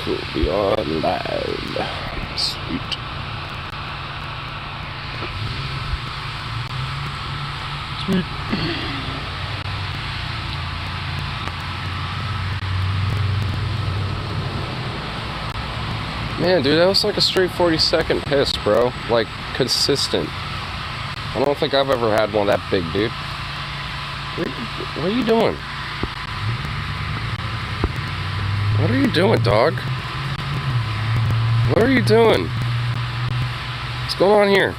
Cool, we are live. Sweet. Sweet. Man, dude, that was like a straight 40-second piss, bro. Like, consistent. I don't think I've ever had one that big, dude. What are you doing? What are you doing, dog? What are you doing? What's going on here?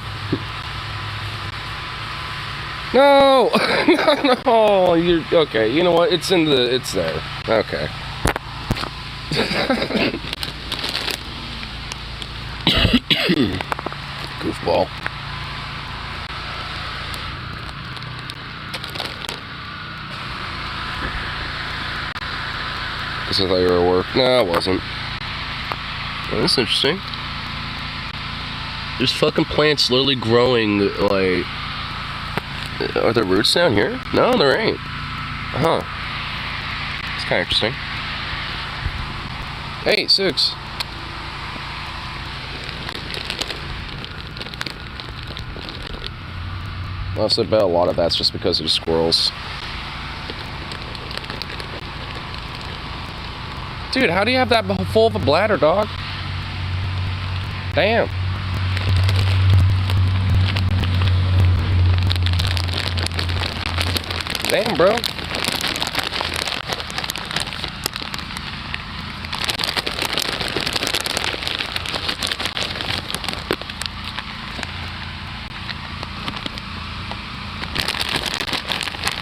No! No! You okay, you know what? It's there. Okay. Goofball. Guess I thought you were at work. No, I wasn't. Well, that's interesting. There's fucking plants literally growing, like... Are there roots down here? No, there ain't. Huh. It's kind of interesting. Hey, Six. Honestly, I bet a lot of that's just because of the squirrels. Dude, how do you have that full of a bladder, dog? Damn. Damn, bro.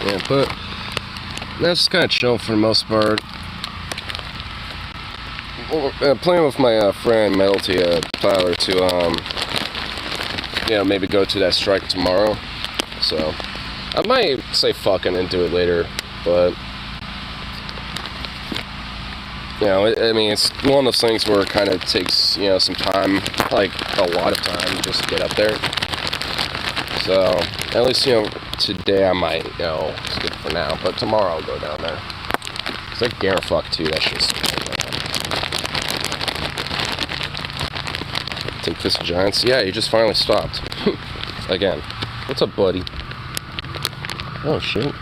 Yeah, but that's kind of chill for the most part. Playing with my friend Melty Tyler to maybe go to that strike tomorrow. So I might say fucking and do it later, but I mean, it's one of those things where it kind of takes some time, like a lot of time, just to get up there. So at least today I might skip for now, but tomorrow I'll go down there. It's like Garifuck too. That shit's Take Fist of Giants. Yeah, he just finally stopped. Again. What's up, buddy? Oh, shit.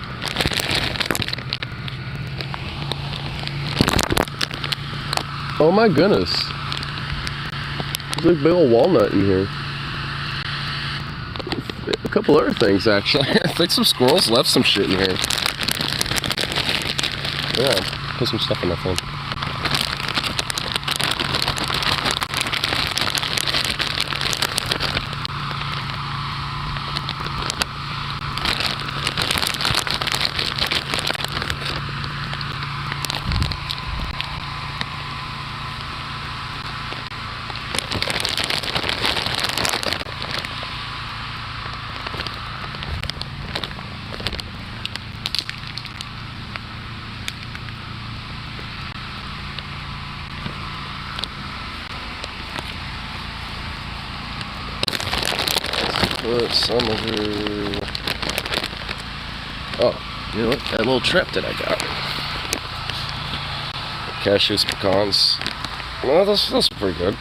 Oh, my goodness. There's a big old walnut in here. A couple other things, actually. I think some squirrels left some shit in here. Yeah, put some stuff in that phone. Put some of her... Oh, you know what? That little trip that I got. Cashews, pecans. Well, that's pretty good.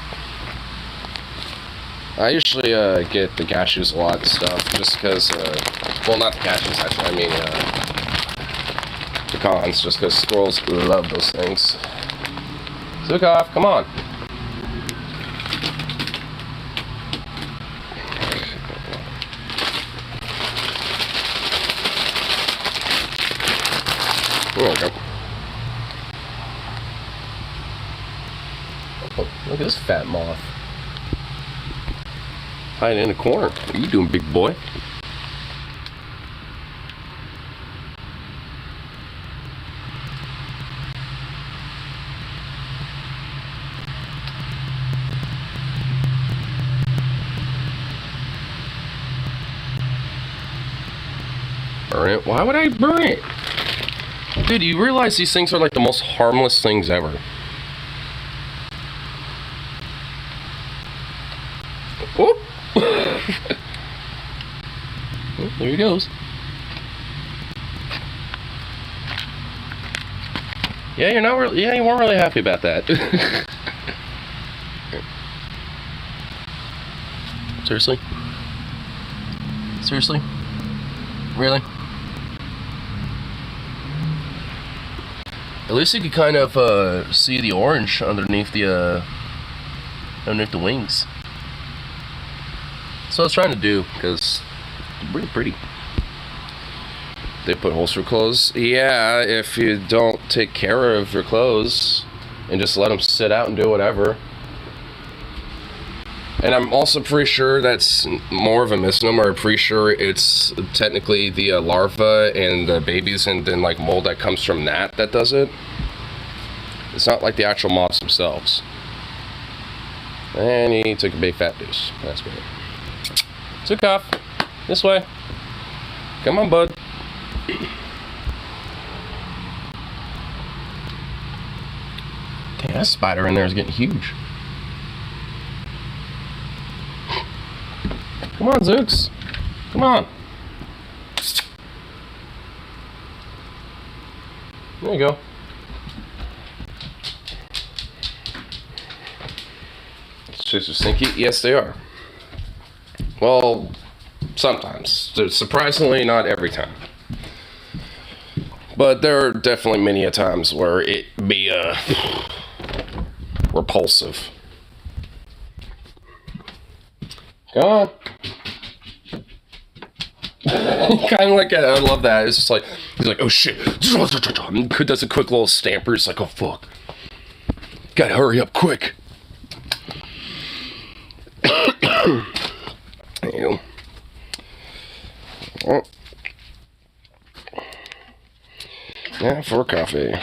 I usually get the cashews a lot and stuff, just because, well, not the cashews, actually, I mean, pecans, just because squirrels love those things. Zukov, come on. There we go. Oh, look at this fat moth. Hiding in the corner. What are you doing, big boy? Burn it? Why would I burn it? Dude, you realize these things are like the most harmless things ever. Whoop. Well, there he goes. Yeah, you're not really. Yeah, you weren't really happy about that. Seriously? Seriously? Really? At least you could kind of see the orange underneath the wings. That's what I was trying to do, because they're really pretty. They put holes for clothes. Yeah, if you don't take care of your clothes and just let them sit out and do whatever. And I'm also pretty sure that's more of a misnomer. I'm pretty sure it's technically the larva and the babies and then like mold that comes from that does it. It's not like the actual moths themselves. And he took a big fat deuce. That's good. Took off. This way. Come on, bud. Damn, that spider in there is getting huge. Come on, Zooks. Come on. There you go. Chicks are stinky? Yes, they are. Well, sometimes. Surprisingly, not every time. But there are definitely many a times where it be repulsive. Come on. Kind of like, I love that. It's just like, he's like, oh shit. Does a quick little stamper. It's like, oh fuck. Gotta hurry up quick. Ew. Oh. Yeah, for coffee.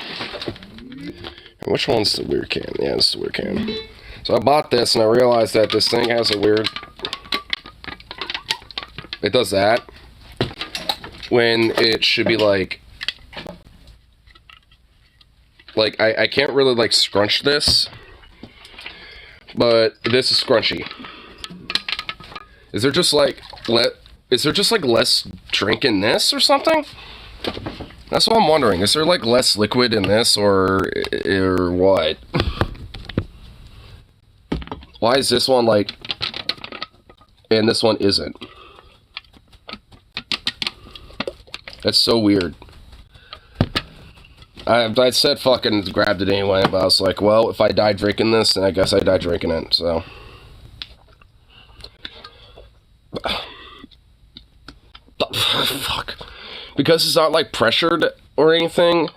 Which one's the weird can? Yeah, it's the weird can. So I bought this and I realized that this thing has a weird... It does that. When it should be like... Like, I can't really like scrunch this. But this is scrunchy. Is there just like... less drink in this or something? That's what I'm wondering. Is there like less liquid in this or what? Why is this one like and this one isn't? That's so weird. I said fucking grabbed it anyway, but I was like, well, if I die drinking this, then I guess I die drinking it, so. Fuck. Because it's not like pressured or anything,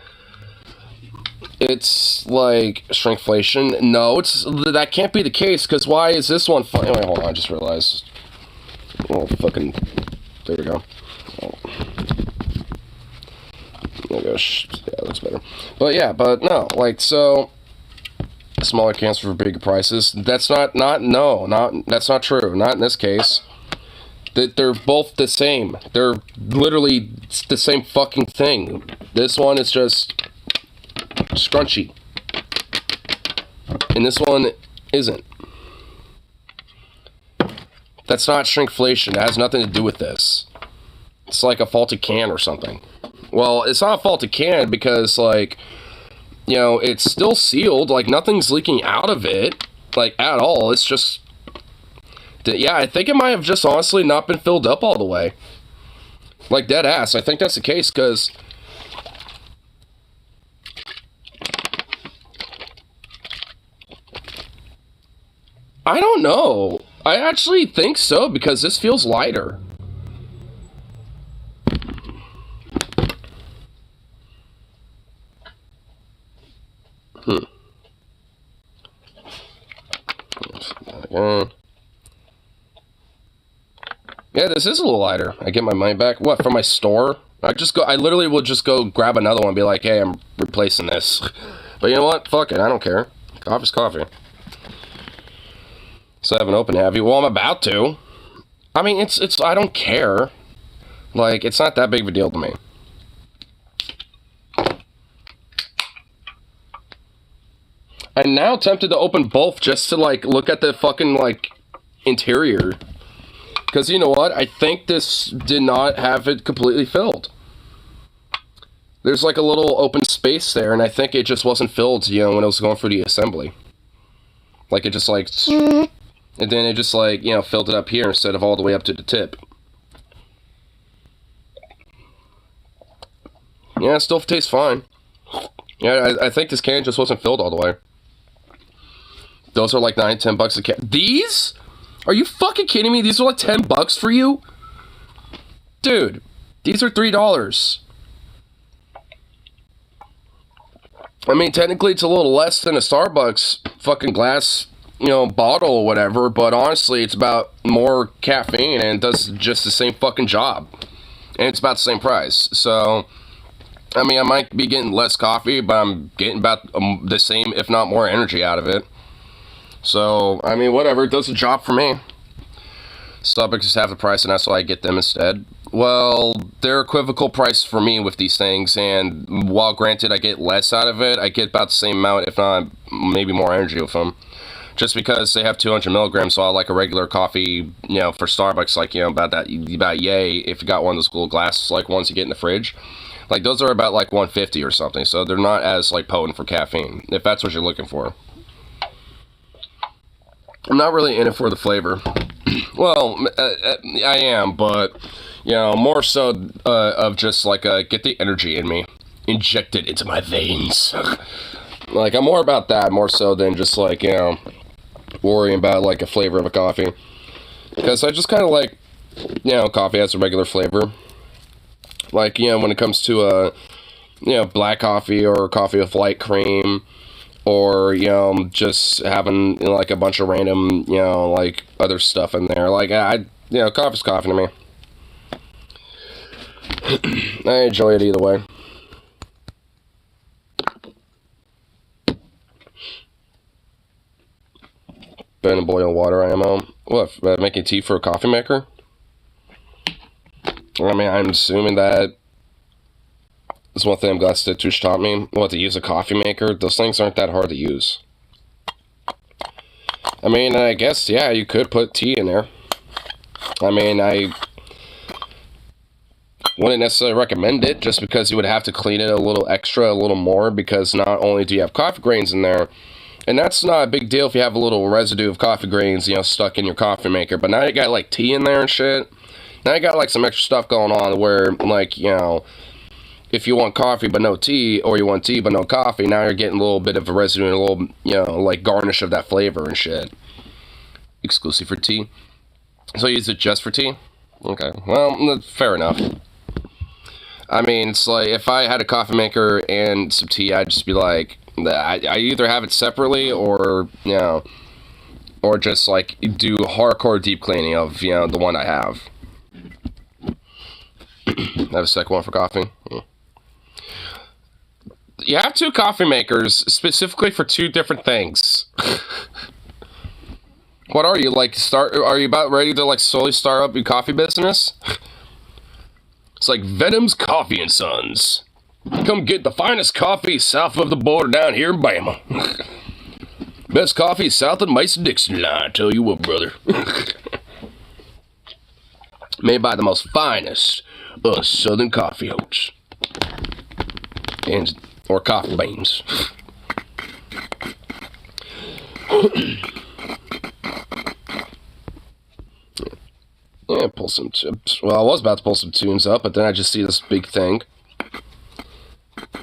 it's like shrinkflation. No, that can't be the case, because why is this one fun? Anyway, hold on, I just realized. Oh, fucking. There we go. Oh. There we go. Yeah, that's better. But yeah, but no, like, so. Smaller cans for bigger prices. That's that's not true. Not in this case. They're both the same. They're literally the same fucking thing. This one is just scrunchy. And this one isn't. That's not shrinkflation. That has nothing to do with this. It's like a faulty can or something. Well, it's not a faulty can because, like, you know, it's still sealed. Like, nothing's leaking out of it, like, at all. It's just... Yeah, I think it might have just honestly not been filled up all the way. Like, dead ass. I think that's the case, because... I don't know. I actually think so, because this feels lighter. Yeah, this is a little lighter. I get my money back. What, from my store? I literally will just go grab another one and be like, hey, I'm replacing this. But you know what? Fuck it, I don't care. Coffee's coffee. So I haven't opened it, have you? Well, I'm about to. I mean, it's, I don't care. Like, it's not that big of a deal to me. I'm now tempted to open both just to, like, look at the fucking, like, interior. Because you know what? I think this did not have it completely filled. There's, like, a little open space there, and I think it just wasn't filled, you know, when it was going through the assembly. Like, it just, like... And then it just, like, you know, filled it up here instead of all the way up to the tip. Yeah, it still tastes fine. Yeah, I think this can just wasn't filled all the way. Those are like $9-10 a can. These? Are you fucking kidding me? These are like $10 for you? Dude, these are $3. I mean, technically it's a little less than a Starbucks fucking glass, you know, bottle or whatever, but honestly it's about more caffeine and it does just the same fucking job. And it's about the same price. So, I mean, I might be getting less coffee, but I'm getting about the same, if not more, energy out of it. So, I mean, whatever, it does the job for me. Starbucks is half the price, and that's why I get them instead. Well, they're equivocal price for me with these things, and while granted I get less out of it, I get about the same amount, if not maybe more energy with them. Just because they have 200 milligrams, so I like a regular coffee, you know, for Starbucks, like, you know, about yay, if you got one of those little glass, like, ones you get in the fridge. Like, those are about, like, 150 or something, so they're not as, like, potent for caffeine, if that's what you're looking for. I'm not really in it for the flavor. Well, I am, but, you know, more so of just, like, get the energy in me. Inject it into my veins. Like, I'm more about that, more so than just, like, you know, worrying about, like, a flavor of a coffee. Because I just kind of like, you know, coffee has a regular flavor. Like, you know, when it comes to, you know, black coffee or coffee with light cream, or, you know, just having, you know, like, a bunch of random, you know, like, other stuff in there. Like, you know, coffee's coffee to me. I enjoy it either way. Burning boiling water, I am on. What, making tea for a coffee maker? I mean, I'm assuming that is one thing I'm glad Stitch taught me. What, to use a coffee maker? Those things aren't that hard to use. I mean, I guess, yeah, you could put tea in there. I mean, I wouldn't necessarily recommend it, just because you would have to clean it a little extra, a little more, because not only do you have coffee grains in there, and that's not a big deal if you have a little residue of coffee grains, you know, stuck in your coffee maker, but now you got, like, tea in there and shit. Now you got, like, some extra stuff going on where, like, you know, if you want coffee but no tea, or you want tea but no coffee, now you're getting a little bit of a residue and a little, you know, like, garnish of that flavor and shit. Exclusive for tea. So you use it just for tea? Okay, well, fair enough. I mean, it's like, if I had a coffee maker and some tea, I'd just be like, I either have it separately, or, you know, or just, like, do hardcore deep cleaning of, you know, the one I have. I have a second one for coffee. Yeah. You have two coffee makers specifically for two different things. What are you, like, are you about ready to, like, slowly start up your coffee business? It's like Venom's Coffee and Sons. Come get the finest coffee south of the border down here in Bama. Best coffee south of the Mason-Dixon line, I tell you what, brother. Made by the most finest southern coffee oats. Or coffee beans. Yeah, pull some tips. Well, I was about to pull some tunes up, but then I just see this big thing.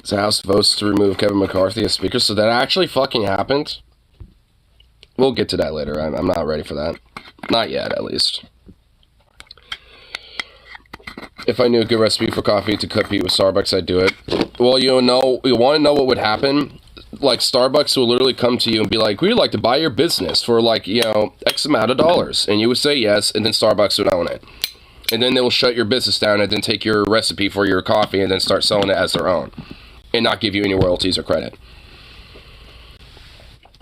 The House votes to remove Kevin McCarthy as Speaker, so that actually fucking happened. We'll get to that later. I'm not ready for that. Not yet, at least. If I knew a good recipe for coffee to compete with Starbucks, I'd do it. Well, you want to know what would happen? Like, Starbucks will literally come to you and be like, we'd like to buy your business for, like, you know, X amount of dollars. And you would say yes, and then Starbucks would own it. And then they will shut your business down and then take your recipe for your coffee and then start selling it as their own. And not give you any royalties or credit.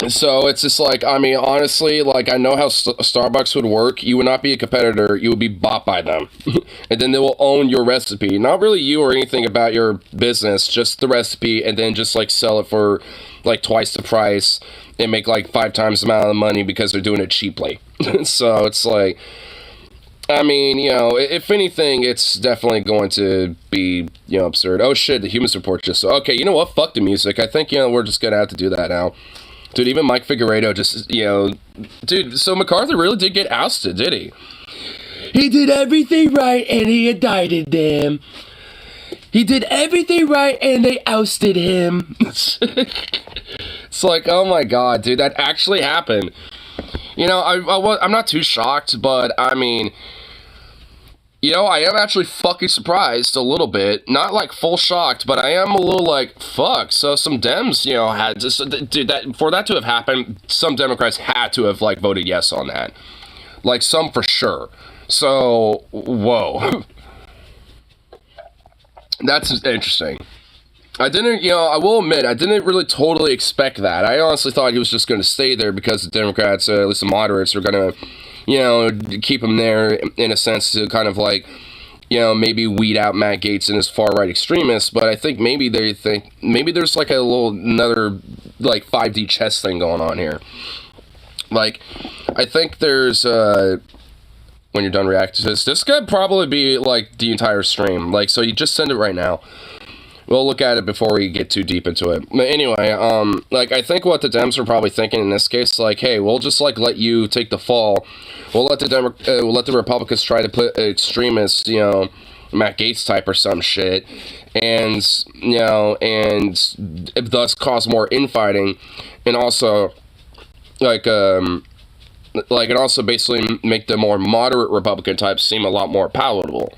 So it's just like, I mean, honestly, like, I know how Starbucks would work. You would not be a competitor. You would be bought by them. And then they will own your recipe. Not really you or anything about your business, just the recipe, and then just, like, sell it for, like, twice the price and make, like, 5 times the amount of money because they're doing it cheaply. So it's like, I mean, you know, if anything, it's definitely going to be, you know, absurd. Oh, shit, the Humans Report just... Okay, you know what? Fuck the music. I think, you know, we're just going to have to do that now. Dude, even Mike Figueredo just, you know... Dude, so McCarthy really did get ousted, did he? He did everything right, and he indicted them. He did everything right, and they ousted him. It's like, oh my god, dude, that actually happened. You know, I'm not too shocked, but, I mean... You know, I am actually fucking surprised a little bit. Not, like, full shocked, but I am a little like, fuck. So some Dems, you know, had just... Dude, for that to have happened, some Democrats had to have, like, voted yes on that. Like, some for sure. So, whoa. That's interesting. I didn't, you know, I will admit, I didn't really totally expect that. I honestly thought he was just going to stay there because the Democrats, at least the moderates, are going to... you know, keep him there in a sense to kind of like, you know, maybe weed out Matt Gaetz and his far-right extremists, but I think maybe they think, maybe there's like another, like, 5D chess thing going on here. Like, I think there's, when you're done reacting to this could probably be, like, the entire stream. Like, so you just send it right now. We'll look at it before we get too deep into it. But anyway, like, I think what the Dems are probably thinking in this case, like, hey, we'll just, like, let you take the fall. We'll let the Republicans try to put extremists, you know, Matt Gaetz type or some shit, and, you know, and thus cause more infighting, and also, like, and also basically make the more moderate Republican types seem a lot more palatable.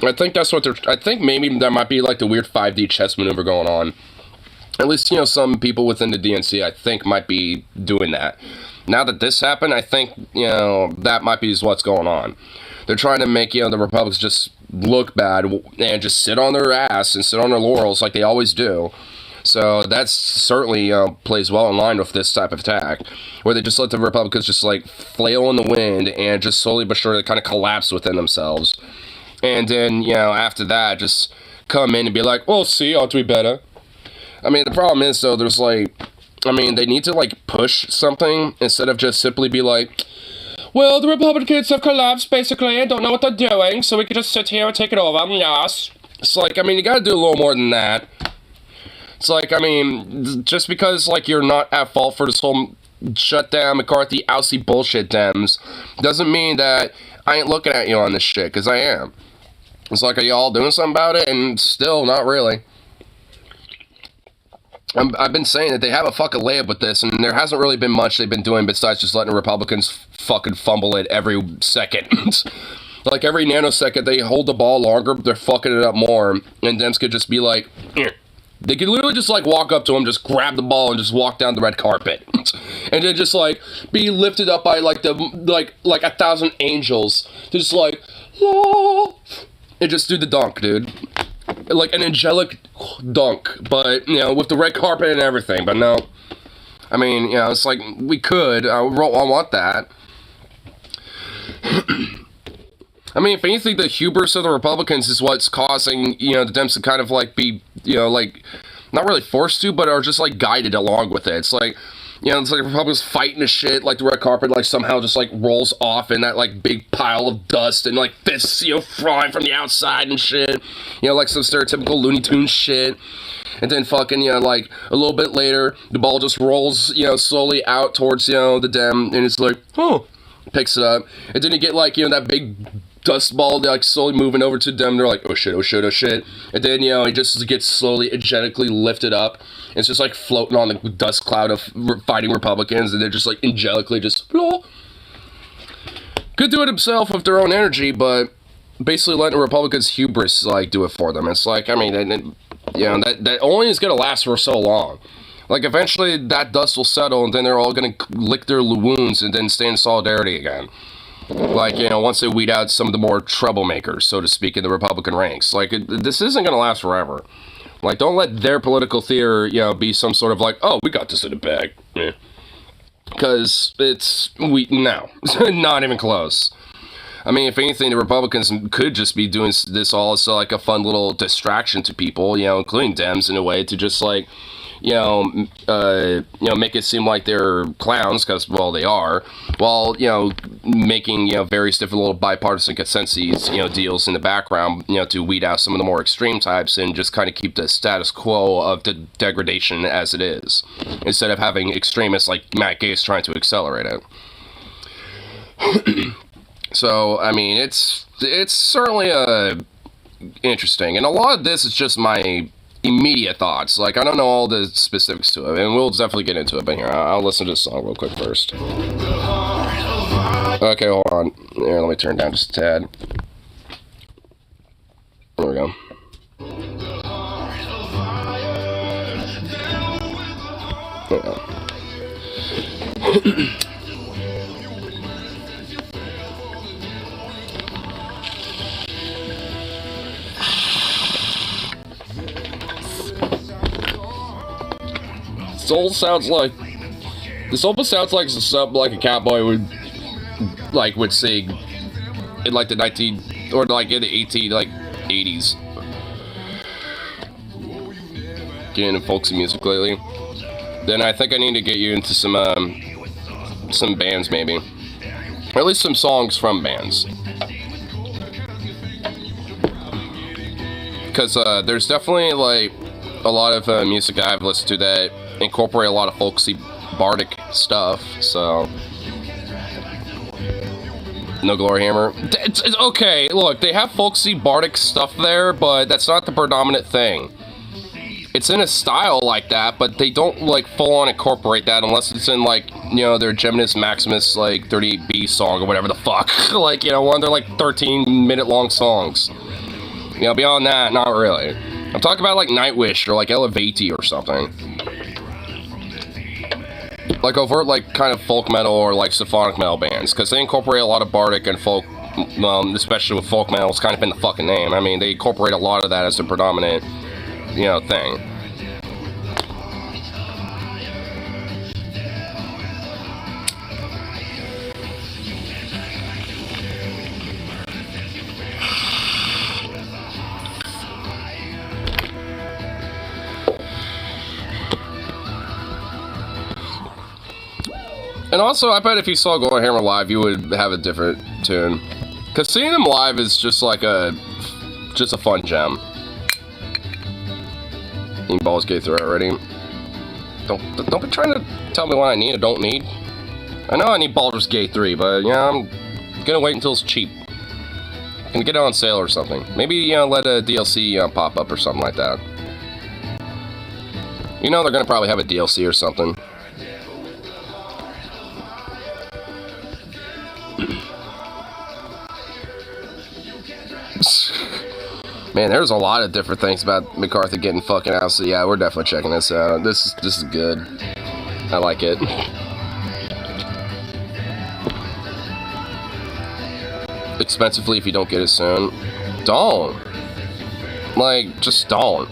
I think that's what I think maybe there might be, like, the weird 5D chess maneuver going on. At least, you know, some people within the DNC, I think, might be doing that. Now that this happened, I think, you know, that might be what's going on. They're trying to make, you know, the Republicans just look bad and just sit on their ass and sit on their laurels like they always do. So that's certainly, you know, plays well in line with this type of attack, where they just let the Republicans just, like, flail in the wind and just slowly but surely kind of collapse within themselves. And then, you know, after that, just come in and be like, well, see, ought to be better. I mean, the problem is, though, there's, like, I mean, they need to, like, push something instead of just simply be like, well, the Republicans have collapsed, basically, and don't know what they're doing, so we can just sit here and take it over, yes. It's like, I mean, you gotta do a little more than that. It's like, I mean, just because, like, you're not at fault for this whole shutdown, McCarthy, ousty bullshit, Dems, doesn't mean that I ain't looking at you on this shit, because I am. It's like, are y'all doing something about it? And still, not really. I've been saying that they have a fucking layup with this, and there hasn't really been much they've been doing besides just letting Republicans fucking fumble it every second. Like, every nanosecond they hold the ball longer, they're fucking it up more, and Dems could just be like, eh. They could literally just, like, walk up to him, just grab the ball, and just walk down the red carpet. And then just, like, be lifted up by, like, like 1,000 angels. Just, like, oh, and just do the dunk, dude. Like, an angelic dunk, but, you know, with the red carpet and everything. But no. I mean, you know, it's like, we could. I want that. I mean, if anything, the hubris of the Republicans is what's causing, you know, the Dems to kind of, like, be, you know, like, not really forced to, but are just, like, guided along with it. It's like, you know, it's like Republicans fighting the shit, like, the red carpet, like, somehow just, like, rolls off in that, like, big pile of dust, and, like, fists, you know, flying from the outside and shit. You know, like, some stereotypical Looney Tunes shit. And then fucking, you know, like, a little bit later, the ball just rolls, you know, slowly out towards, you know, the Dem, and it's like, oh, picks it up. And then you get, like, you know, that big dust ball, like, slowly moving over to them. They're like, oh shit, oh shit, oh shit. And then, you know, it just gets slowly, angelically lifted up. It's just, like, floating on the dust cloud of fighting Republicans, and they're just, like, angelically just, oh. Could do it himself with their own energy, but basically letting the Republicans' hubris, like, do it for them. It's like, I mean, you know, that only is going to last for so long. Like, eventually that dust will settle, and then they're all going to lick their wounds and then stay in solidarity again. Like, you know, once they weed out some of the more troublemakers, so to speak, in the Republican ranks. Like, this isn't going to last forever. Like, don't let their political theater, you know, be some sort of like, oh, we got this in the bag. Yeah. Because no, not even close. I mean, if anything, the Republicans could just be doing this all as like a fun little distraction to people, including Dems in a way, to just like, make it seem like they're clowns, because, well, they are, while, making, various different little bipartisan consensus, deals in the background, to weed out some of the more extreme types and just kind of keep the status quo of the degradation as it is, instead of having extremists like Matt Gaetz trying to accelerate it. So, I mean, it's certainly interesting, and a lot of this is just my immediate thoughts. Like, I don't know all the specifics to it, and we'll definitely get into it, but here, I'll listen to the song real quick first. Okay, hold on. Here, let me turn it down just a tad. There we go. There we go. This almost sounds like something like a cowboy would sing in like the 19 or like in the 80s. Getting into folksy music lately. Then I think I need to get you into some bands, maybe, or at least some songs from bands, because there's definitely like a lot of music I've listened to that incorporate a lot of folksy bardic stuff. So no Glory Hammer. It's okay, look, they have folksy bardic stuff there, but that's not the predominant thing. It's in a style like that, but they don't like full on incorporate that unless it's in like, their Geminis Maximus like 38B song or whatever the fuck. Like, one of their like 13-minute long songs. Beyond that, not really. I'm talking about like Nightwish or like Elevati or something. Like overt, like kind of folk metal or like symphonic metal bands, because they incorporate a lot of bardic and folk, especially with folk metal. It's kind of in the fucking name. I mean, they incorporate a lot of that as the predominant, thing. And also, I bet if you saw Glory Hammer live, you would have a different tune. Because seeing them live is just like a fun gem. Balls Gate through already. Don't be trying to tell me what I need or don't need. I know I need Baldur's Gate 3, but I'm gonna wait until it's cheap. I'm gonna get it on sale or something. Maybe let a DLC pop up or something like that. They're gonna probably have a DLC or something. Man, there's a lot of different things about McCarthy getting fucking out, so yeah, we're definitely checking this out. This is good. I like it. Expensively if you don't get it soon. Don't. Like, just don't.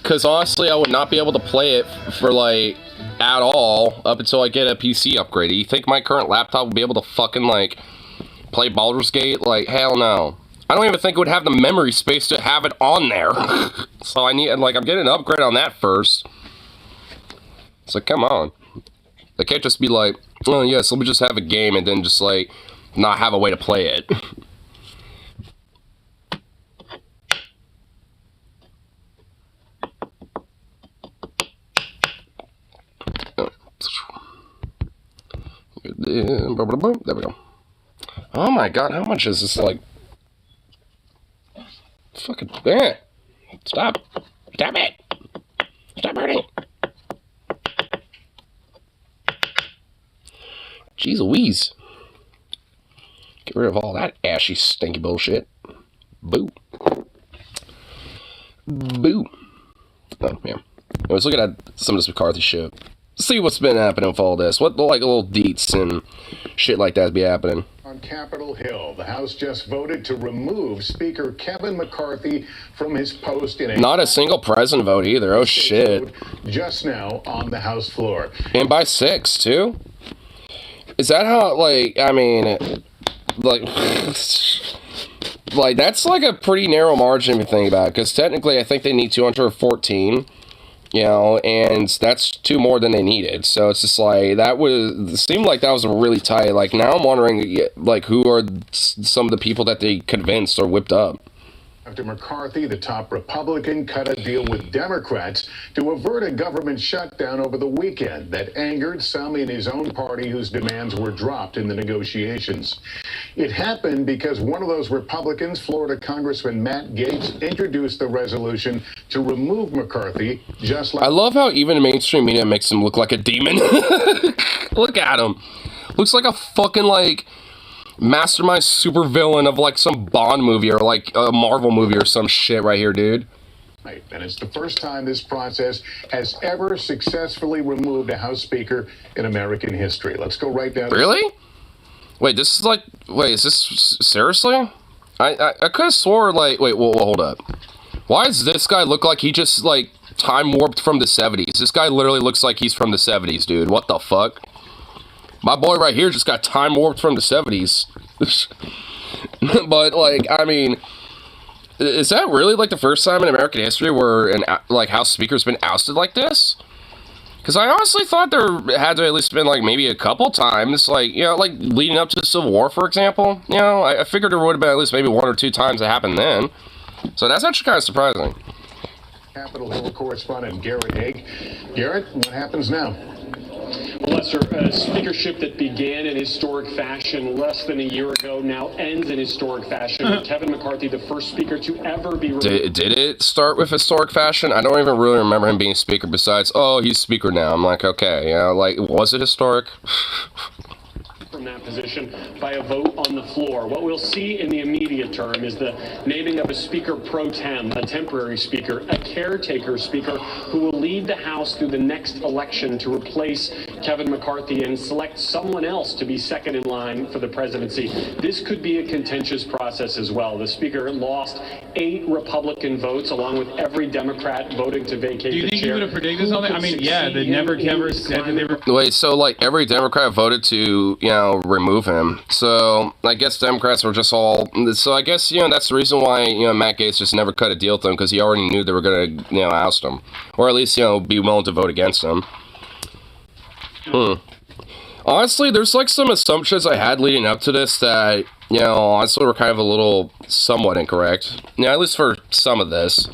Because honestly, I would not be able to play it for like at all up until I get a PC upgrade. Do you think my current laptop would be able to fucking like play Baldur's Gate? Like, hell no. I don't even think it would have the memory space to have it on there. So I'm getting an upgrade on that first. It's like, come on. I can't just be like, oh yes, let me just have a game and then just like not have a way to play it. There we go. Oh my god, how much is this? Like, fucking, stop. Stop it. Stop hurting. Jeez Louise. Get rid of all that ashy, stinky bullshit. Boo. Boo. Oh, yeah. I was looking at some of this McCarthy shit. See what's been happening with all this. What, like, little deets and shit like that be happening. On Capitol Hill, the House just voted to remove Speaker Kevin McCarthy from his post in a... Not a single president vote either. Oh, shit. Just now on the House floor. And by 6, too? Is that how, like, I mean, like, like, that's like a pretty narrow margin if you think about it, because technically I think they need 214, you know, and that's 2 more than they needed, so it's just like, it seemed like that was really tight. Like, now I'm wondering, like, who are some of the people that they convinced or whipped up? After McCarthy, the top Republican, cut a deal with Democrats to avert a government shutdown over the weekend that angered some in his own party whose demands were dropped in the negotiations. It happened because one of those Republicans, Florida Congressman Matt Gaetz, introduced the resolution to remove McCarthy just like... I love how even mainstream media makes him look like a demon. Look at him. Looks like a fucking, like... mastermind supervillain of like some Bond movie or like a Marvel movie or some shit right here, dude. Right, and it's the first time this process has ever successfully removed a House Speaker in American history. Let's go right down. Really? Wait, this is like, wait, is this seriously? I could have swore like, wait, well, hold up. Why does this guy look like he just like time warped from the 70s? This guy literally looks like he's from the 70s, dude. What the fuck? My boy right here just got time warped from the 70s. But, like, I mean, is that really, like, the first time in American history where an, like, House Speaker's been ousted like this? Because I honestly thought there had to at least been, like, maybe a couple times, like, you know, like, leading up to the Civil War, for example. You know, I figured there would have been at least maybe 1 or 2 times it happened then. So that's actually kind of surprising. Capitol Hill correspondent Garrett Haig. Garrett, what happens now? Well, Lester, a speakership that began in historic fashion less than a year ago now ends in historic fashion. With Kevin McCarthy, the first speaker to ever be... Did it start with historic fashion? I don't even really remember him being speaker besides, oh, he's speaker now. I'm like, okay, you know, like, was it historic? From that position by a vote on the floor. What we'll see in the immediate term is the naming of a speaker pro tem, a temporary speaker, a caretaker speaker who will lead the House through the next election to replace Kevin McCarthy and select someone else to be second in line for the presidency. This could be a contentious process as well. The speaker lost 8 Republican votes along with every Democrat voting to vacate the chair. Do you think you would have predicted something? I mean, yeah, they never ever said that they were... Wait, so like every Democrat voted to, you know, remove him. So I guess Democrats were just all... So I guess, you know, that's the reason why, you know, Matt Gaetz just never cut a deal with him, because he already knew they were going to, you know, oust him. Or at least, you know, be willing to vote against him. Honestly, there's like some assumptions I had leading up to this that, you know, honestly were kind of a little somewhat incorrect. Yeah, at least for some of this.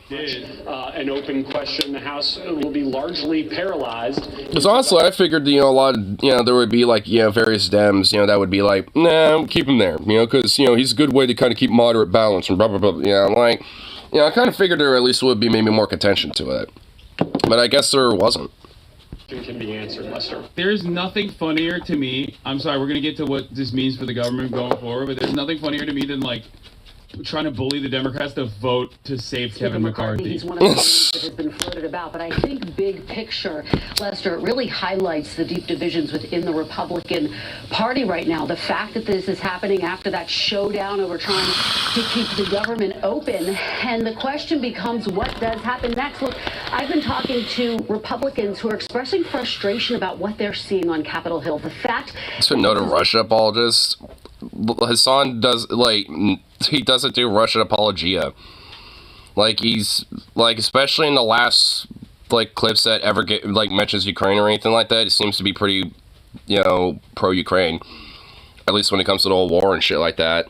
An open question. The House will be largely paralyzed. Because honestly, I figured, you know, a lot of, you know, there would be like, you know, various Dems, you know, that would be like, nah, keep him there, you know, because, you know, he's a good way to kind of keep moderate balance and blah, blah, blah. You know, like, you know, I kind of figured there at least would be maybe more contention to it. But I guess there wasn't. Can be answered, Lester. There's nothing funnier to me. I'm sorry, we're going to get to what this means for the government going forward, but there's nothing funnier to me than, like, trying to bully the Democrats to vote to save Kevin McCarthy. He's one of the names that has been floated about, but I think big picture, Lester, it really highlights the deep divisions within the Republican Party right now. The fact that this is happening after that showdown over trying to keep the government open, and the question becomes, what does happen next? Look, I've been talking to Republicans who are expressing frustration about what they're seeing on Capitol Hill. The fact... So no to Russia apologists. Hassan does, like, he doesn't do Russian apologia. Like, he's, like, especially in the last, like, clips that ever get, like, mentions Ukraine or anything like that, he seems to be pretty, you know, pro-Ukraine. At least when it comes to the whole war and shit like that.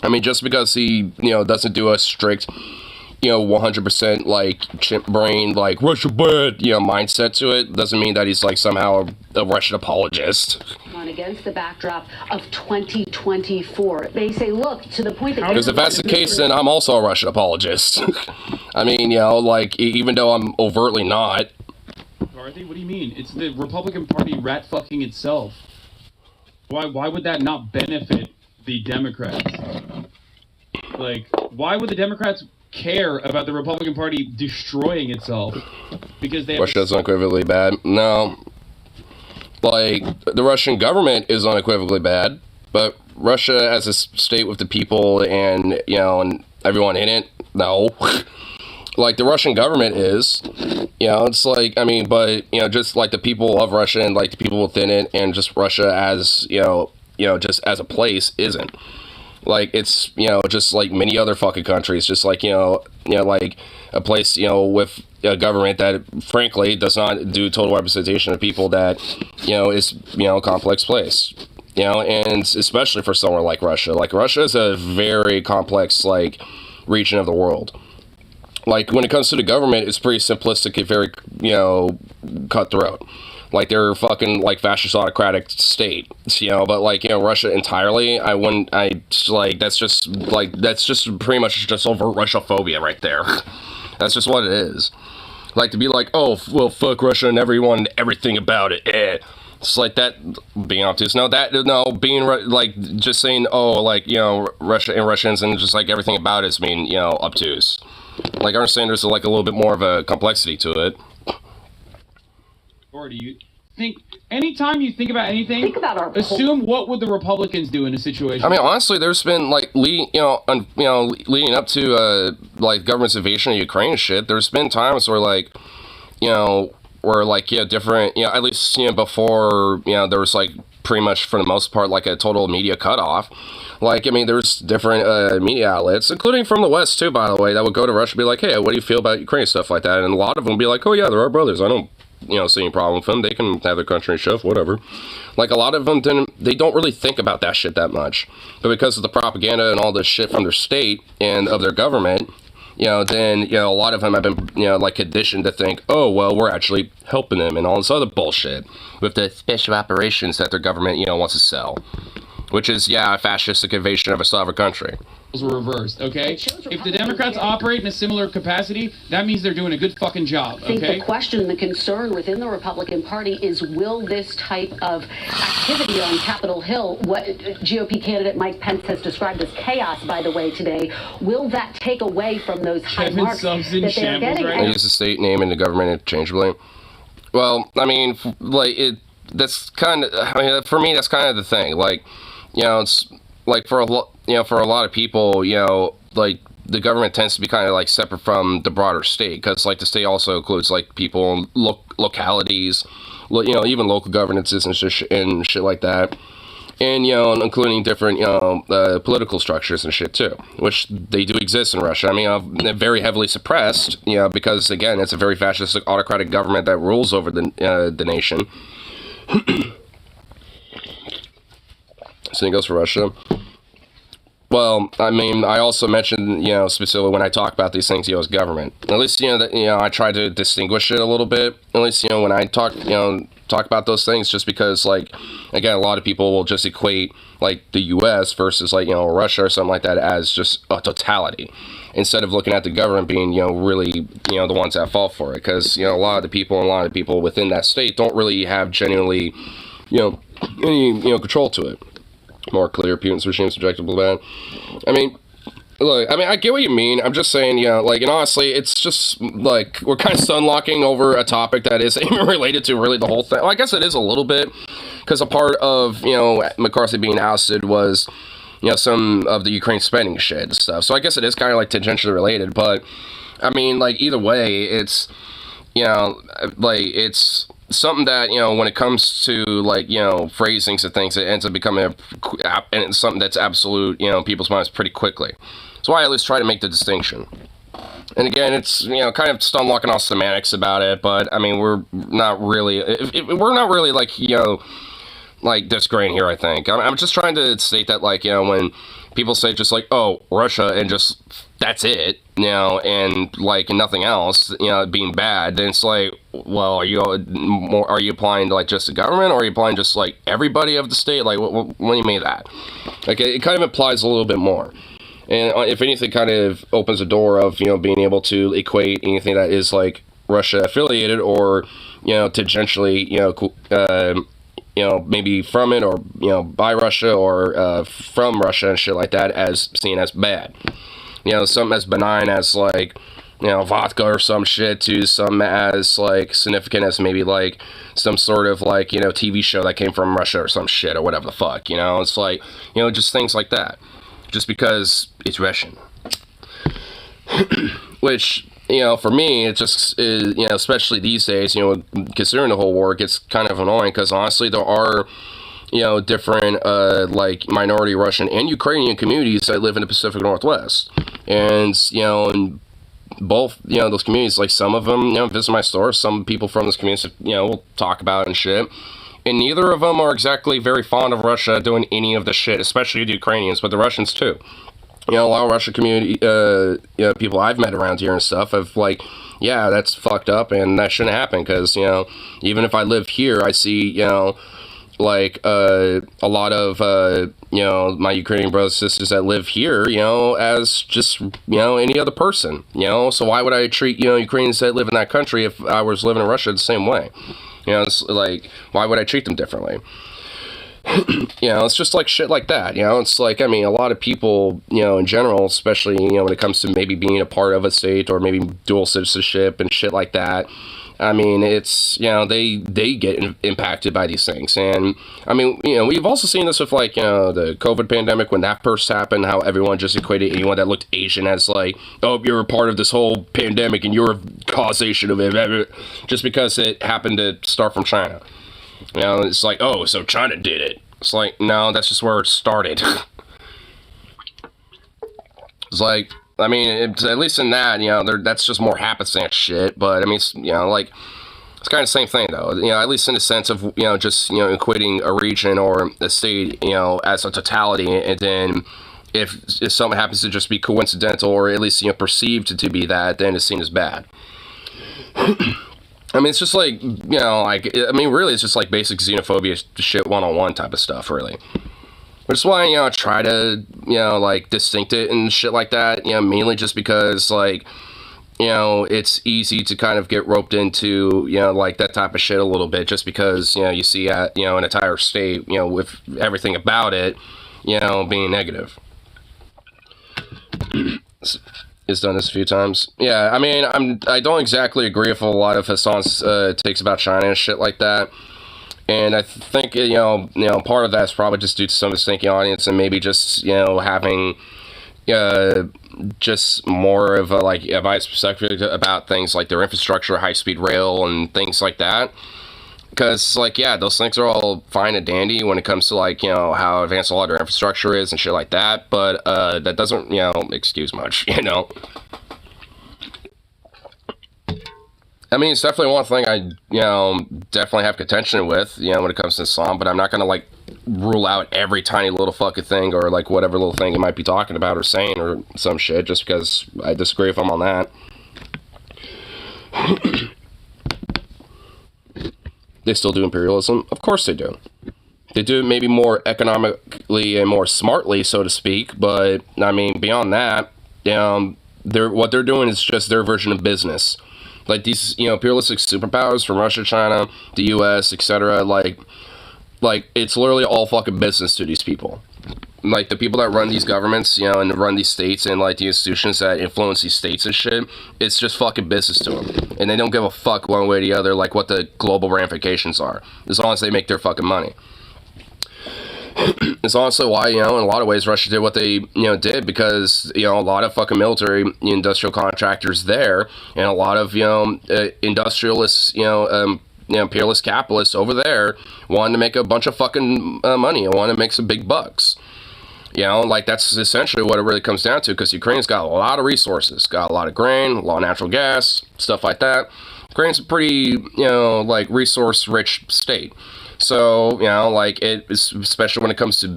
I mean, just because he, you know, doesn't do a strict, you know, 100%, like, chimp brain, like, Russia bad, you know, mindset to it, doesn't mean that he's, like, somehow a Russian apologist. Against the backdrop of 2024. They say, look, to the point that... Because if that's the case, then I'm also a Russian apologist. I mean, you know, like, even though I'm overtly not. McCarthy, what do you mean? It's the Republican Party rat-fucking itself. Why would that not benefit the Democrats? Like, why would the Democrats care about the Republican Party destroying itself? Because they... Russia's unequivocally bad. No. Like, the Russian government is unequivocally bad. But Russia as a state with the people and, you know, and everyone in it, no. Like, the Russian government is, you know, it's like, I mean, but, you know, just like the people of Russia and like the people within it and just Russia as, you know, just as a place isn't. Like, it's, you know, just like many other fucking countries, just like, you know, like a place, you know, with a government that, frankly, does not do total representation of people that, you know, is, you know, a complex place. You know, and especially for somewhere like Russia. Like, Russia is a very complex, like, region of the world. Like, when it comes to the government, it's pretty simplistic and very, you know, cutthroat. Like, they're a fucking, like, fascist autocratic state, you know, but, like, you know, Russia entirely, that's just pretty much just overt Russophobia right there. That's just what it is. Like, to be like, oh, well, fuck Russia and everything about it, It's like that, being obtuse. Being, like, just saying, oh, like, you know, Russia and Russians and just, like, everything about it is being, you know, obtuse. Like, I understand there's, like, a little bit more of a complexity to it. Or do you think, anytime you think about anything, assume what would the Republicans do in a situation? I mean, honestly, there's been, like, leading up to, like, government's invasion of Ukraine and shit, there's been times where, like, you know, where, like, yeah, different, you know, at least, you know, before, you know, there was, like, pretty much, for the most part, like, a total media cutoff. Like, I mean, there's different media outlets, including from the West, too, by the way, that would go to Russia and be like, hey, what do you feel about Ukraine, stuff like that, and a lot of them would be like, oh, yeah, they're our brothers, I don't, you know, see any problem with them, they can have their country and stuff, whatever. Like, a lot of them they don't really think about that shit that much, but because of the propaganda and all this shit from their state and of their government, you know, then, you know, a lot of them have been, you know, like, conditioned to think, oh, well, we're actually helping them and all this other bullshit with the special operations that their government, you know, wants to sell. Which is, yeah, a fascistic invasion of a sovereign country. Were reversed, okay? If the Democrats operate in a similar capacity, that means they're doing a good fucking job, okay? I think the question, the concern within the Republican Party is, will this type of activity on Capitol Hill, what GOP candidate Mike Pence has described as chaos, by the way, today, will that take away from those high marks that they are getting? I use the state name and the government interchangeably. Well, I mean, like, that's kind of, I mean, for me, that's kind of the thing, like, you know, it's like for a lot of people, you know, like the government tends to be kind of like separate from the broader state, because like the state also includes like people in localities, you know, even local governances and shit like that, and, you know, including different, you know, political structures and shit too, which they do exist in Russia. I mean, they're very heavily suppressed, you know, because again, it's a very fascist autocratic government that rules over the nation. Same goes for Russia. Well, I mean, I also mentioned, you know, specifically when I talk about these things, U.S. government. At least, you know, I try to distinguish it a little bit. At least, you know, when I talk about those things, just because, like, again, a lot of people will just equate, like, the U.S. versus, like, you know, Russia or something like that as just a totality, instead of looking at the government being, you know, really, you know, the ones that fall for it. Because, you know, a lot of the people within that state don't really have genuinely, you know, any, you know, control to it. More clear, Putin's regime is subjectable bad. I mean, look, I mean, I get what you mean. I'm just saying, you know, like, and honestly, it's just, like, we're kind of sunlocking over a topic that isn't even related to really the whole thing. Well, I guess it is a little bit, because a part of, you know, McCarthy being ousted was, you know, some of the Ukraine spending shit and stuff. So I guess it is kind of, like, tangentially related, but, I mean, like, either way, it's, you know, like, it's something that, you know, when it comes to, like, you know, phrasings and things, it ends up becoming and it's something that's absolute, you know, people's minds pretty quickly. That's why I at least try to make the distinction. And again, it's, you know, kind of still unlocking all semantics about it, but I mean, we're not really like, you know, like disagreeing here. I think I'm just trying to state that, like, you know, when people say just like, oh, Russia and just that's it, you know, and like nothing else, you know, being bad, then it's like, well, are you applying to like just the government, or are you applying just like everybody of the state? Like, what do you mean that? Like, it kind of implies a little bit more, and if anything, kind of opens the door of, you know, being able to equate anything that is like Russia affiliated or, you know, tangentially, you know, maybe from it, or, you know, by Russia, or from Russia and shit like that, as seen as bad. You know, something as benign as, like, vodka or some shit to some as, like, significant as maybe, like, some sort of, like, TV show that came from Russia or some shit or whatever the fuck, It's like, just things like that. Just because it's Russian. Which, for me, it just is, especially these days, considering the whole war, it gets kind of annoying because, honestly, there are, different, like, minority Russian and Ukrainian communities that live in the Pacific Northwest. And, in both, those communities, like, some of them, visit my store. Some people from this community, will talk about it and shit. And neither of them are exactly very fond of Russia doing any of the shit, especially the Ukrainians, but the Russians, too. A lot of Russian community, people I've met around here and stuff have, like, yeah, that's fucked up and that shouldn't happen because, even if I live here, I see, like, a lot of, my Ukrainian brothers and sisters that live here, as just, any other person, so why would I treat, Ukrainians that live in that country if I was living in Russia the same way? It's like, why would I treat them differently? It's just like shit like that, it's like, I mean, a lot of people, in general, especially, when it comes to maybe being a part of a state or maybe dual citizenship and shit like that, I mean, it's, they get impacted by these things. And, I mean, we've also seen this with, like, the COVID pandemic when that first happened, how everyone just equated anyone that looked Asian as, like, oh, you're a part of this whole pandemic and you're a causation of it, just because it happened to start from China. It's like, oh, so China did it. It's like, no, that's just where it started. It's like, I mean, at least in that, that's just more happenstance shit. But, I mean, it's, like, it's kind of the same thing, though. At least in the sense of, just, equating a region or a state, as a totality. And then if something happens to just be coincidental or at least, perceived to be that, then it's seen as bad. I mean, it's just like, like, I mean, really, it's just like basic xenophobia shit 101 type of stuff, really. Which is why, I try to, like, distinct it and shit like that, mainly just because, like, it's easy to kind of get roped into, like, that type of shit a little bit, just because, you see, an entire state, with everything about it, being negative. Has done this a few times. Yeah, I mean, I don't exactly agree with a lot of Hassan's takes about China and shit like that. And I think, part of that's probably just due to some of his thinking audience and maybe just, having just more of a, like, a biased perspective about things like their infrastructure, high-speed rail, and things like that. Because, like, yeah, those things are all fine and dandy when it comes to, like, how advanced a lot of their infrastructure is and shit like that, but that doesn't, excuse much, I mean, it's definitely one thing I, definitely have contention with, when it comes to Islam, but I'm not gonna, like, rule out every tiny little fucking thing or, like, whatever little thing it might be talking about or saying or some shit just because I disagree with them on that. They still do imperialism? Of course they do. They do it maybe more economically and more smartly, so to speak, but, I mean, beyond that, what they're doing is just their version of business. Like, these, imperialistic superpowers from Russia, China, the US, etc., like, it's literally all fucking business to these people. Like, the people that run these governments, and run these states and, like, the institutions that influence these states and shit, it's just fucking business to them. And they don't give a fuck one way or the other, like, what the global ramifications are, as long as they make their fucking money. It's honestly why, in a lot of ways, Russia did what they, did, because, a lot of fucking military industrial contractors there, and a lot of, industrialists, imperialist capitalists over there wanted to make a bunch of fucking money and wanted to make some big bucks. Like, that's essentially what it really comes down to, because Ukraine's got a lot of resources, got a lot of grain, a lot of natural gas, stuff like that. Ukraine's a pretty, like, resource-rich state. So, like, especially when it comes to,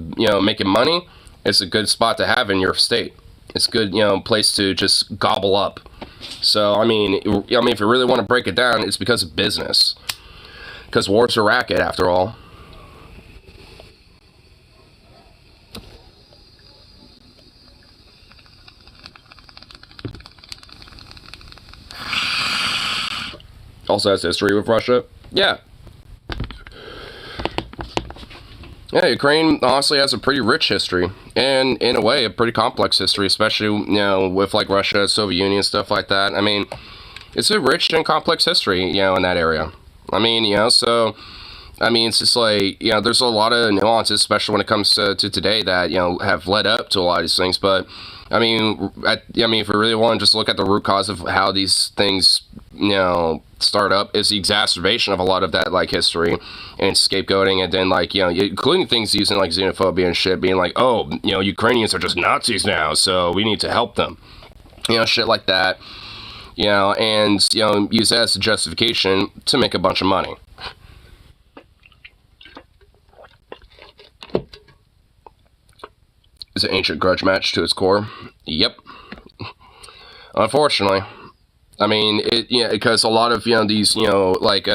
making money, it's a good spot to have in your state. It's a good, place to just gobble up. So, I mean, if you really want to break it down, it's because of business. Because war's a racket, after all. Also has history with Russia. Yeah. Yeah, Ukraine honestly has a pretty rich history, and in a way, a pretty complex history, especially, with like Russia, Soviet Union, stuff like that. I mean, it's a rich and complex history, in that area. I mean, so, I mean, it's just like, there's a lot of nuances, especially when it comes to today that, have led up to a lot of these things. But, I mean, if we really want to just look at the root cause of how these things, start up, is the exacerbation of a lot of that, like, history and scapegoating, and then, like, including things using, like, xenophobia and shit, being like, oh, Ukrainians are just Nazis now, so we need to help them. Shit like that. And, use that as a justification to make a bunch of money. It's an ancient grudge match to its core. Yep. Unfortunately. I mean, because a lot of, these, like,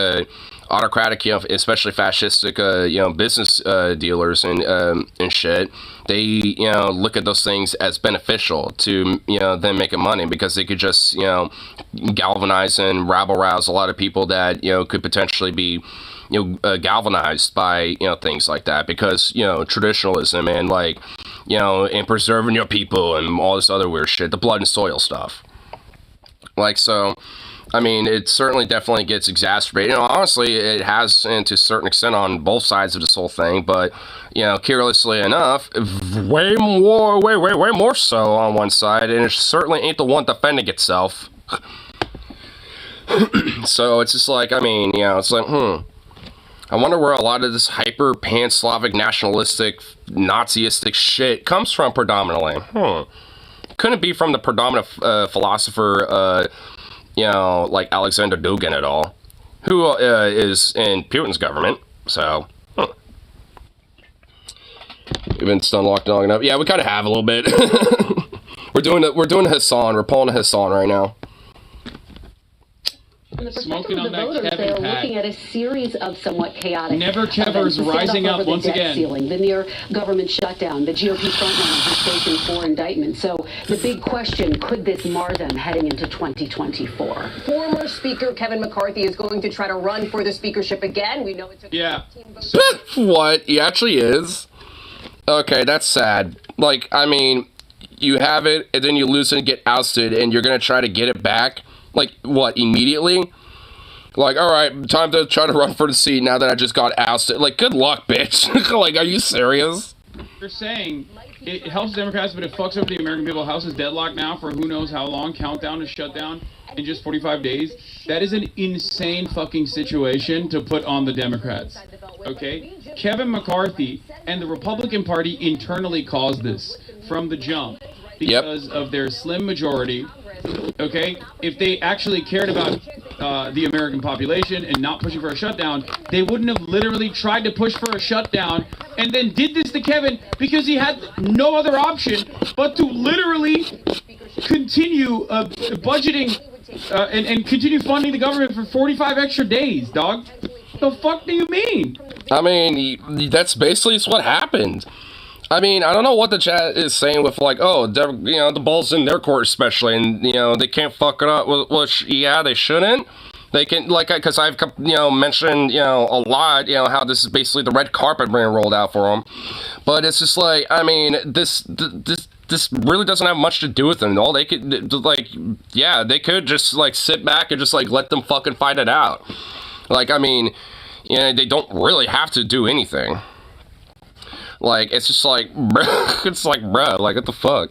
autocratic, especially fascistic, business dealers and shit, they, look at those things as beneficial to, them making money, because they could just, galvanize and rabble-rouse a lot of people that, could potentially be, galvanized by, things like that, because, traditionalism and, like, and preserving your people and all this other weird shit, the blood and soil stuff. Like, so, I mean, it certainly definitely gets exacerbated. Honestly, it has, and to a certain extent, on both sides of this whole thing, but, curiously enough, way more so on one side, and it certainly ain't the one defending itself. So, it's just like, I mean, it's like, I wonder where a lot of this hyper pan-Slavic nationalistic Naziistic shit comes from predominantly. Couldn't be from the predominant philosopher, like Alexander Dugin at all, who is in Putin's government. So, we've been stun locked long enough. Yeah, we kind of have a little bit. We're doing a Hassan. We're pulling a Hassan right now. From the perspective of the voters, they are looking at a series of somewhat chaotic Never Kevin's rising up once again. Ceiling, the near government shutdown, the GOP frontrunners are facing 4 indictments. So the big question, could this mar them heading into 2024? Former Speaker Kevin McCarthy is going to try to run for the speakership again. We know it took... Yeah. What? He actually is? Okay, that's sad. Like, I mean, you have it, and then you lose it and get ousted, and you're going to try to get it back? Like, what, immediately? Like, alright, time to try to run for the seat now that I just got ousted. Like, good luck, bitch. Like, are you serious? You're saying it helps Democrats, but it fucks over the American people. House is deadlocked now for who knows how long. Countdown to shutdown in just 45 days. That is an insane fucking situation to put on the Democrats. Okay? Kevin McCarthy and the Republican Party internally caused this from the jump because of their slim majority. Okay, if they actually cared about the American population and not pushing for a shutdown, they wouldn't have literally tried to push for a shutdown and then did this to Kevin because he had no other option but to literally continue budgeting and continue funding the government for 45 extra days, dog. The fuck do you mean? I mean, that's basically what happened. I mean, I don't know what the chat is saying with, like, oh, the ball's in their court especially, and, they can't fuck it up. Well, yeah, they shouldn't. They can, like, because I've, mentioned, a lot, how this is basically the red carpet being rolled out for them. But it's just like, I mean, this really doesn't have much to do with them. All they could, like, yeah, they could just, like, sit back and just, like, let them fucking fight it out. Like, I mean, they don't really have to do anything. Like, it's just like, bruh, it's like, bruh, like, what the fuck?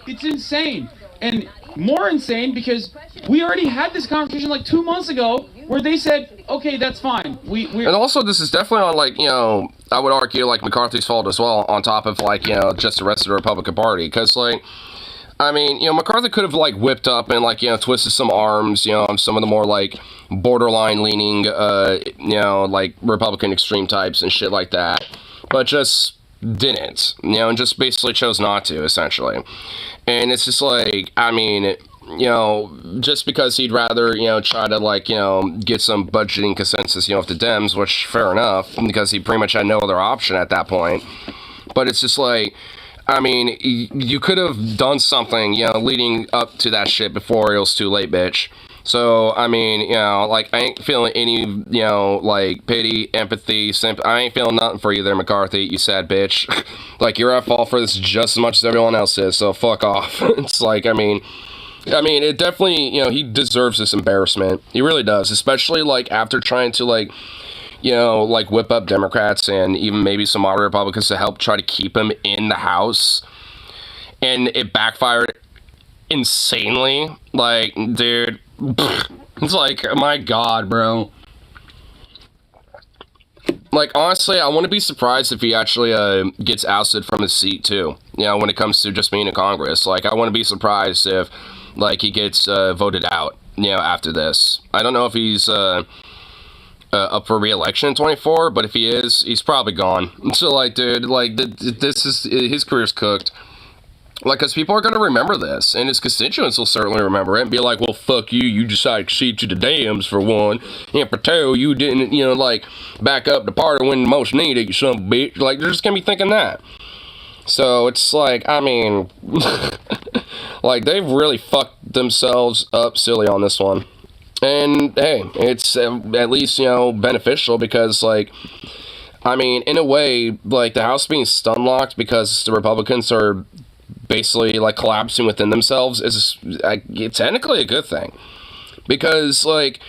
It's insane. And more insane because we already had this conversation like 2 months ago where they said, okay, that's fine. And also, this is definitely on, like, I would argue, like, McCarthy's fault as well, on top of, like, just the rest of the Republican Party. Because, like, I mean, McCarthy could have, like, whipped up and, like, twisted some arms, on some of the more, like, borderline leaning, like, Republican extreme types and shit like that. But just didn't, and just basically chose not to, essentially. And it's just like, I mean, just because he'd rather, try to, like, get some budgeting consensus, with the Dems, which, fair enough, because he pretty much had no other option at that point. But it's just like, I mean, you could have done something, leading up to that shit before it was too late, bitch. So, I mean, you know, like, I ain't feeling any, you know, like, pity, empathy, sympathy. I ain't feeling nothing for you there, McCarthy, you sad bitch. Like, you're at fault for this just as much as everyone else is, so fuck off. It's like, I mean, it definitely, you know, he deserves this embarrassment. He really does, especially, like, after trying to, like, you know, like, whip up Democrats and even maybe some moderate Republicans to help try to keep him in the House. And it backfired insanely. Like, dude, it's like, my God, bro. Like, honestly, I wouldn't be surprised if he actually gets ousted from his seat, too. You know, when it comes to just being in Congress. Like, I wouldn't be surprised if, like, he gets voted out, you know, after this. I don't know if he's up for re-election in 24, but if he is, he's probably gone. So, like, dude, like, this is, his career's cooked. Like, because people are going to remember this, and his constituents will certainly remember it and be like, well, fuck you, you decided to seat to the dams, for one, and for two, you didn't, you know, like, back up the party when the most needed, you son of a bitch. Like, they're just going to be thinking that. So, it's like, I mean, like, they've really fucked themselves up silly on this one. And, hey, it's at least, you know, beneficial because, like, I mean, in a way, like, the House being stun-locked because the Republicans are basically, like, collapsing within themselves is technically a good thing. Because, like,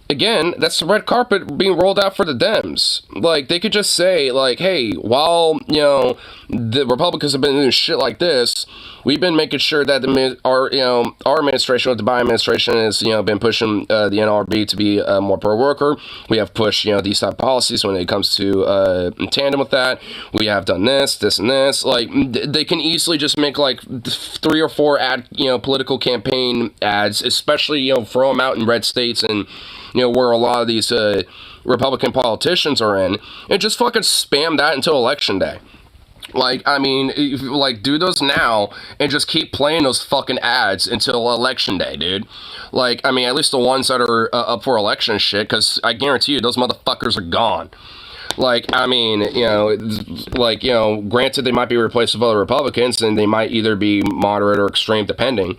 again, that's the red carpet being rolled out for the Dems. Like, they could just say, like, hey, while, you know, the Republicans have been doing shit like this, we've been making sure that our administration, with the Biden administration, has, you know, been pushing the NLRB to be more pro-worker. We have pushed, you know, these type of policies when it comes to in tandem with that. We have done this, and this. Like, they can easily just make, like, 3 or 4 political campaign ads, especially, you know, throw them out in red states and, you know, where a lot of these Republican politicians are in, and just fucking spam that until election day. Like, I mean, like, do those now and just keep playing those fucking ads until election day, dude. Like, I mean, at least the ones that are up for election shit, because I guarantee you those motherfuckers are gone. Like, I mean, you know, like, you know, granted they might be replaced with other Republicans and they might either be moderate or extreme depending,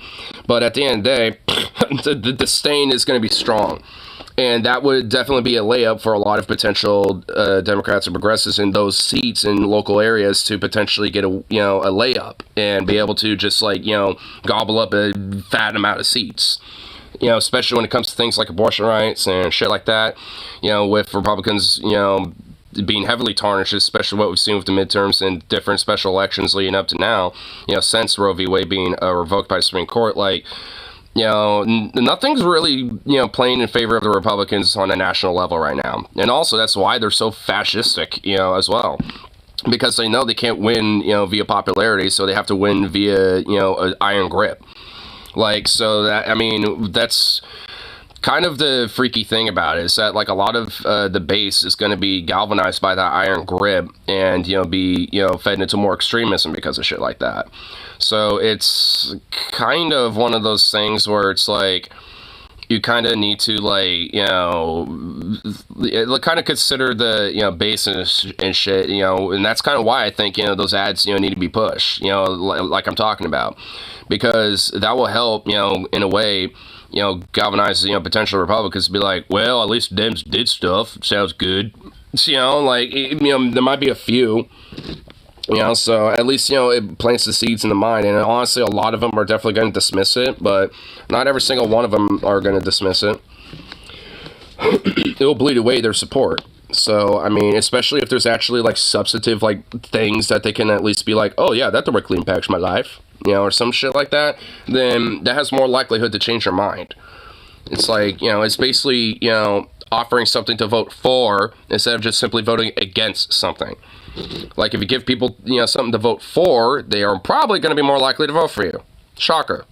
but at the end of the day, the disdain is going to be strong. And that would definitely be a layup for a lot of potential Democrats and progressives in those seats in local areas to potentially get a layup and be able to just, like, you know, gobble up a fat amount of seats. You know, especially when it comes to things like abortion rights and shit like that. You know, with Republicans, you know, being heavily tarnished, especially what we've seen with the midterms and different special elections leading up to now. You know, since Roe v. Wade being revoked by the Supreme Court, like, you know, nothing's really, you know, playing in favor of the Republicans on a national level right now. And also, that's why they're so fascistic, you know, as well. Because they know they can't win, you know, via popularity, so they have to win via, you know, an iron grip. Like, so that, I mean, that's kind of the freaky thing about it, is that, like, a lot of the base is going to be galvanized by that iron grip and, you know, be, you know, fed into more extremism because of shit like that. So it's kind of one of those things where it's like, you kind of need to, like, you know, kind of consider the, you know, base and shit, you know, and that's kind of why I think, you know, those ads, you know, need to be pushed, you know, like I'm talking about, because that will help, you know, in a way, you know, galvanize, you know, potential Republicans to be like, well, at least Dems did stuff, sounds good, so, you know, like, you know, there might be a few. You know, so at least, you know, it plants the seeds in the mind. And honestly, a lot of them are definitely going to dismiss it, but not every single one of them are going to dismiss it. It'll bleed away their support. So, I mean, especially if there's actually, like, substantive, like, things that they can at least be like, oh, yeah, that directly impacts my life, you know, or some shit like that, then that has more likelihood to change your mind. It's like, you know, it's basically, you know, offering something to vote for instead of just simply voting against something. Like, if you give people, you know, something to vote for, they are probably going to be more likely to vote for you. Shocker.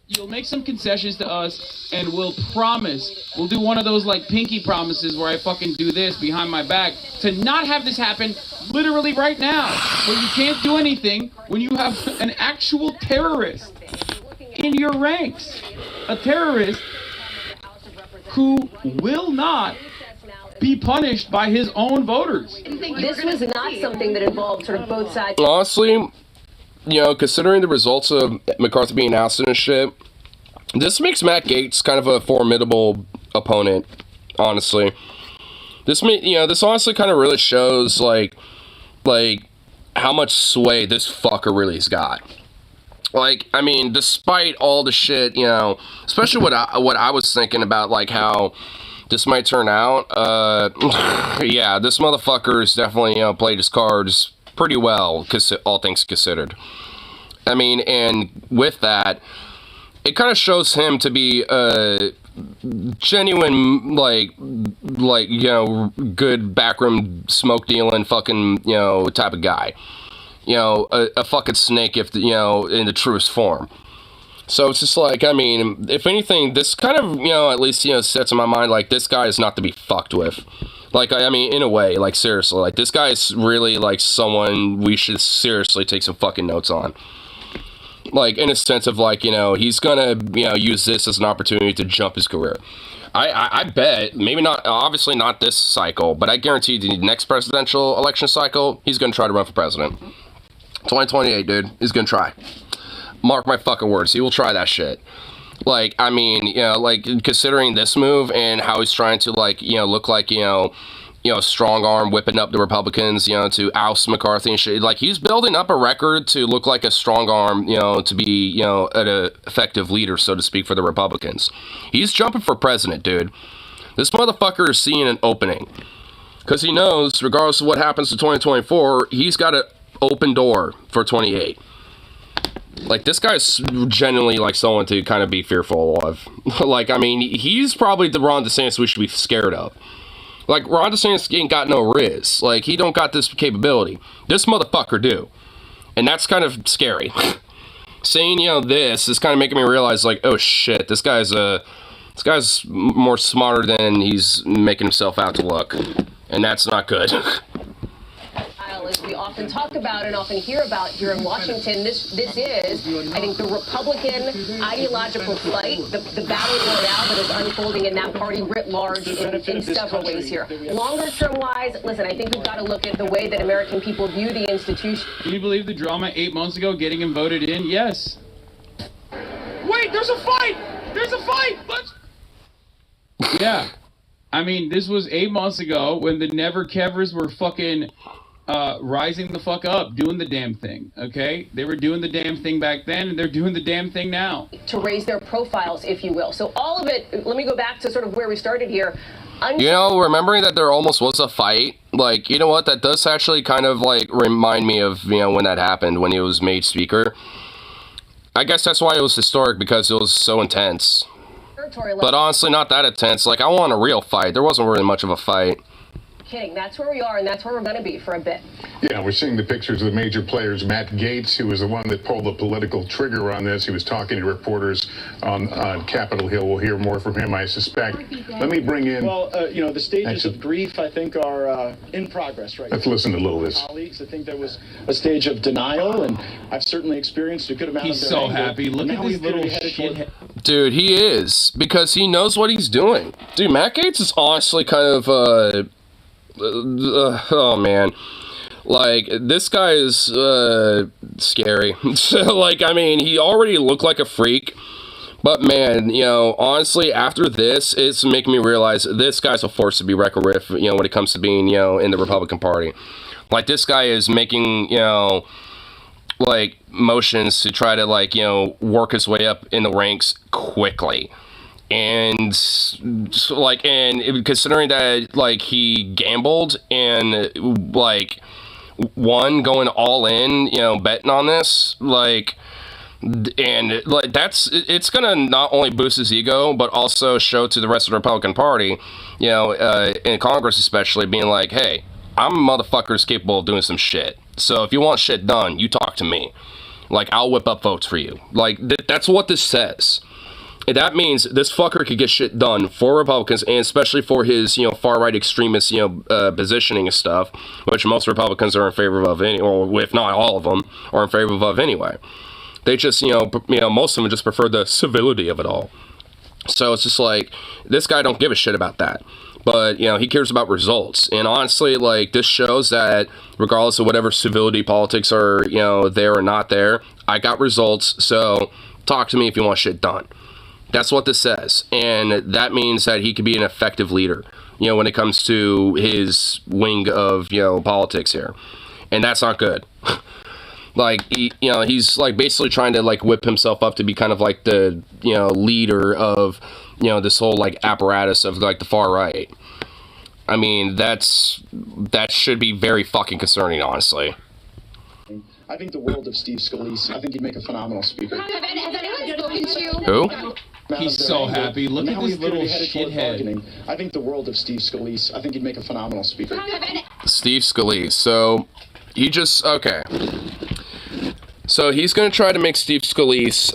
You'll make some concessions to us, and we'll promise, we'll do one of those, like, pinky promises where I fucking do this behind my back to not have this happen literally right now. But you can't do anything when you have an actual terrorist in your ranks. A terrorist who will not be punished by his own voters. This was not something that involved sort of both sides. Honestly, you know, considering the results of McCarthy being ousted and shit, This makes Matt Gaetz kind of a formidable opponent, honestly. This honestly kind of really shows like how much sway this fucker really's got. Like, I mean, despite all the shit, especially what I was thinking about, like how this might turn out. Yeah, this motherfucker's definitely played his cards pretty well, all things considered. I mean, and with that, it kind of shows him to be a genuine, good backroom smoke dealing fucking, type of guy. A fucking snake if, in the truest form. So it's just like, I mean, if anything, this kind of, at least, sets in my mind, like, this guy is not to be fucked with. Like, I mean, in a way, like, seriously, like, this guy is really, like, someone we should seriously take some fucking notes on. Like, in a sense of, like, he's gonna, use this as an opportunity to jump his career. I bet, maybe not, obviously not this cycle, but I guarantee the next presidential election cycle, he's gonna try to run for president. 2028, dude, he's gonna try. Mark my fucking words, he will try that shit. Like, I mean, like, considering this move and how he's trying to, like, look like, strong arm whipping up the Republicans, to oust McCarthy and shit. Like, he's building up a record to look like a strong arm, to be, an effective leader, so to speak, for the Republicans. He's jumping for president, dude. This motherfucker is seeing an opening. Because he knows, regardless of what happens to 2024, he's got an open door for 28. Like, this guy's genuinely, like, someone to kind of be fearful of. Like, I mean, he's probably the Ron DeSantis we should be scared of. Like, Ron DeSantis ain't got no riz. Like, he don't got this capability. This motherfucker do. And that's kind of scary. Saying, this is kind of making me realize, like, oh shit, this guy's more smarter than he's making himself out to look. And that's not good. As we often talk about and often hear about here in Washington, this is, I think, the Republican ideological fight, the battle going now that is unfolding in that party writ large in several ways here. Longer term wise, listen, I think we've got to look at the way that American people view the institution. Can you believe the drama 8 months ago getting him voted in? Yes. Wait, there's a fight! There's a fight! Let's... Yeah. I mean, this was 8 months ago when the Never Kevers were fucking... rising the fuck up, doing the damn thing, okay? They were doing the damn thing back then, and they're doing the damn thing now. To raise their profiles, if you will. So all of it, let me go back to sort of where we started here. Remembering that there almost was a fight, like, you know what, that does actually kind of, like, remind me of, when that happened, when he was made speaker. I guess that's why it was historic, because it was so intense. But honestly, not that intense. Like, I want a real fight. There wasn't really much of a fight. Kidding. That's where we are, and that's where we're going to be for a bit. Yeah, we're seeing the pictures of the major players. Matt Gaetz, who was the one that pulled the political trigger on this. He was talking to reporters on Capitol Hill. We'll hear more from him, I suspect. Let me bring in... Well, the stages of grief, I think, are in progress right now. Let's listen to a little of this. Colleagues, I think there was a stage of denial, and I've certainly experienced a good amount He's of so anger. happy. Look at this little shit. Dude, he is. Because he knows what he's doing. Dude, Matt Gaetz is honestly kind of... oh man, like, this guy is scary. So, like, I mean, he already looked like a freak, but man, honestly, after this, it's making me realize this guy's a force to be reckoned with, when it comes to being, in the Republican Party. Like, this guy is making, like, motions to try to, like, work his way up in the ranks quickly. And like, and considering that, like, he gambled and, like, won going all in, betting on this, like, and like, it's gonna not only boost his ego, but also show to the rest of the Republican Party, in Congress especially, being like, hey, I'm a motherfucker who's capable of doing some shit. So if you want shit done, you talk to me. Like, I'll whip up votes for you. Like, that's what this says. And that means this fucker could get shit done for Republicans, and especially for his, far-right extremist, positioning and stuff, which most Republicans are in favor of, or if not all of them, are in favor of anyway. They just, most of them just prefer the civility of it all. So it's just like, this guy don't give a shit about that. But, he cares about results. And honestly, like, this shows that regardless of whatever civility politics are, there or not there, I got results, so talk to me if you want shit done. That's what this says. And that means that he could be an effective leader, you know, when it comes to his wing of, you know, politics here. And that's not good. Like, you know, he's like basically trying to like whip himself up to be kind of like the, you know, leader of, you know, this whole like apparatus of like the far right. I mean, that should be very fucking concerning, honestly. I think the world of Steve Scalise. I think he'd make a phenomenal speaker. Has anyone spoken to you? Who? He's so happy. Look at this little shithead. I think the world of Steve Scalise. I think he'd make a phenomenal speaker. Steve Scalise. So, he just, okay. So, he's going to try to make Steve Scalise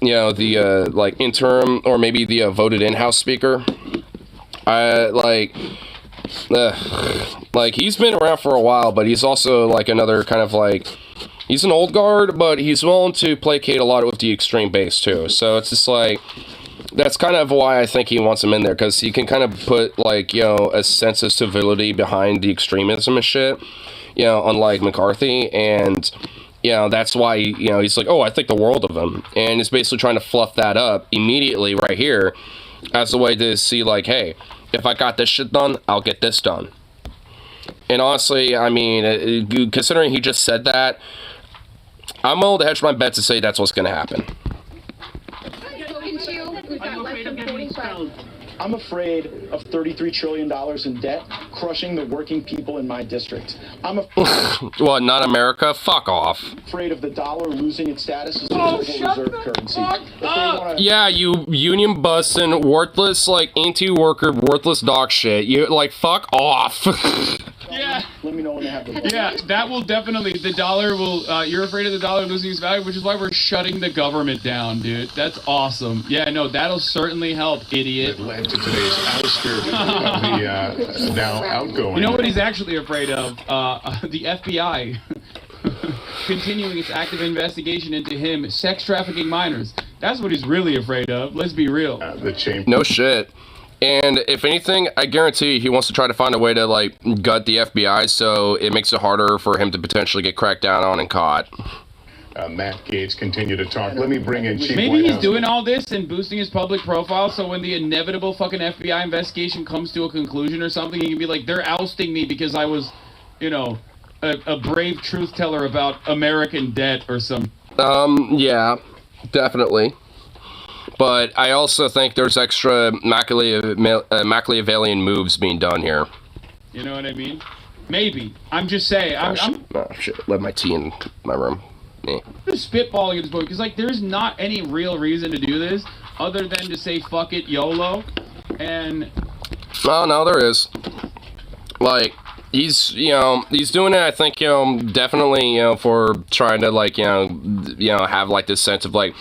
you know, the, like, interim, or maybe the voted-in House Speaker. Like, he's been around for a while, but he's also, like, another kind of, like, he's an old guard, but he's willing to placate a lot with the extreme base, too. So, it's just, like, that's kind of why I think he wants him in there, because he can kind of put, like, you know, a sense of civility behind the extremism and shit, you know, unlike McCarthy, and... You know, that's why, you know, he's like, oh, I think the world of him. And he's basically trying to fluff that up immediately right here as a way to see, like, hey, if I got this shit done, I'll get this done. And honestly, I mean, considering he just said that, I'm willing to hedge my bet to say that's what's going to happen. I'm afraid of $33 trillion in debt crushing the working people in my district. I'm What, not America? Fuck off. afraid of the dollar losing its status as the global reserve currency. Yeah, you union busting, worthless, like, anti-worker, worthless dog shit. You, like, fuck off. Yeah. Let me know when they have the Yeah, that will definitely, the dollar will, you're afraid of the dollar losing its value, which is why we're shutting the government down, dude. That's awesome. Yeah, no, that'll certainly help, idiot. It led to today's ouster of the now outgoing. You know what he's actually afraid of? The FBI continuing its active investigation into him sex trafficking minors. That's what he's really afraid of. Let's be real. The chamber. No shit. And if anything, I guarantee he wants to try to find a way to, like, gut the FBI so it makes it harder for him to potentially get cracked down on and caught. Matt Gaetz continue to talk. Let me bring in Chief Maybe White he's House. doing all this and boosting his public profile so when the inevitable fucking FBI investigation comes to a conclusion or something, he can be like, they're ousting me because I was, you know, a brave truth teller about American debt or some... Yeah, definitely. But I also think there's extra Machiavellian moves being done here. You know what I mean? Maybe. I'm just saying. I'm shit. Left my tea in my room. just spitballing at this point because, like, there's not any real reason to do this other than to say fuck it, YOLO. And no, there is. Like, he's doing it, I think, definitely, for trying to, like, have, like, this sense of, like,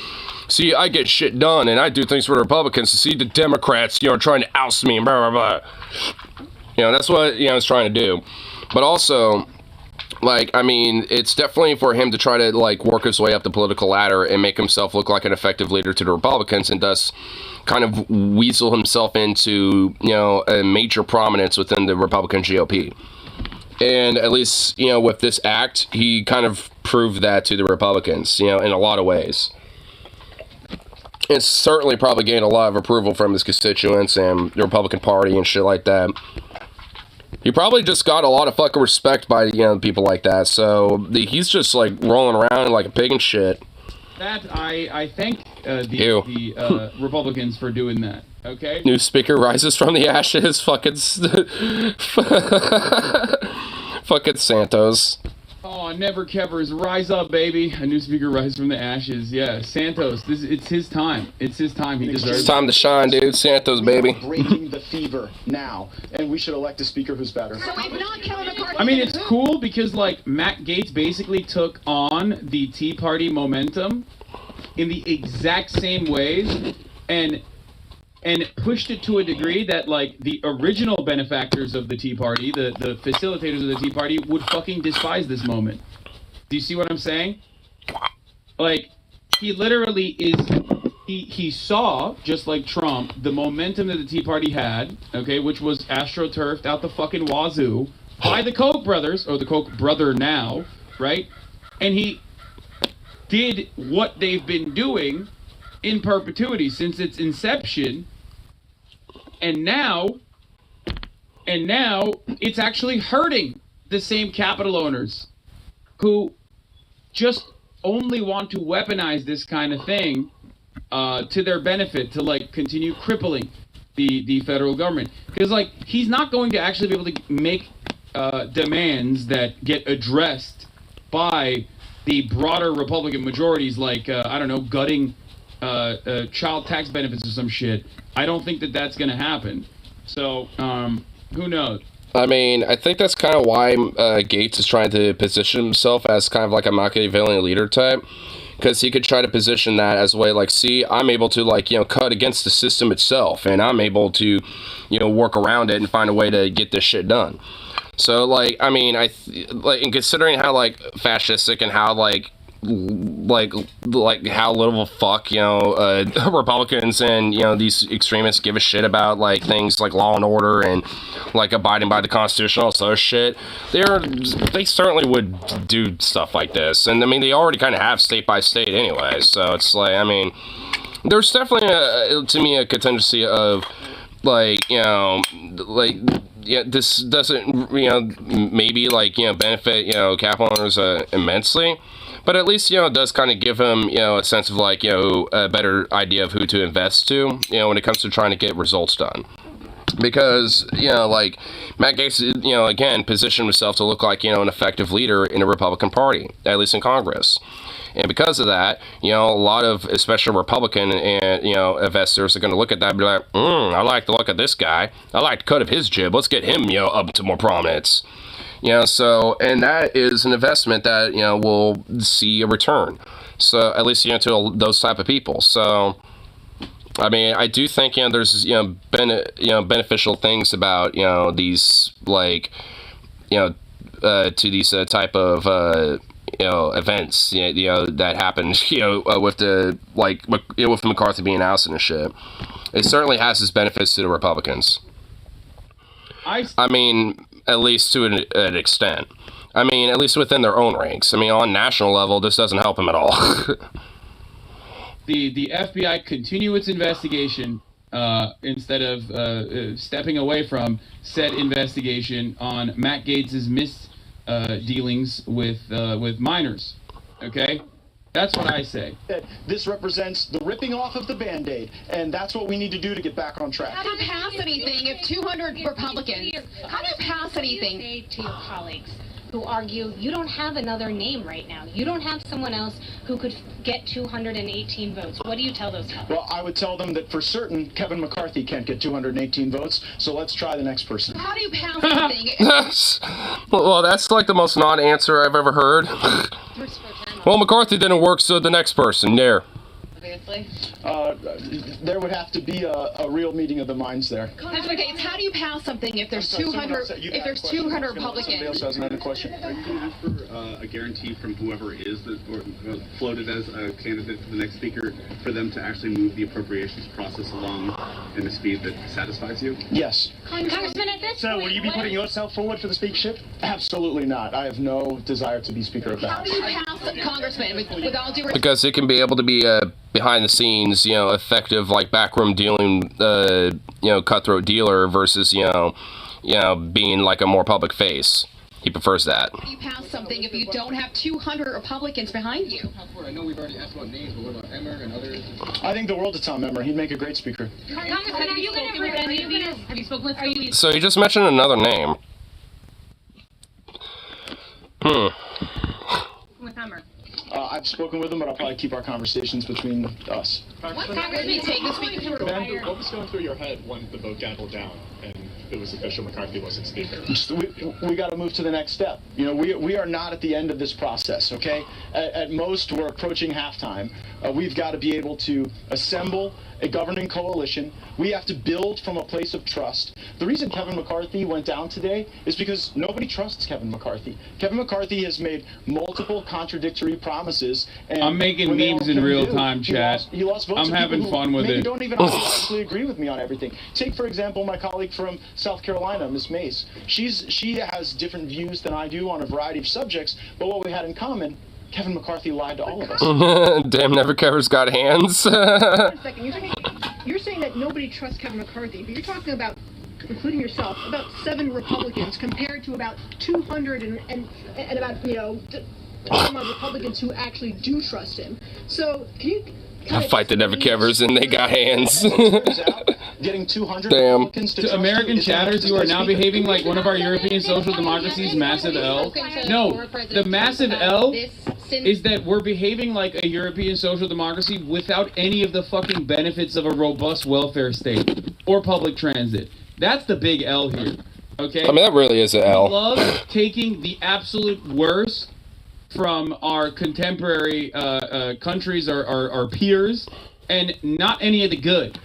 see, I get shit done, and I do things for the Republicans to see the Democrats, trying to oust me, and blah, blah, blah. That's what, he's trying to do. But also, like, I mean, it's definitely for him to try to, like, work his way up the political ladder and make himself look like an effective leader to the Republicans, and thus kind of weasel himself into, a major prominence within the Republican GOP. And at least, with this act, he kind of proved that to the Republicans, in a lot of ways. It's certainly probably gained a lot of approval from his constituents and the Republican Party and shit like that. He probably just got a lot of fucking respect by, people like that. So he's just, like, rolling around like a pig and shit. That, I thank the Republicans for doing that, okay? New speaker rises from the ashes, fucking fucking Santos. Oh, never kevers, rise up, baby. A new speaker rises from the ashes. Yeah, Santos, it's his time. It's his time. He deserves it. It's time to shine, dude. Santos, baby. Breaking the fever now, and we should elect a speaker who's better. I mean, it's cool because, like, Matt Gaetz basically took on the Tea Party momentum in the exact same ways and pushed it to a degree that, like, the original benefactors of the Tea Party, the facilitators of the Tea Party, would fucking despise this moment. Do you see what I'm saying? Like, he literally is... He saw, just like Trump, the momentum that the Tea Party had, okay, which was astroturfed out the fucking wazoo by the Koch brothers, or the Koch brother now, right? And he did what they've been doing in perpetuity since its inception, and now it's actually hurting the same capital owners who just only want to weaponize this kind of thing to their benefit, to like continue crippling the federal government. Because like he's not going to actually be able to make demands that get addressed by the broader Republican majorities, like I don't know, gutting child tax benefits or some shit. I don't think that that's going to happen. So who knows? I mean, I think that's kind of why Gates is trying to position himself as kind of like a Machiavellian leader type, because he could try to position that as a way like, see, I'm able to like, you know, cut against the system itself, and I'm able to, you know, work around it and find a way to get this shit done. So like, I mean, like, in considering how like fascistic and how like how little of a fuck, you know, Republicans and, you know, these extremists give a shit about like things like law and order and like abiding by the Constitution, all sort of shit. They certainly would do stuff like this, and I mean they already kind of have state by state anyway. So it's like, I mean, there's definitely to me a contingency of like, you know, like, yeah, this doesn't, you know, maybe like, you know, benefit, you know, capital owners immensely. But at least, you know, it does kind of give him, you know, a sense of like, you know, a better idea of who to invest to, you know, when it comes to trying to get results done. Because, you know, like, Matt Gaetz, you know, again, positioned himself to look like, you know, an effective leader in the Republican Party, at least in Congress. And because of that, you know, a lot of, especially Republican and, you know, investors are going to look at that and be like, I like the look of this guy. I like the cut of his jib. Let's get him, you know, up to more prominence. You know, so, and that is an investment that, you know, will see a return. So, at least, you know, to those type of people. So, I mean, I do think, you know, there's, you know, beneficial things about, you know, these, like, you know, to these type of, you know, events, you know, that happened, you know, with the, like, you know, with McCarthy being ousted and shit. It certainly has its benefits to the Republicans. I mean, at least to an extent. I mean, at least within their own ranks. I mean, on national level, this doesn't help them at all. The FBI continue its investigation instead of stepping away from said investigation on Matt Gaetz's misdealings with minors. Okay? That's what I say. This represents the ripping off of the Band-Aid, and that's what we need to do to get back on track. How do you pass anything if 200 Republicans, how do you pass anything? Say to your colleagues who argue you don't have another name right now. You don't have someone else who could get 218 votes. What do you tell those colleagues? Well, I would tell them that for certain Kevin McCarthy can't get 218 votes, so let's try the next person. How do you pass anything? Well, that's like the most non-answer I've ever heard. Well, McCarthy didn't work, so the next person, there. Obviously. There would have to be a real meeting of the minds there. Okay, how do do you pass something if there's 200 Republicans? Somebody else has another question. Are you going to ask for a guarantee from whoever is floated as a candidate for the next speaker for them to actually move the appropriations process along in a speed that satisfies you? Yes. Congressman, at this So point, will you be putting yourself forward for the speakership? Absolutely not. I have no desire to be Speaker of the How House. do you pass, Congressman, with all due respect? Because it can be able to be behind the scenes, effective, like backroom dealing, cutthroat dealer versus, being like a more public face. He prefers that. How do you pass something if you don't have 200 Republicans behind you? I know we've already asked about names, but what about Emmer and others? I think the world of Tom Emmer. He'd make a great speaker. Congressman, are you going to read any of these? Have you spoken with any? So you just mentioned another name. With Hummer. I've spoken with him, but I'll probably keep our conversations between us. What Congressman take the speaker to retire? What was going through your head when the vote gaveled down and it was official McCarthy wasn't speaker? We got to move to the next step. We are not at the end of this process, okay? At most, we're approaching halftime. We've got to be able to assemble a governing coalition. We have to build from a place of trust. The reason Kevin McCarthy went down today is because nobody trusts Kevin McCarthy. Kevin McCarthy has made multiple contradictory promises. And I'm making memes in real time, chat. He lost votes I'm having fun with maybe it. Don't even honestly agree with me on everything. Take, for example, my colleague from South Carolina, Ms. Mace. She has different views than I do on a variety of subjects, but what we had in common Kevin McCarthy lied to all of us. Damn, never Kevin's got hands. Wait a second. You're saying that nobody trusts Kevin McCarthy, but you're talking about, including yourself, about 7 Republicans compared to about 200 and about, some of Republicans who actually do trust him. So, can you... I fight the never Kevers and they got hands. Getting 200 Damn. Republicans to To trust American you, chatters, you are now behaving like one of our European social democracies' massive L. No, the massive L is that we're behaving like a European social democracy without any of the fucking benefits of a robust welfare state or public transit. That's the big L here. Okay? I mean, that really is an L. We love taking the absolute worst from our contemporary countries, our peers, and not any of the good.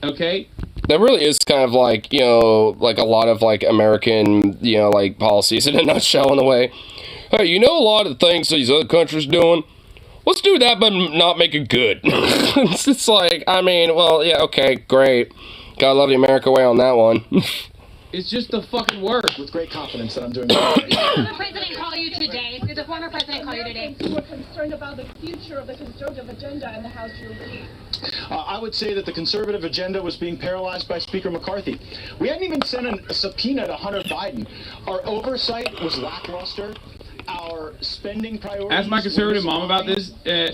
Okay? That really is kind of like, like a lot of like American, like policies in a nutshell in a way. Hey, a lot of the things these other countries doing? Let's do that, but not make it good. It's like, I mean, well, yeah, okay, great. Gotta love the America way on that one. It's just the fucking work. With great confidence that I'm doing Did the former president call you today? Did the former president call you today? We're concerned about the future of the conservative agenda in the House you're leading. I would say that the conservative agenda was being paralyzed by Speaker McCarthy. We hadn't even sent a subpoena to Hunter Biden. Our oversight was lackluster. Our spending priorities... Ask my conservative mom about this.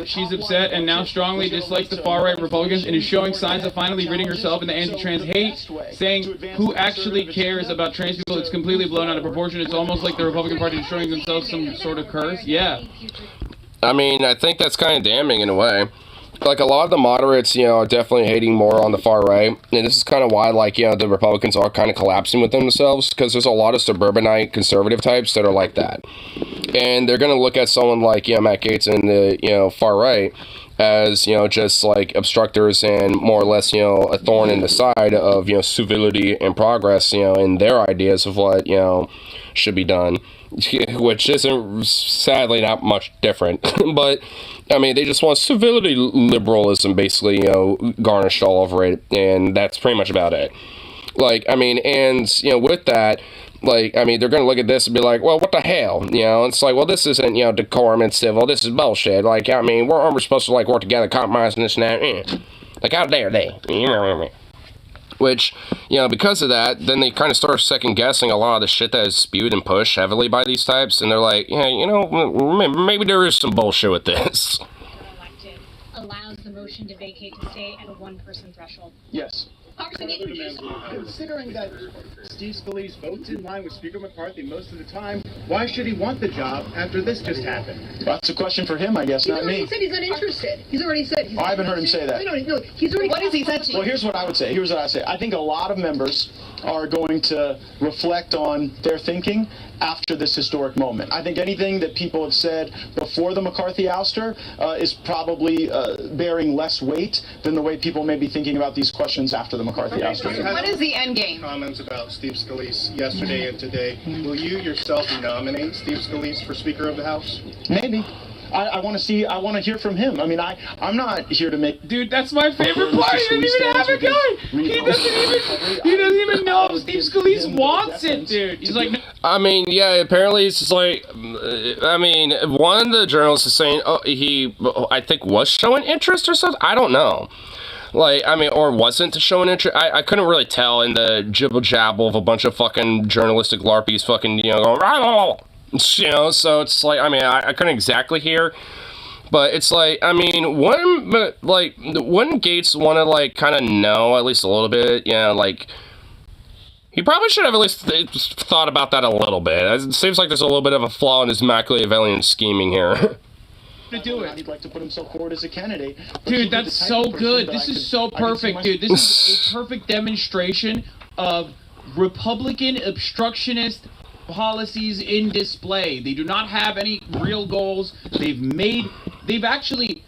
She's upset and now strongly dislikes the far-right Republicans and is showing signs of finally ridding herself in the anti-trans hate, saying who actually cares about trans people. It's completely blown out of proportion. It's almost like the Republican Party is showing themselves some sort of curse. Yeah. I mean, I think that's kind of damning in a way. Like, a lot of the moderates, are definitely hating more on the far right. And this is kind of why, like, the Republicans are kind of collapsing with themselves. Because there's a lot of suburbanite conservative types that are like that. And they're going to look at someone like, Matt Gaetz and the, far right as, just like obstructors and more or less, a thorn in the side of, civility and progress, in their ideas of what, should be done. Which isn't, sadly, not much different. But, I mean, they just want civility liberalism, basically, garnished all over it. And that's pretty much about it. Like, I mean, and, with that, like, I mean, they're going to look at this and be like, well, what the hell? It's like, well, this isn't, decorum and civil. This is bullshit. Like, I mean, we're supposed to, like, work together, compromise and this and that. Like, how dare they? Which, because of that, then they kind of start second-guessing a lot of the shit that is spewed and pushed heavily by these types, and they're like, yeah, maybe there is some bullshit with this. Elected allows the motion to vacate to stay at a one-person threshold. Yes. Considering that Steve Scalise votes in line with Speaker McCarthy most of the time, why should he want the job after this just happened? Well, that's a question for him, I guess, not me. He said he's uninterested. He's already said he's I haven't heard him say that. No, he's already... What has he said to you? Well, here's what I would say. Here's what I say. I think a lot of members are going to reflect on their thinking after this historic moment. I think anything that people have said before the McCarthy ouster is probably bearing less weight than the way people may be thinking about these questions after the McCarthy ouster. What is the end game? Comments about Steve Scalise yesterday and today. Will you yourself nominate Steve Scalise for Speaker of the House? Maybe. I want to hear from him. I mean, I'm not here to make... Dude, that's my favorite part. He doesn't even have a guy. He doesn't even know if Steve Scalise wants it, dude. He's like... I mean, yeah, apparently it's just like... I mean, one of the journalists is saying, he, I think, was showing interest or something. I don't know. Like, I mean, or wasn't showing interest. I couldn't really tell in the jibble-jabble of a bunch of fucking journalistic LARPies fucking, going... so it's like, I mean, I couldn't exactly hear, but it's like, I mean, wouldn't Gaetz want to, like, kind of know at least a little bit, like, he probably should have at least thought about that a little bit. It seems like there's a little bit of a flaw in his Machiavellian scheming here. To do it. He'd like to put himself forward as a candidate. Dude, that's so good. This is so perfect, dude. This is a perfect demonstration of Republican obstructionist policies in display. They do not have any real goals. They've actually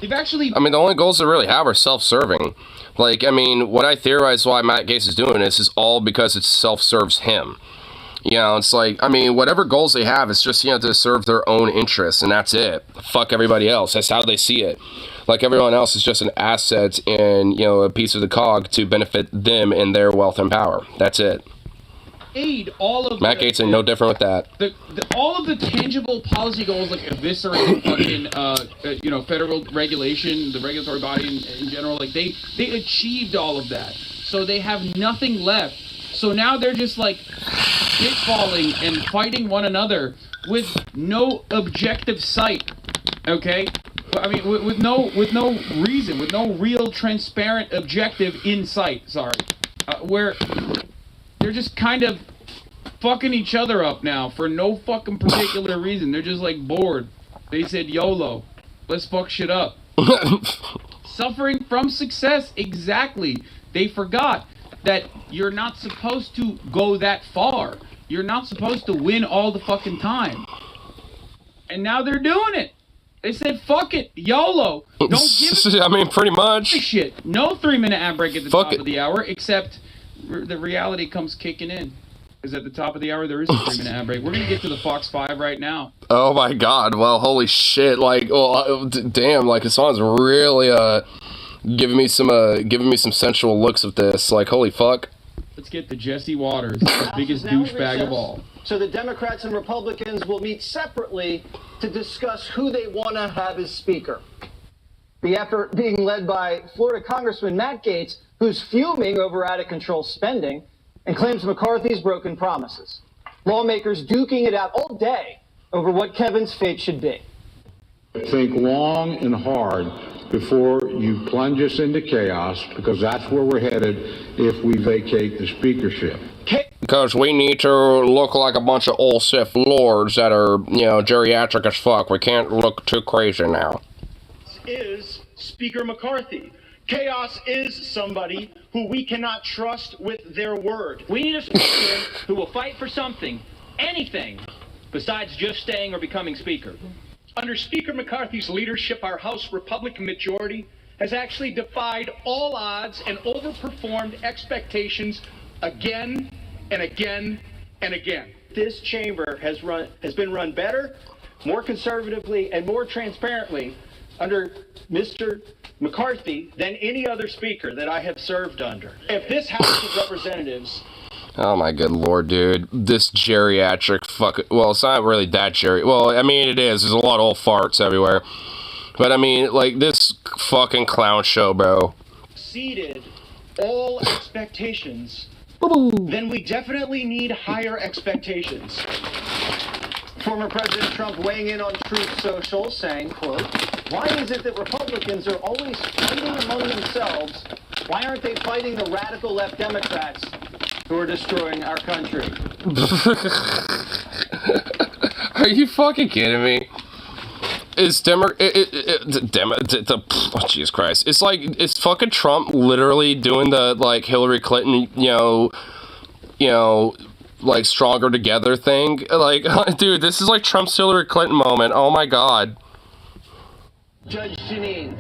I mean, the only goals they really have are self-serving. Like, I mean, what I theorize why Matt Gaetz is doing this is all because it self-serves him. It's like, I mean, whatever goals they have, it's just, to serve their own interests, and that's it. Fuck everybody else. That's how they see it. Like, everyone else is just an asset and, a piece of the cog to benefit them and their wealth and power. That's it. aid all of Matt Gaetz ain't no different with that. All of the tangible policy goals, like eviscerating fucking, federal regulation, the regulatory body in general, like they achieved all of that. So they have nothing left. So now they're just like spitballing and fighting one another with no objective sight. Okay? I mean, with no reason, with no real transparent objective in sight. Sorry. Where they're just kind of fucking each other up now for no fucking particular reason. They're just like bored. They said YOLO. Let's fuck shit up. Suffering from success. Exactly. They forgot that you're not supposed to go that far. You're not supposed to win all the fucking time. And now they're doing it. They said, fuck it, YOLO. Don't give it. I mean, pretty much. Shit. No 3-minute ad break at the top of the hour, except the reality comes kicking in. Because at the top of the hour, there is a 3-minute ad break. We're going to get to the Fox 5 right now. Oh my god. Well, holy shit. Like, damn, like, Hassan's really, giving me some sensual looks of this. Like, holy fuck. Let's get to Jesse Waters, the biggest douchebag of all. So the Democrats and Republicans will meet separately to discuss who they want to have as Speaker. The effort being led by Florida Congressman Matt Gaetz, who's fuming over out-of-control spending and claims McCarthy's broken promises. Lawmakers duking it out all day over what Kevin's fate should be. Think long and hard before you plunge us into chaos, because that's where we're headed if we vacate the speakership. Because we need to look like a bunch of old Sith lords that are, geriatric as fuck. We can't look too crazy now. Is Speaker McCarthy. Chaos is somebody who we cannot trust with their word. We need a speaker who will fight for something, anything, besides just staying or becoming speaker. Under Speaker McCarthy's leadership, our House Republican majority has actually defied all odds and overperformed expectations again and again and again. This chamber has been run better, more conservatively, and more transparently under Mr. McCarthy than any other speaker that I have served under. If this House of Representatives... Oh my good lord, dude. This geriatric well, it's not really that well, I mean, it is. There's a lot of old farts everywhere. But I mean, like, this fucking clown show, bro. Exceeded all expectations, then we definitely need higher expectations. Former President Trump weighing in on Truth Social, saying, quote, "Why is it that Republicans are always fighting among themselves? Why aren't they fighting the radical left Democrats who are destroying our country?" Are you fucking kidding me? Is oh, Jesus Christ. It's like, it's fucking Trump literally doing the, like, Hillary Clinton, like, stronger together thing. Like, dude, this is like Trump's Hillary Clinton moment. Oh my god. Judge Janine.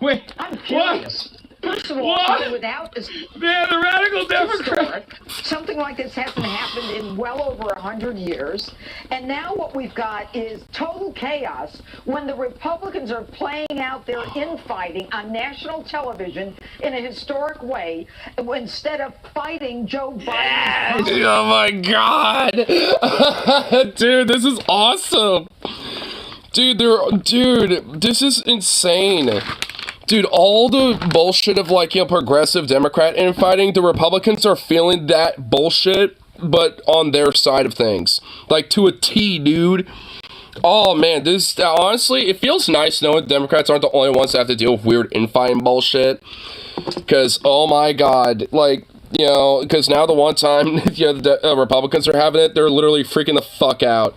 Wait, I'm curious. First of all, without this, man, the radical Democrat. Something like this hasn't happened in well over 100 years. And now what we've got is total chaos when the Republicans are playing out their infighting on national television in a historic way instead of fighting Joe Biden. Oh my god. Dude, this is awesome. Dude, this is insane. Dude, all the bullshit of, like, progressive Democrat infighting, the Republicans are feeling that bullshit, but on their side of things. Like, to a T, dude. Oh, man, this, honestly, it feels nice knowing Democrats aren't the only ones that have to deal with weird infighting bullshit. Because, oh my god, like, because now the one time, the Republicans are having it, they're literally freaking the fuck out.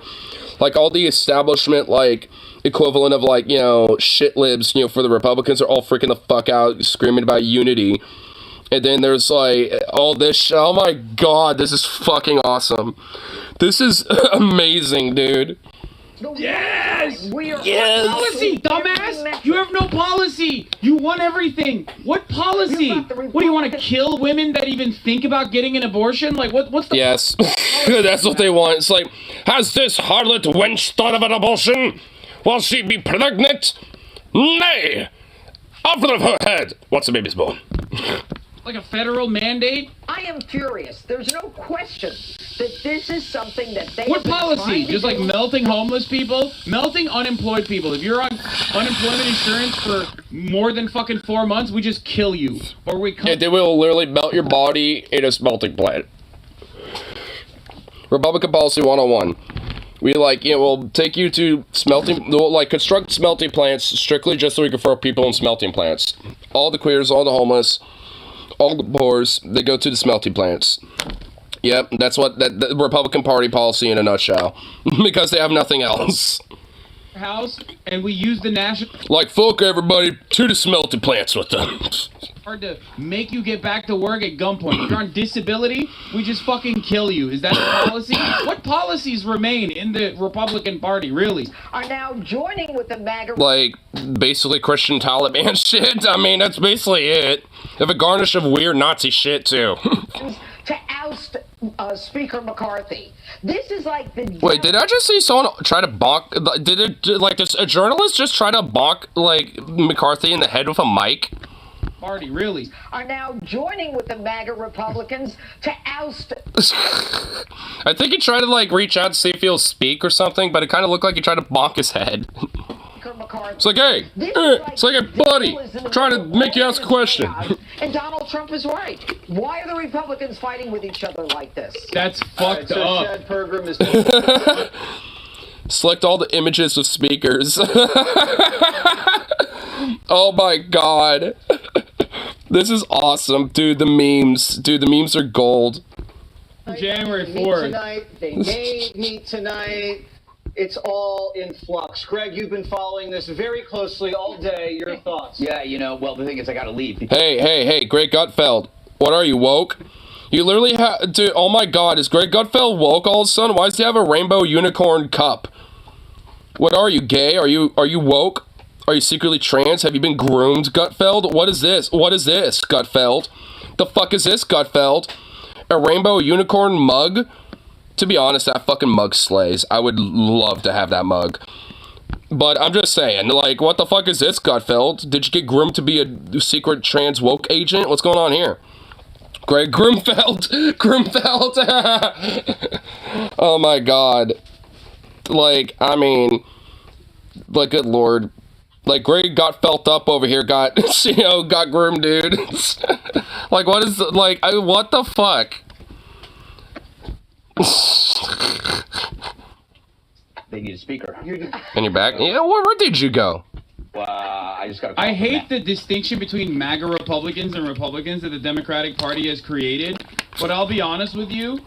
Like, all the establishment, like, equivalent of, like, shit libs, for the Republicans are all freaking the fuck out, screaming about unity. And then there's, like, all this oh my god, this is fucking awesome. This is amazing, dude. Yes! Yes! Policy, dumbass! You have no policy! You want everything! What policy? What, do you want to kill women that even think about getting an abortion? Like, what's the... Yes. That's what they want. It's like, has this harlot wench thought of an abortion? Will she be pregnant? Nay! Off of her head! Once the baby's born. Like a federal mandate? I am furious. There's no question that this is something that they What have been policy? trying to Just like do. melting homeless people? Melting unemployed people. If you're on unemployment insurance for more than fucking 4 months, we just kill you. Or we come. Yeah, they will literally melt your body in a smelting plant. Republican policy 101. We we'll take you to construct smelting plants strictly just so we can throw people in smelting plants. All the queers, all the homeless, all the poors, they go to the smelting plants. Yep, that's what the Republican Party policy in a nutshell. Because they have nothing else. House, and we use the national. Like, fuck everybody to the smelting plants with them. Hard to make you get back to work at gunpoint. If you're on disability, we just fucking kill you. Is that the policy? What policies remain in the Republican Party, really? Are now joining with the MAGA. Like, basically Christian Taliban shit. I mean, that's basically it. They have a garnish of weird Nazi shit, too. to oust Speaker McCarthy. This is like the... Wait, did I just see someone try to bonk... a journalist just try to bonk, McCarthy in the head with a mic? Party, really? Are now joining with the MAGA Republicans to oust... I think he tried to, reach out to see if he'll speak or something, but it kind of looked like he tried to bonk his head. It's like, hey, it's like, hey, buddy, I'm trying to make you ask a question. And Donald Trump is right. Why are the Republicans fighting with each other like this? That's fucked up. Chad Pergram is... Select all the images of speakers. Oh my god. This is awesome. Dude, the memes. Dude, the memes are gold. January They 4th. tonight. They may meet tonight. It's all in flux. Greg, you've been following this very closely all day. Your thoughts? Yeah, well, the thing is, I gotta leave. Hey, Greg Gutfeld. What are you, woke? You literally have... Dude, oh my god, is Greg Gutfeld woke all of a sudden? Why does he have a rainbow unicorn cup? What are you, gay? Are you woke? Are you secretly trans? Have you been groomed, Gutfeld? What is this? What is this, Gutfeld? The fuck is this, Gutfeld? A rainbow unicorn mug? To be honest, that fucking mug slays. I would love to have that mug. But I'm just saying, what the fuck is this, Gutfeld? Did you get groomed to be a secret trans woke agent? What's going on here? Greg Groomfeld. Oh my god. Good lord. Greg got felt up over here, got groomed, dude. What is, what the fuck? They need a speaker. And you're back? Yeah, where did you go? I just got a call I from hate Matt. the distinction between MAGA Republicans and Republicans that the Democratic Party has created. But I'll be honest with you.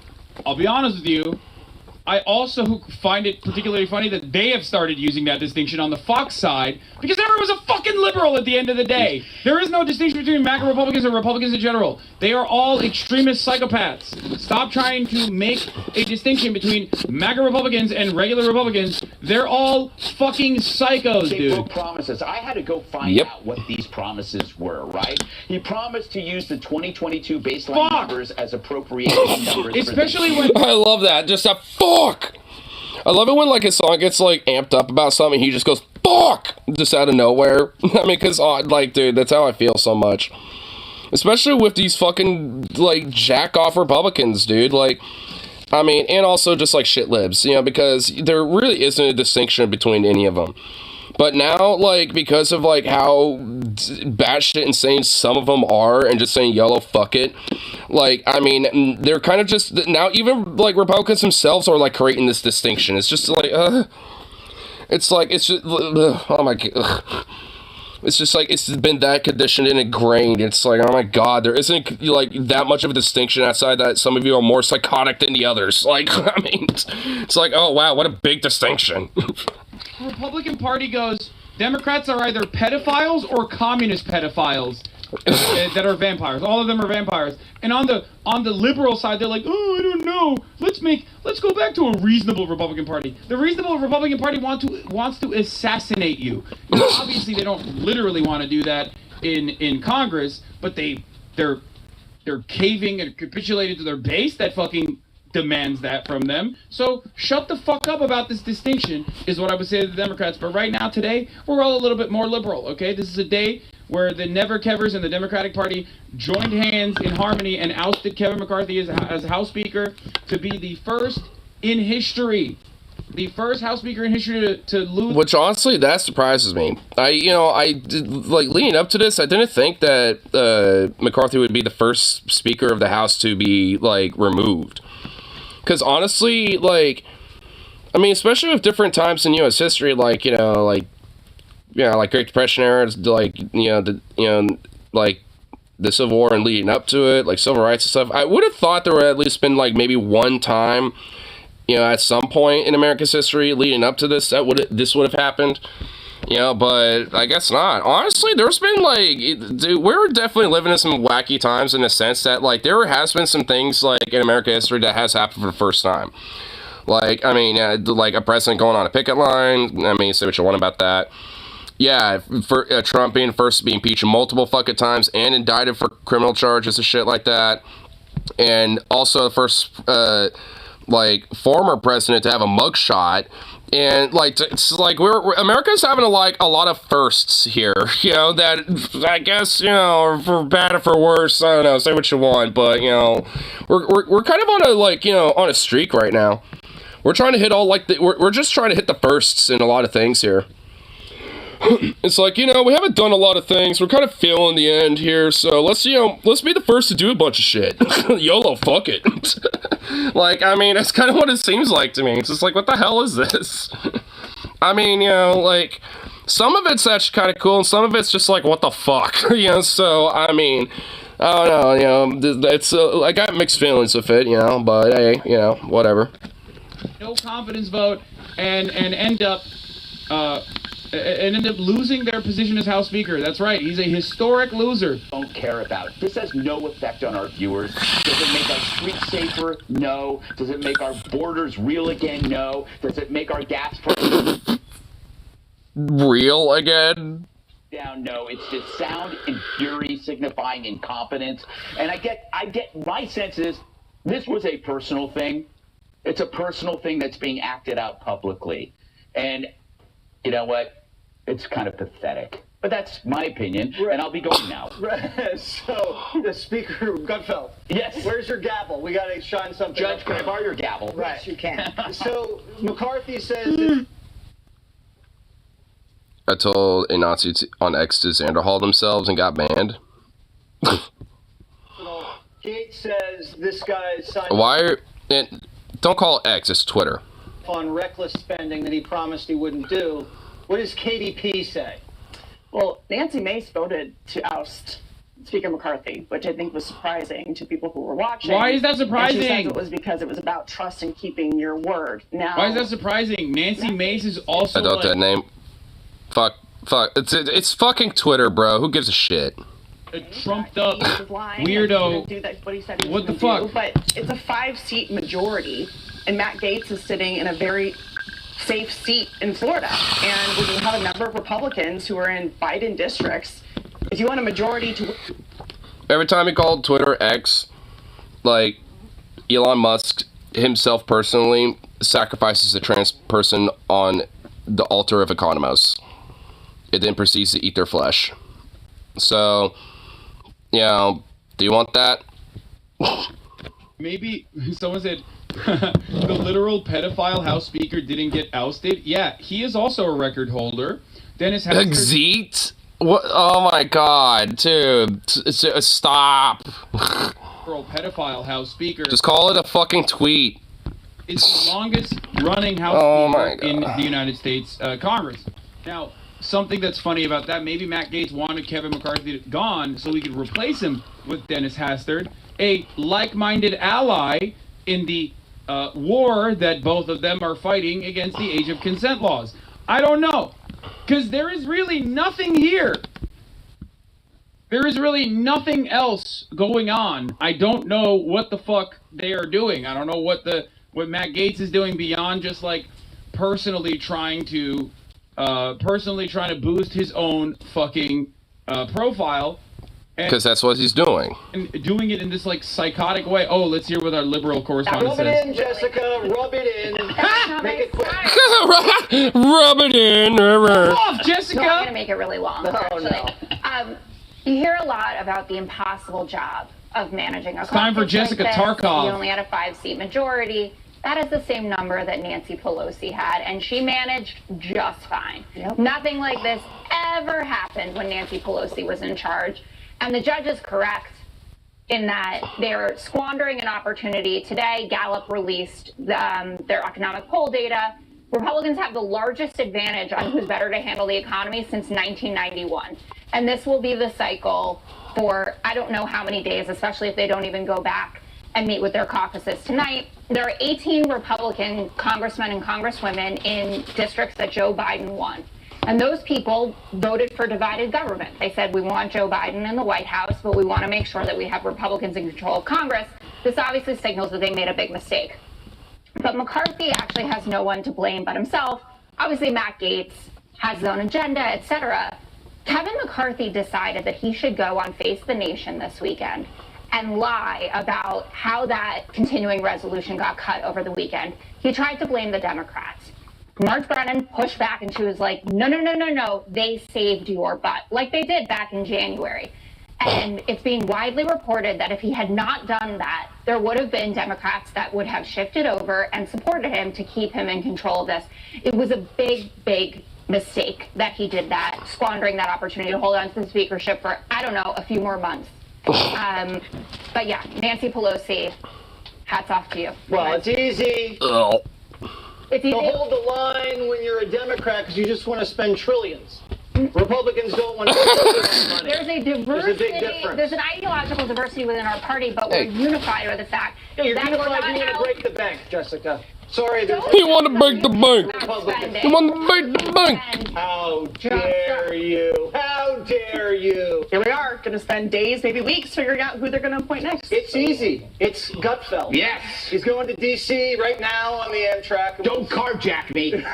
I also find it particularly funny that they have started using that distinction on the Fox side because everyone's a fucking liberal at the end of the day. There is no distinction between MAGA Republicans and Republicans in general. They are all extremist psychopaths. Stop trying to make a distinction between MAGA Republicans and regular Republicans. They're all fucking psychos, They dude. broke promises. I had to go find out what these promises were, right? He promised to use the 2022 baseline numbers as appropriation numbers. Especially when... I love that. Just a fuck. I love it when his song gets amped up about something. He just goes fuck just out of nowhere. I mean, because dude, that's how I feel so much. Especially with these fucking jack off Republicans, dude. I mean, and also just shit libs, because there really isn't a distinction between any of them. But now, because of, how batshit insane some of them are and just saying yellow, fuck it, I mean, they're kind of just, now even, Republicans themselves are, creating this distinction. It's just, it's just, oh my god, it's just, it's been that conditioned and ingrained. It's oh my god, there isn't, that much of a distinction outside that some of you are more psychotic than the others. I mean, it's oh wow, what a big distinction. Republican Party goes, Democrats are either pedophiles or communist pedophiles that are vampires. All of them are vampires. And on the liberal side, they're oh, I don't know. Let's go back to a reasonable Republican Party. The reasonable Republican Party wants to assassinate you. Obviously, they don't literally want to do that in Congress, but they're caving and capitulating to their base that fucking demands that from them. So shut the fuck up about this distinction is what I would say to the Democrats. But right now, today, we're all a little bit more liberal, okay? This is a day where the Never Kevers and the Democratic Party joined hands in harmony and ousted Kevin McCarthy as House Speaker to be the first in history. The first House Speaker in history to lose. Which honestly, that surprises me. Leading up to this, I didn't think that McCarthy would be the first Speaker of the House to be removed. Because honestly, especially with different times in U.S. history, Great Depression era, the Civil War and leading up to it, civil rights and stuff. I would have thought there would at least been maybe one time, at some point in America's history leading up to this, this would have happened, but I guess not. Honestly, there's been we're definitely living in some wacky times in the sense that there has been some things in American history that has happened for the first time. A president going on a picket line. Say what you want about that. Yeah, for Trump being first to be impeached multiple fucking times and indicted for criminal charges and shit like that. And also the first former president to have a mugshot, and America's having a lot of firsts here, that I guess for bad or for worse, I don't know, say what you want, but we're kind of on on a streak right now. We're trying to hit we're just trying to hit the firsts in a lot of things here. It's we haven't done a lot of things. We're kind of feeling the end here, so let's be the first to do a bunch of shit. YOLO, fuck it. That's kind of what it seems like to me. It's just what the hell is this? Some of it's actually kind of cool, and some of it's just what the fuck? So, I don't know, it's, I got mixed feelings with it, but hey, whatever. No confidence vote, and end up losing their position as House Speaker. That's right. He's a historic loser. Don't care about. This has no effect on our viewers. Does it make our streets safer? No. Does it make our borders real again? No. Does it make our gas prices real again? Down? No. It's just sound and fury signifying incompetence. And I get my sense is this was a personal thing. It's a personal thing that's being acted out publicly. And you know what? It's kind of pathetic. But that's my opinion, and I'll be going now. So, the Speaker, Gutfeld. Yes. Where's your gavel? We got to shine something. Judge, can I borrow your gavel? Right. Yes, you can. So, McCarthy says that I told a Nazi on X to Xanderhall themselves and got banned. Gates says this guy signed don't call it X, it's Twitter. On reckless spending that he promised he wouldn't do. What does KDP say? Well, Nancy Mace voted to oust Speaker McCarthy, which I think was surprising to people who were watching. Why is that surprising? And she says it was because it was about trust and keeping your word. Now, why is that surprising? Nancy Mace is also. I don't that name. Fuck. It's fucking Twitter, bro. Who gives a shit? A trumped up weirdo. Do that, what he said he was what the gonna fuck? Do, but it's a 5-seat majority, and Matt Gaetz is sitting in a very safe seat in Florida. And when you have a number of Republicans who are in Biden districts, if you want a majority to... Every time he called Twitter X, Elon Musk himself personally sacrifices a trans person on the altar of Economos. It then proceeds to eat their flesh. So, do you want that? Maybe someone said the literal pedophile House Speaker didn't get ousted. Yeah, he is also a record holder. Dennis Hastert. Exit? What? Oh my god, dude. Stop. Literal pedophile House Speaker. Just call it a fucking tweet. It's the longest running House Speaker in the United States Congress. Now, something that's funny about that, maybe Matt Gaetz wanted Kevin McCarthy gone so we could replace him with Dennis Hastert, a like-minded ally in the war that both of them are fighting against the age of consent laws. I don't know, because there is really nothing here. There is really nothing else going on. I don't know what the fuck they are doing. I don't know what Matt Gaetz is doing beyond just personally trying to boost his own fucking profile. Because that's what he's doing. And doing it in this psychotic way. Oh, let's hear what our liberal correspondent says. Rub it in, Jessica. Rub it in. Make it quick. Rub it in. Come off, Jessica. No, I'm going to make it really long, actually. No. You hear a lot about the impossible job of managing a It's time for caucus Jessica like this. Tarkov. You only had a 5-seat majority. That is the same number that Nancy Pelosi had, and she managed just fine. Nothing like this ever happened when Nancy Pelosi was in charge. And the judge is correct in that they're squandering an opportunity. Today, Gallup released their economic poll data. Republicans have the largest advantage on who's better to handle the economy since 1991. And this will be the cycle for I don't know how many days, especially if they don't even go back and meet with their caucuses tonight. There are 18 Republican congressmen and congresswomen in districts that Joe Biden won. And those people voted for divided government. They said, we want Joe Biden in the White House, but we want to make sure that we have Republicans in control of Congress. This obviously signals that they made a big mistake. But McCarthy actually has no one to blame but himself. Obviously, Matt Gaetz has his own agenda, etc. Kevin McCarthy decided that he should go on Face the Nation this weekend and lie about how that continuing resolution got cut over the weekend. He tried to blame the Democrats. Mark Brennan pushed back and she was like, no, they saved your butt, like they did back in January. And it's being widely reported that if he had not done that, there would have been Democrats that would have shifted over and supported him to keep him in control of this. It was a big, big mistake that he did that, squandering that opportunity to hold on to the speakership for, I don't know, a few more months. But yeah, Nancy Pelosi, hats off to you. Well, it's easy. It's easy to hold the line when you're a Democrat because you just want to spend trillions. Republicans don't want to spend money. There's a diversity. There's a big difference. There's an ideological diversity within our party, but we're unified with the fact Yeah, you're that unified. You want to break the bank, Jessica. Sorry, there's... You want to break the bank. You want to break the bank. How dare you? How dare you? Here we are, going to spend days, maybe weeks, figuring out who they're going to appoint next. It's easy. It's Gutfeld. Yes. He's going to D.C. right now on the Amtrak. Don't carjack me.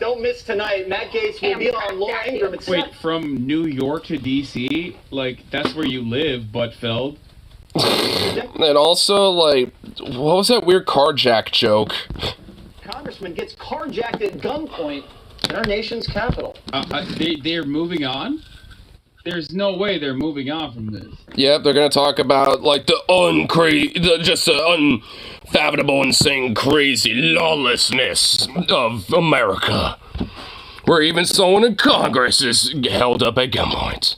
Don't miss tonight. Matt Gaetz will be on Laura Ingraham. It's Wait, from New York to D.C.? Like, that's where you live, Buttfeld. And also, like, what was that weird carjack joke? Congressman gets carjacked at gunpoint in our nation's capital. They're moving on? There's no way they're moving on from this. Yep, they're gonna talk about, like, the unfathomable, insane, crazy lawlessness of America. Where even someone in Congress is held up at gunpoint.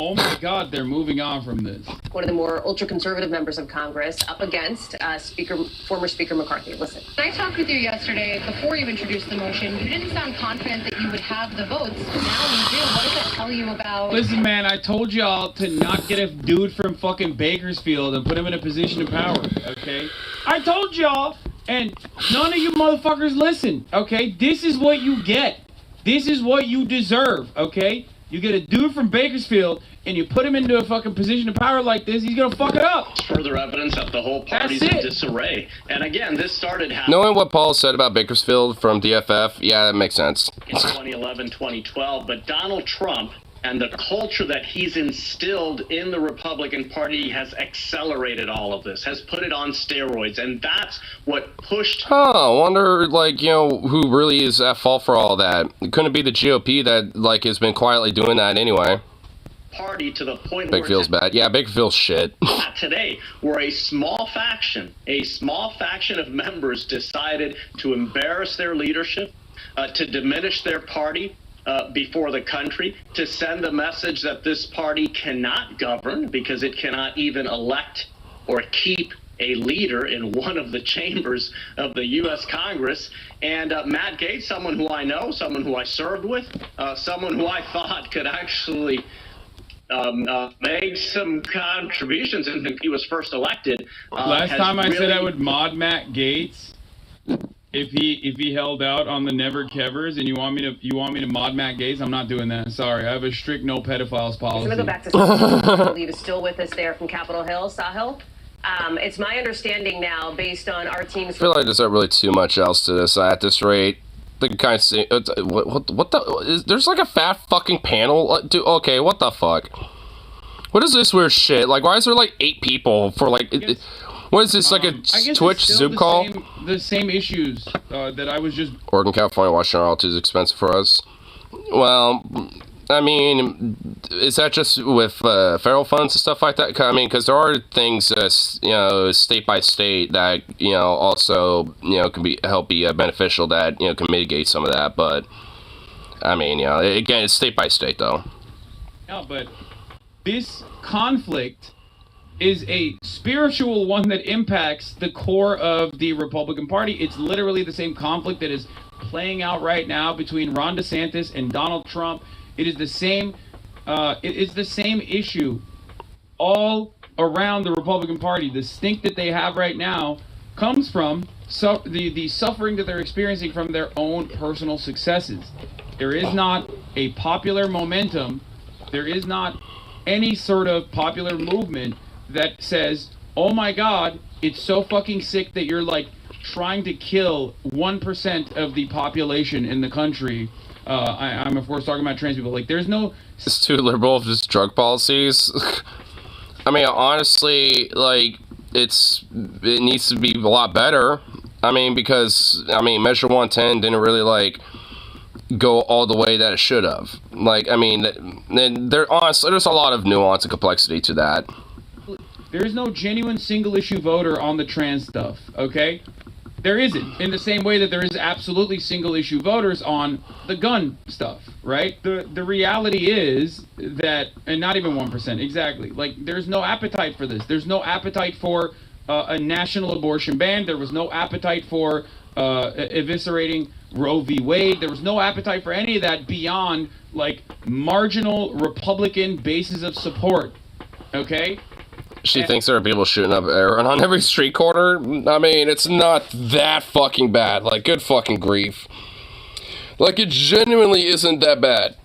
Oh my God, they're moving on from this. One of the more ultra-conservative members of Congress up against former Speaker McCarthy. Listen. When I talked with you yesterday, before you introduced the motion, you didn't sound confident that you would have the votes. Now you do. What does that tell you about... Listen, man, I told y'all to not get a dude from fucking Bakersfield and put him in a position of power, okay? I told y'all, and none of you motherfuckers listen, okay? This is what you get. This is what you deserve, okay? You get a dude from Bakersfield and you put him into a fucking position of power like this, he's gonna fuck it up. Further evidence that the whole party's in disarray. And again, this started happening Knowing what Paul said about Bakersfield from DFF, yeah, that makes sense. in 2011, 2012, but Donald Trump and the culture that he's instilled in the Republican Party has accelerated all of this, has put it on steroids, and that's what pushed... Huh, I wonder, like, you know, who really is at fault for all that. It couldn't be the GOP that, like, has been quietly doing that anyway. Party to the point Bakerfield's bad. Yeah, Bakerfield's shit. today, where a small faction of members decided to embarrass their leadership, to diminish their party, before the country, to send the message that this party cannot govern because it cannot even elect or keep a leader in one of the chambers of the U.S. Congress. And Matt Gaetz, someone who I know, someone who I served with, someone who I thought could actually make some contributions and he was first elected. Last time I said I would mod Matt Gaetz if he held out on the Never Kevers, and you want me to mod Matt Gaetz, I'm not doing that. Sorry, I have a strict no pedophiles policy. I'm going to go back to Sahil. I believe is still with us there from Capitol Hill. Sahil, it's my understanding now, based on our team's... I feel like there's not really too much else to this at this rate. The kind of what the there's like a fat fucking panel. Dude, okay, what the fuck? What is this weird shit? Like, why is there like 8 people for like? What is this, like a Twitch Zoom call? The same issues that I was just... Oregon, California, Washington are all too expensive for us. Well, I mean, is that just with federal funds and stuff like that? I mean, because there are things, you know, state by state that, you know, also, you know, can help be beneficial that, you know, can mitigate some of that. But, I mean, you know, again, it's state by state, though. No, but this conflict is a spiritual one that impacts the core of the Republican Party. It's literally the same conflict that is playing out right now between Ron DeSantis and Donald Trump. It is the same. It is the same issue all around the Republican Party. The stink that they have right now comes from the suffering that they're experiencing from their own personal successes. There is not a popular momentum. There is not any sort of popular movement that says, "Oh my God, it's so fucking sick that you're like trying to kill 1% of the population in the country." I'm of course talking about trans people. Like, there's no. It's too liberal of just drug policies. I mean, honestly, like, it needs to be a lot better. I mean, because I mean, Measure 110 didn't really like go all the way that it should have. Like, I mean, honestly, there's a lot of nuance and complexity to that. There is no genuine single issue voter on the trans stuff. Okay. There isn't, in the same way that there is absolutely single issue voters on the gun stuff, right? The reality is that, and not even 1%, exactly, like, there's no appetite for this. There's no appetite for a national abortion ban. There was no appetite for eviscerating Roe v. Wade. There was no appetite for any of that beyond, like, marginal Republican bases of support, okay? She thinks there are people shooting up Aaron on every street corner. I mean, it's not that fucking bad. Like, good fucking grief. Like, it genuinely isn't that bad.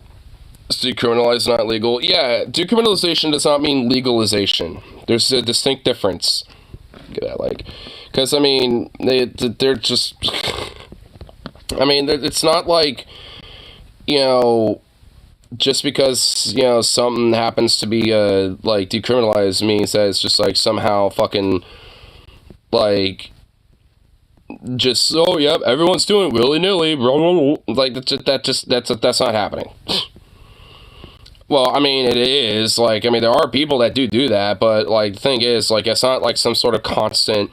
Is decriminalized not legal? Yeah, decriminalization does not mean legalization. There's a distinct difference. Get that, like, because I mean, they're just. I mean, it's not like, you know, just because, you know, something happens to be like decriminalized means that it's just like somehow fucking like just, oh yep, everyone's doing it willy-nilly, like that's not happening. Well, I mean, it is, like, I mean, there are people that do that, but like the thing is, like, it's not like some sort of constant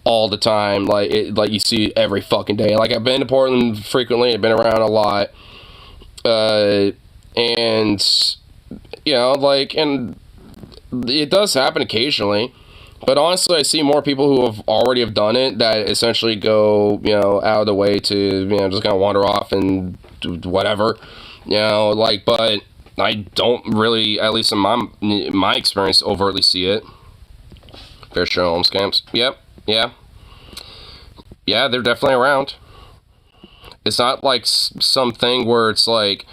all the time, like you see every fucking day. Like, I've been to Portland frequently, I've been around a lot, and, you know, like, and it does happen occasionally, but honestly, I see more people who already have done it that essentially go, you know, out of the way to, you know, just kind of wander off and do whatever, you know, like, but I don't really, at least in my experience, overtly see it. Fair share home scams. Yep, yeah. Yeah, they're definitely around. It's not like something where it's like,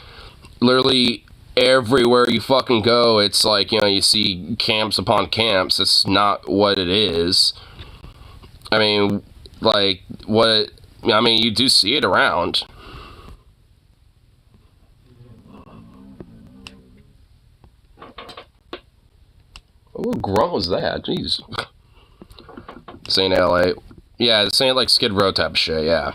literally everywhere you fucking go, it's like, you know, you see camps upon camps. It's not what it is. I mean, like, I mean, you do see it around. What grunt was that? Jeez. This ain't LA. Yeah, this ain't like Skid Row type of shit, yeah.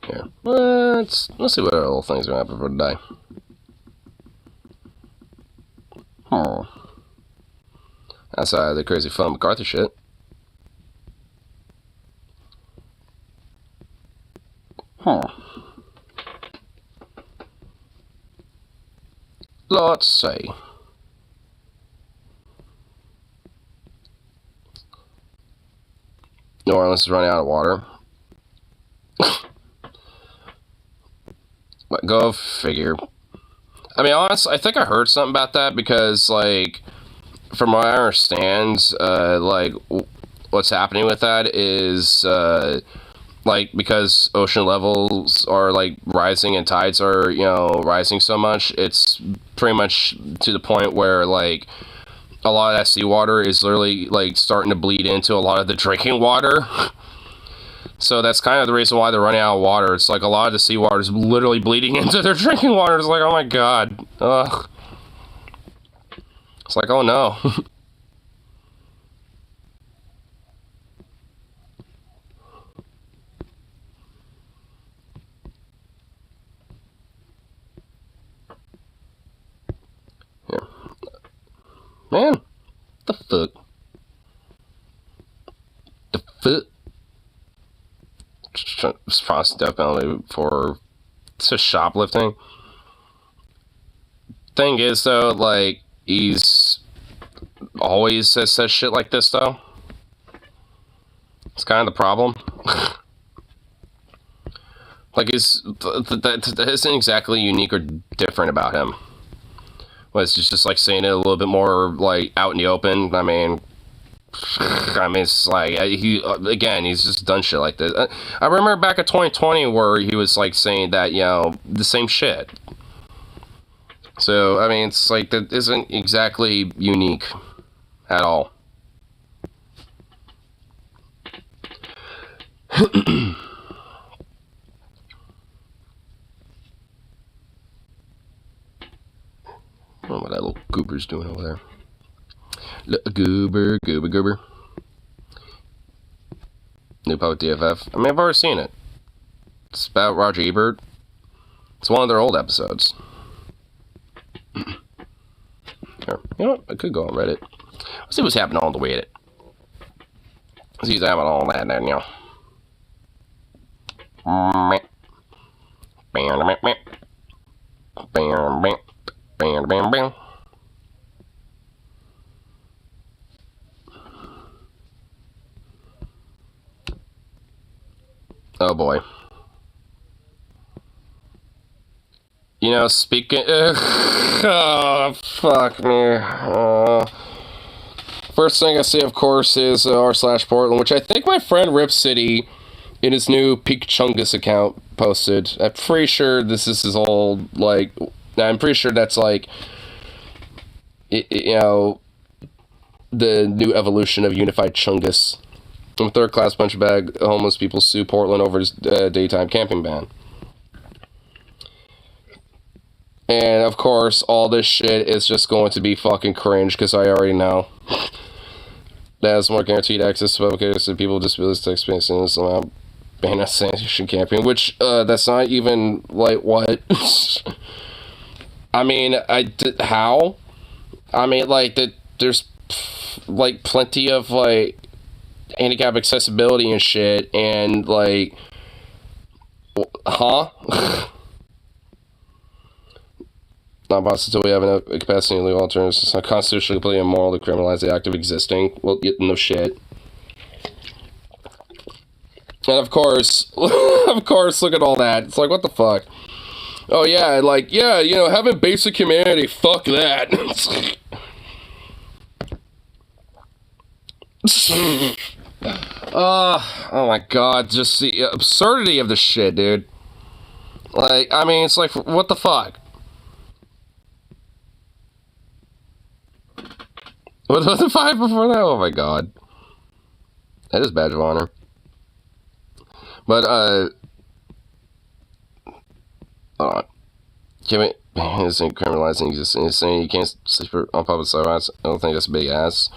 Here, let's see what other little things are gonna happen for today. Oh, outside of the crazy fun McCarthy shit. Huh. Let's see. New Orleans is running out of water. But go figure. I mean, honestly, I think I heard something about that because, like, from what I understand, like, what's happening with that is, like, because ocean levels are, like, rising and tides are, you know, rising so much, it's pretty much to the point where, like, a lot of that seawater is literally, like, starting to bleed into a lot of the drinking water. So that's kind of the reason why they're running out of water. It's like a lot of the seawater is literally bleeding into their drinking water. It's like, oh my god. Ugh. It's like, oh no. Man, the fuck? The fuck? It's probably definitely for just shoplifting. Thing is, though, like, he's always says shit like this, though. It's kind of the problem. Like, that isn't exactly unique or different about him. Well, it's just like saying it a little bit more, like, out in the open. I mean, it's like, he's just done shit like this. I remember back in 2020 where he was, like, saying that, you know, the same shit. So, I mean, it's like, that isn't exactly unique at all. I don't know what that little goober's doing over there. Little goober. New Public DFF. I mean, I've already seen it. It's about Roger Ebert. It's one of their old episodes. Here. You know what? I could go on Reddit. Let's see what's happening on the Reddit. See what's happening on that then, you know. Oh boy. You know, speaking... oh, fuck me. First thing I see, of course, is r/Portland, which I think my friend Rip City, in his new Peak Chungus account, posted. I'm pretty sure this is his old, like... I'm pretty sure that's, like... you know... the new evolution of Unified Chungus. A third-class punch bag, homeless people sue Portland over his daytime camping ban. And, of course, all this shit is just going to be fucking cringe, because I already know. That has more guaranteed access to public areas to people with disabilities to experience in this amount. Ban sanitation camping, which, that's not even, like, what? I mean, how? I mean, like, there's, like, plenty of, like, handicap accessibility and shit, and, like, huh? Not possible until we have enough capacity in legal alternatives. It's not constitutionally completely immoral to criminalize the act of existing. Well, no shit. And of course, look at all that. It's like, what the fuck? Oh yeah, like, yeah, you know, having basic humanity, fuck that. Oh my god, just the absurdity of the shit, dude. Like, I mean, it's like, what the fuck? What was the 5 before that? Oh my god. That is badge of honor. But, hold on. Jimmy isn't criminalizing existing. He's saying you can't sleep on public sidewalks. I don't think that's a big ass.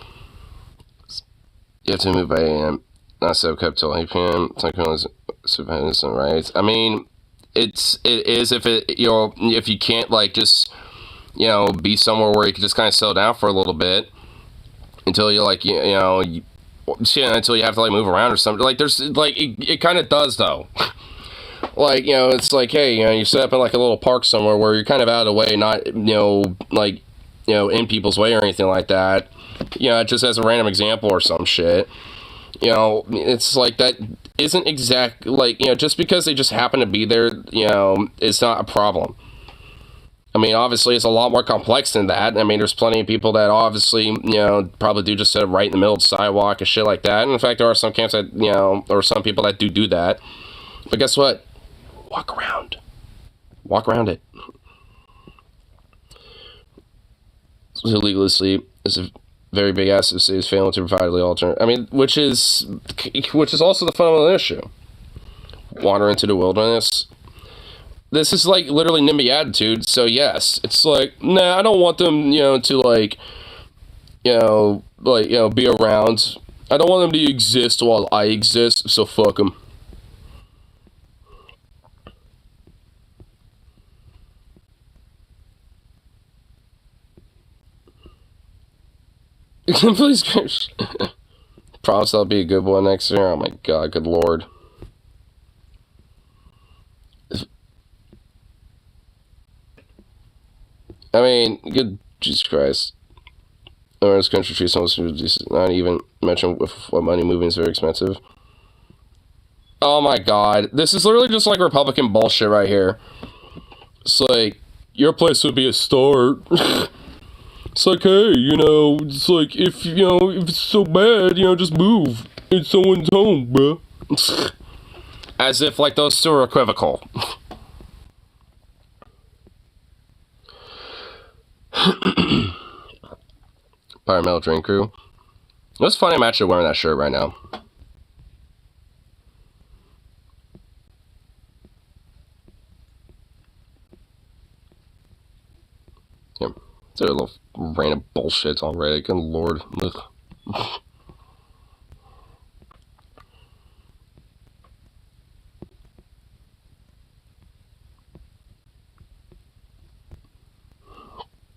You have to move by 8 a.m. Not set up till 8 p.m. It's not criminalizing innocent rights. I mean, it is if if you can't, like, just, you know, be somewhere where you can just kind of settle down for a little bit. Until you, like, until you have to, like, move around or something. Like, there's, like, it kind of does, though. Like, you know, it's like, hey, you know, you set up in, like, a little park somewhere where you're kind of out of the way, not, you know, like, you know, in people's way or anything like that. You know, just as a random example or some shit. You know, it's like, that isn't exact, like, you know, just because they just happen to be there, you know, it's not a problem. I mean, obviously, it's a lot more complex than that. I mean, there's plenty of people that obviously, you know, probably do just set up right in the middle of the sidewalk and shit like that. And in fact, there are some camps that, you know, or some people that do that. But guess what? Walk around. Walk around it. Illegal asleep is a very big ass of cities failing to provide the alternate. I mean, which is also the fundamental issue. Wander into the wilderness. This is, like, literally NIMBY attitude, so yes. It's like, nah, I don't want them, you know, to, like, be around. I don't want them to exist while I exist, so fuck them. Please, promise that'll be a good one next year. Oh my god, good lord. I mean, good Jesus Christ. No, this country treats someone not even mention what money moving is very expensive. Oh my god. This is literally just like Republican bullshit right here. It's like, your place would be a start. It's like, hey, you know, it's like, if, you know, if it's so bad, you know, just move in someone's home, bro. As if, like, those two are equivocal. Pirate Metal Drain Crew. It's funny I'm actually wearing that shirt right now. Yeah. They're a little random bullshit already. Good lord. Ugh.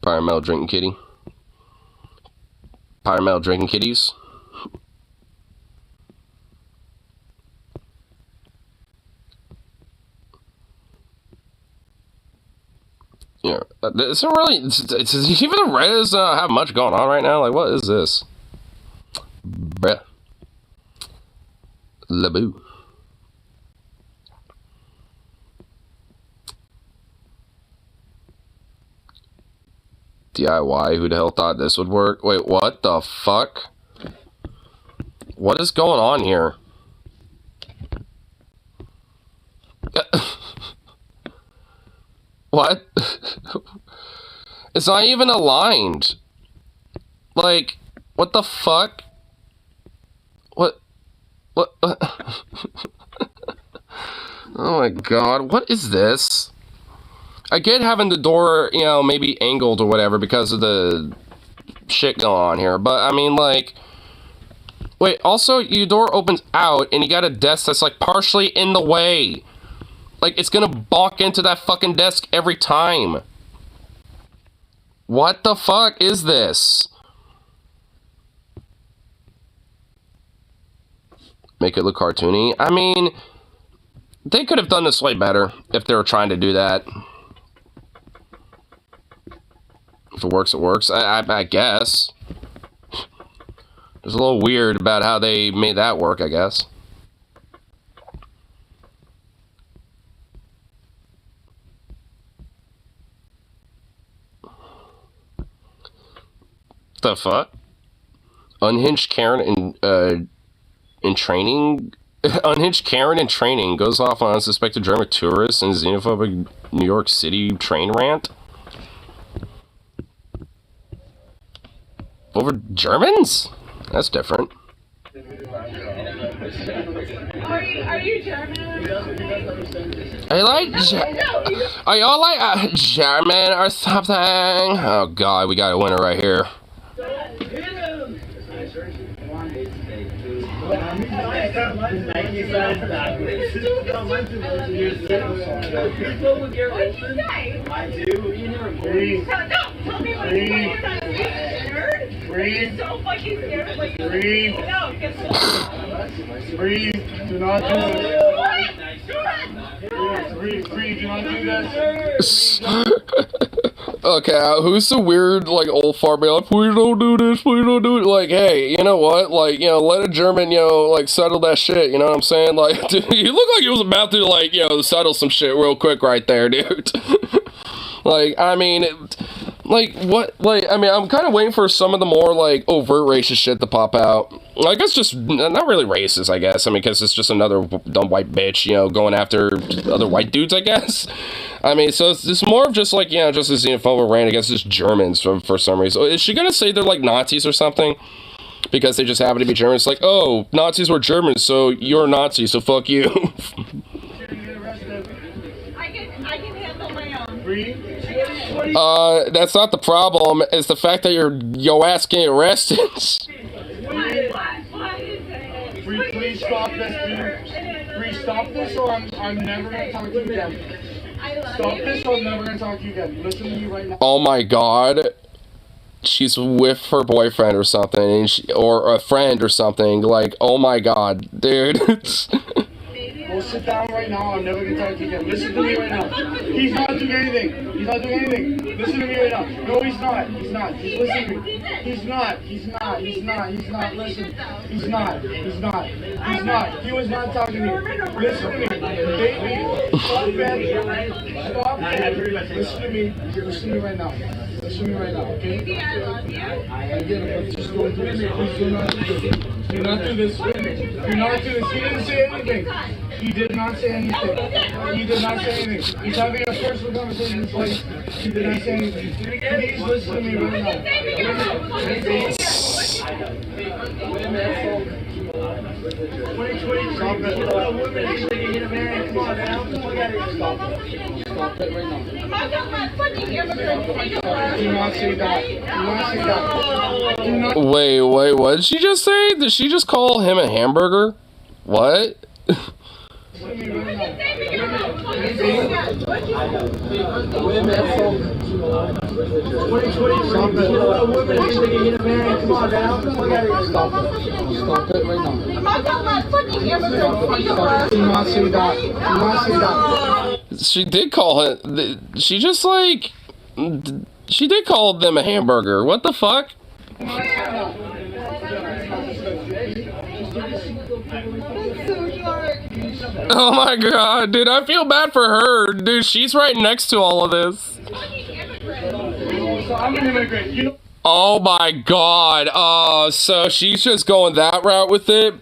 Pirate Metal Drinking Kitty. Pirate Metal Drinking Kitties. Yeah, it's not really. It's even the Reddit doesn't have much going on right now. Like, what is this? Bruh. Laboo. DIY, who the hell thought this would work? Wait, what the fuck? What is going on here? What? It's not even aligned. Like, what the fuck? What? Oh my god, what is this? I get having the door, you know, maybe angled or whatever because of the shit going on here, but I mean, like, wait, also, your door opens out and you got a desk that's, like, partially in the way. Like, it's gonna bonk into that fucking desk every time. What the fuck is this? Make it look cartoony? I mean, they could have done this way better if they were trying to do that. If it works, it works. I guess. It's a little weird about how they made that work, I guess. The fuck? Unhinged Karen in training. Unhinged Karen in training goes off on unsuspected German tourists and xenophobic New York City train rant. Over Germans? That's different. Are you German? Are y'all like German or something? Oh god, we got a winner right here. Breathe. So fucking scared. Like, breathe. No, get Breathe. Do not do this. Breathe. Do not do this. Okay, who's the weird, like, old fart be like, please don't do this, please don't do it. Like, hey, you know what? Like, you know, let a German, you know, like, settle that shit, you know what I'm saying? Like, dude, you look like you was about to, like, you know, settle some shit real quick right there, dude. Like, I mean, like, what, like, I mean, I'm kind of waiting for some of the more, like, overt racist shit to pop out. Like, it's just, not really racist, I guess. I mean, because it's just another dumb white bitch, you know, going after other white dudes, I guess. I mean, so it's more of just, like, you know, just a xenophobic rant against just Germans for some reason. Is she gonna say they're, like, Nazis or something? Because they just happen to be Germans? Like, oh, Nazis were Germans, so you're a Nazi, so fuck you. I can handle my own. Breathe. That's not the problem. It's the fact that your ass getting arrested. What is it? Please stop this, dude. Please stop this, or I'm never gonna talk to you again. Stop this, or I'm never gonna talk to you again. Listen to me right now. Oh my god. she's with her boyfriend or something, and or a friend or something. Like, oh my god, dude. We'll sit down right now. I'm never gonna talk to you again. Listen to me right now. He's not doing anything. He's not doing anything. Listen to me right now. No, he's not. He's not. He's listening to me. He's not. He's not. He's not. He's not. Listen. He's not. He's not. He's not. He was not talking to me. Listen to me. Baby. Stop it. Stop it. Listen to me. Listen to me right now. Listen to me right now, okay? Baby, I love you. I get it, but just don't do this. Please do not do this. Do not do this. Do not do this. He didn't say anything. He did not say anything. He did not say anything. He's having a personal conversation with his wife. He did not say anything. Please listen to me right now. Stop it right now. Do not say that. Do not say that. Do not. Wait, what did she just say? Did she just call him a hamburger? What? Stop it right now. Do not say that. Do not say that. She did call it. She just like. She did call them a hamburger. What the fuck? Oh my god, dude, I feel bad for her. Dude, she's right next to all of this. I'm an immigrant. You know. Oh my god. So she's just going that route with it.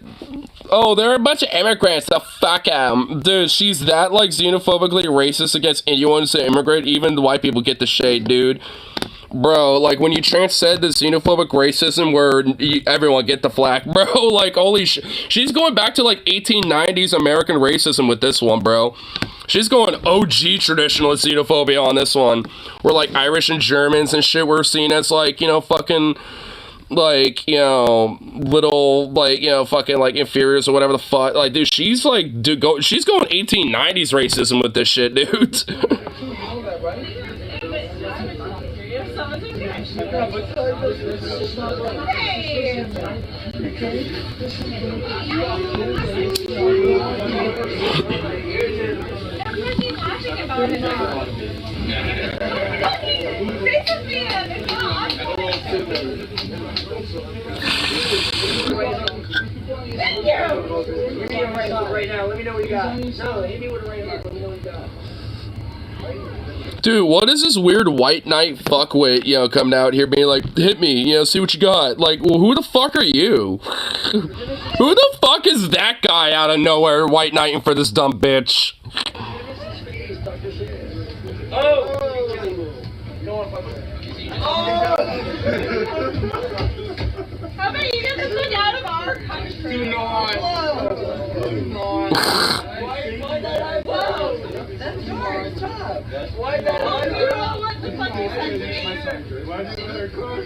Oh, they're a bunch of immigrants. The fuck out. Dude, she's that like xenophobically racist against anyone who's an immigrant. Even the white people get the shade, dude. Bro, like when you transcend the xenophobic racism where everyone get the flack, bro, like holy shit. She's going back to like 1890s American racism with this one, bro. She's going OG traditionalist xenophobia on this one. Where like Irish and Germans and shit were seen as like, you know, fucking like, you know, little like, you know, fucking like inferiors or whatever the fuck. Like, dude, she's like, dude, she's going 1890s racism with this shit, dude. Right now, let me know what you got. No, hit me with a right hook. Let me know what you got. Dude, what is this weird white knight fuckwit, you know, coming out here being like, hit me, you know, see what you got. Like, well, who the fuck are you? Who the fuck is that guy out of nowhere white knighting for this dumb bitch? Oh! How about you get this thing out of our country? Do not. Do not. Why did I vote? That's yours. Stop. Why did I vote? You know what the fuck you said to me? Why did you let her cook?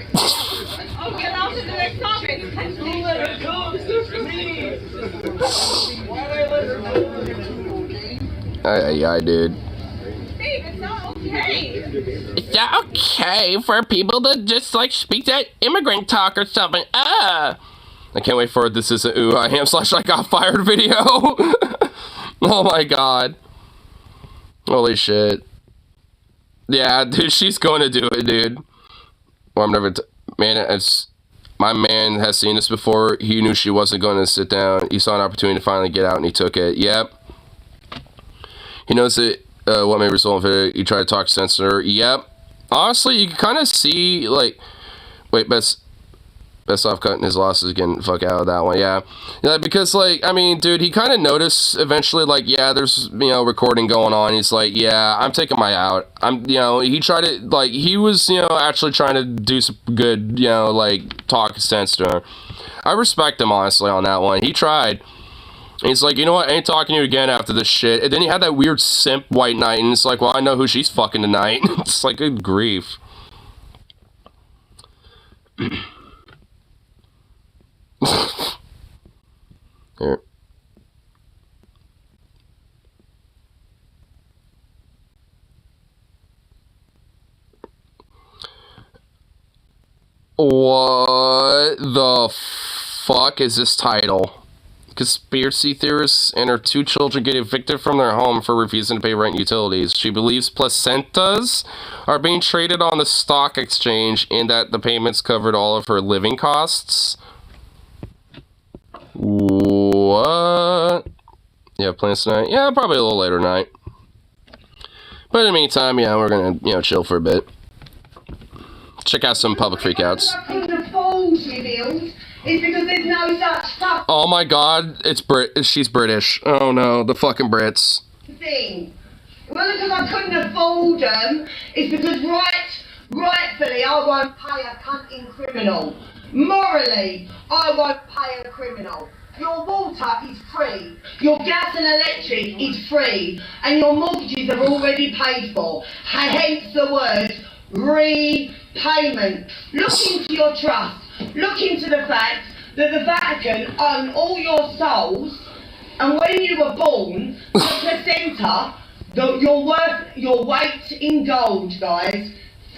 Oh, get off to the next topic. Who let her cook? Me. Why did I let her cook? I did. Steve, it's not okay. It's not okay for people to just like speak that immigrant talk or something. I can't wait for this is a ooh I am / I got fired video. Oh my god. Holy shit. Yeah, dude, she's going to do it, dude. Well, I'm never man, it's my man has seen this before. He knew she wasn't going to sit down. He saw an opportunity to finally get out and he took it. Yep. He knows that what may result in it. You try to talk sense to her. Yep. Honestly, you can kind of see, like, wait, best off cutting his losses, getting the fuck out of that one. Yeah, because, like, I mean, dude, he kind of noticed eventually, like, yeah, there's, you know, recording going on. He's like, yeah, I'm taking my out. You know, he tried to, like, he was, you know, actually trying to do some good, you know, like, talk sense to her. I respect him, honestly, on that one. He tried. And he's like, you know what, I ain't talking to you again after this shit. And then he had that weird simp white knight, and it's like, well, I know who she's fucking tonight. It's like, good grief. Here. What the fuck is this title? Conspiracy theorists and her 2 children get evicted from their home for refusing to pay rent and utilities. She believes placentas are being traded on the stock exchange and that the payments covered all of her living costs. What? Yeah, plans tonight? Yeah, probably a little later tonight. But in the meantime, yeah, we're gonna, you know, chill for a bit. Check out some public freakouts. It's because there's no such fucking Oh my god, she's British. Oh no, the fucking Brits. thing. It wasn't because I couldn't afford them. It's because rightfully, I won't pay a cunting criminal. Morally, I won't pay a criminal. Your water is free, your gas and electric is free, and your mortgages are already paid for. Hence the word repayment. Look into your trust. Look into the fact that the Vatican own all your souls, and when you were born, the placenta, your weight in gold, guys,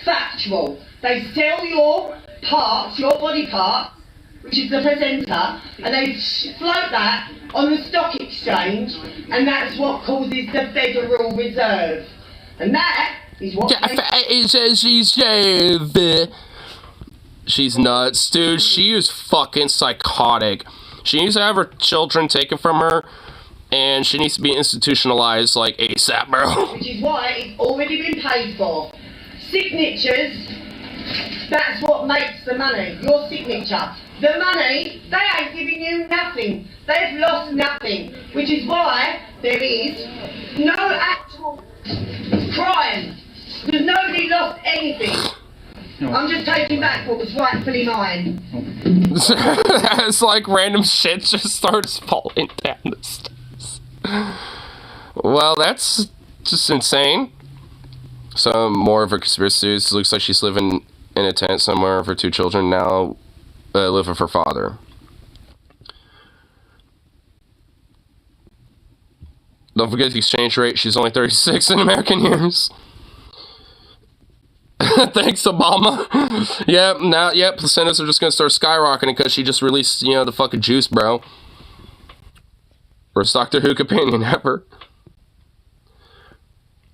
factual. They sell your parts, your body parts, which is the placenta, and they float that on the stock exchange, and that's what causes the Federal Reserve. And that is what... She's nuts, dude. She is fucking psychotic. She needs to have her children taken from her, and she needs to be institutionalized like ASAP, bro. Which is why it's already been paid for. Signatures, that's what makes the money, your signature. The money, they ain't giving you nothing. They've lost nothing, which is why there is no actual crime, because nobody lost anything. I'm just taking back what was rightfully mine. It's like random shit just starts falling down the stairs. Well, that's just insane. So, more of her conspiracy theories. Looks like she's living in a tent somewhere with her 2 children now. Live with her father. Don't forget the exchange rate. She's only 36 in American years. Thanks, Obama. Placentas are just gonna start skyrocketing because she just released, you know, the fucking juice, bro. Worst Doctor Who companion ever.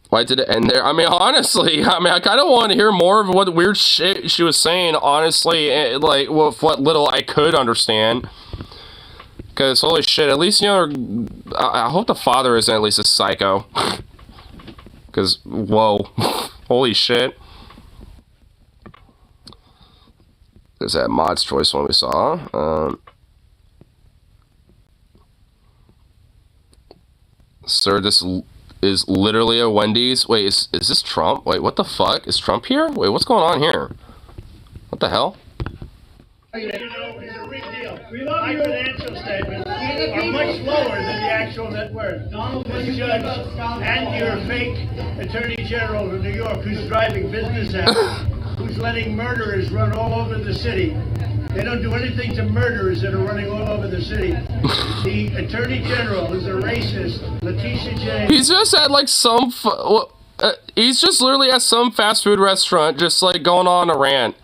Why did it end there? I mean, honestly, I kind of want to hear more of what weird shit she was saying, honestly, like, what little I could understand. Because, holy shit, at least, you know, I hope the father isn't at least a psycho. Because, whoa. Holy shit. There's that Mod's Choice one we saw. Sir, this is literally a Wendy's. Wait, is this Trump? Wait, what the fuck? Is Trump here? Wait, what's going on here? What the hell? You know, it's a big deal. My financial statements are much lower than the actual net worth. This judge and your fake Attorney General of New York, who's driving business out, who's letting murderers run all over the city. They don't do anything to murderers that are running all over the city. The Attorney General is a racist, Letitia James. He's just at like some... he's just literally at some fast food restaurant, just like going on a rant.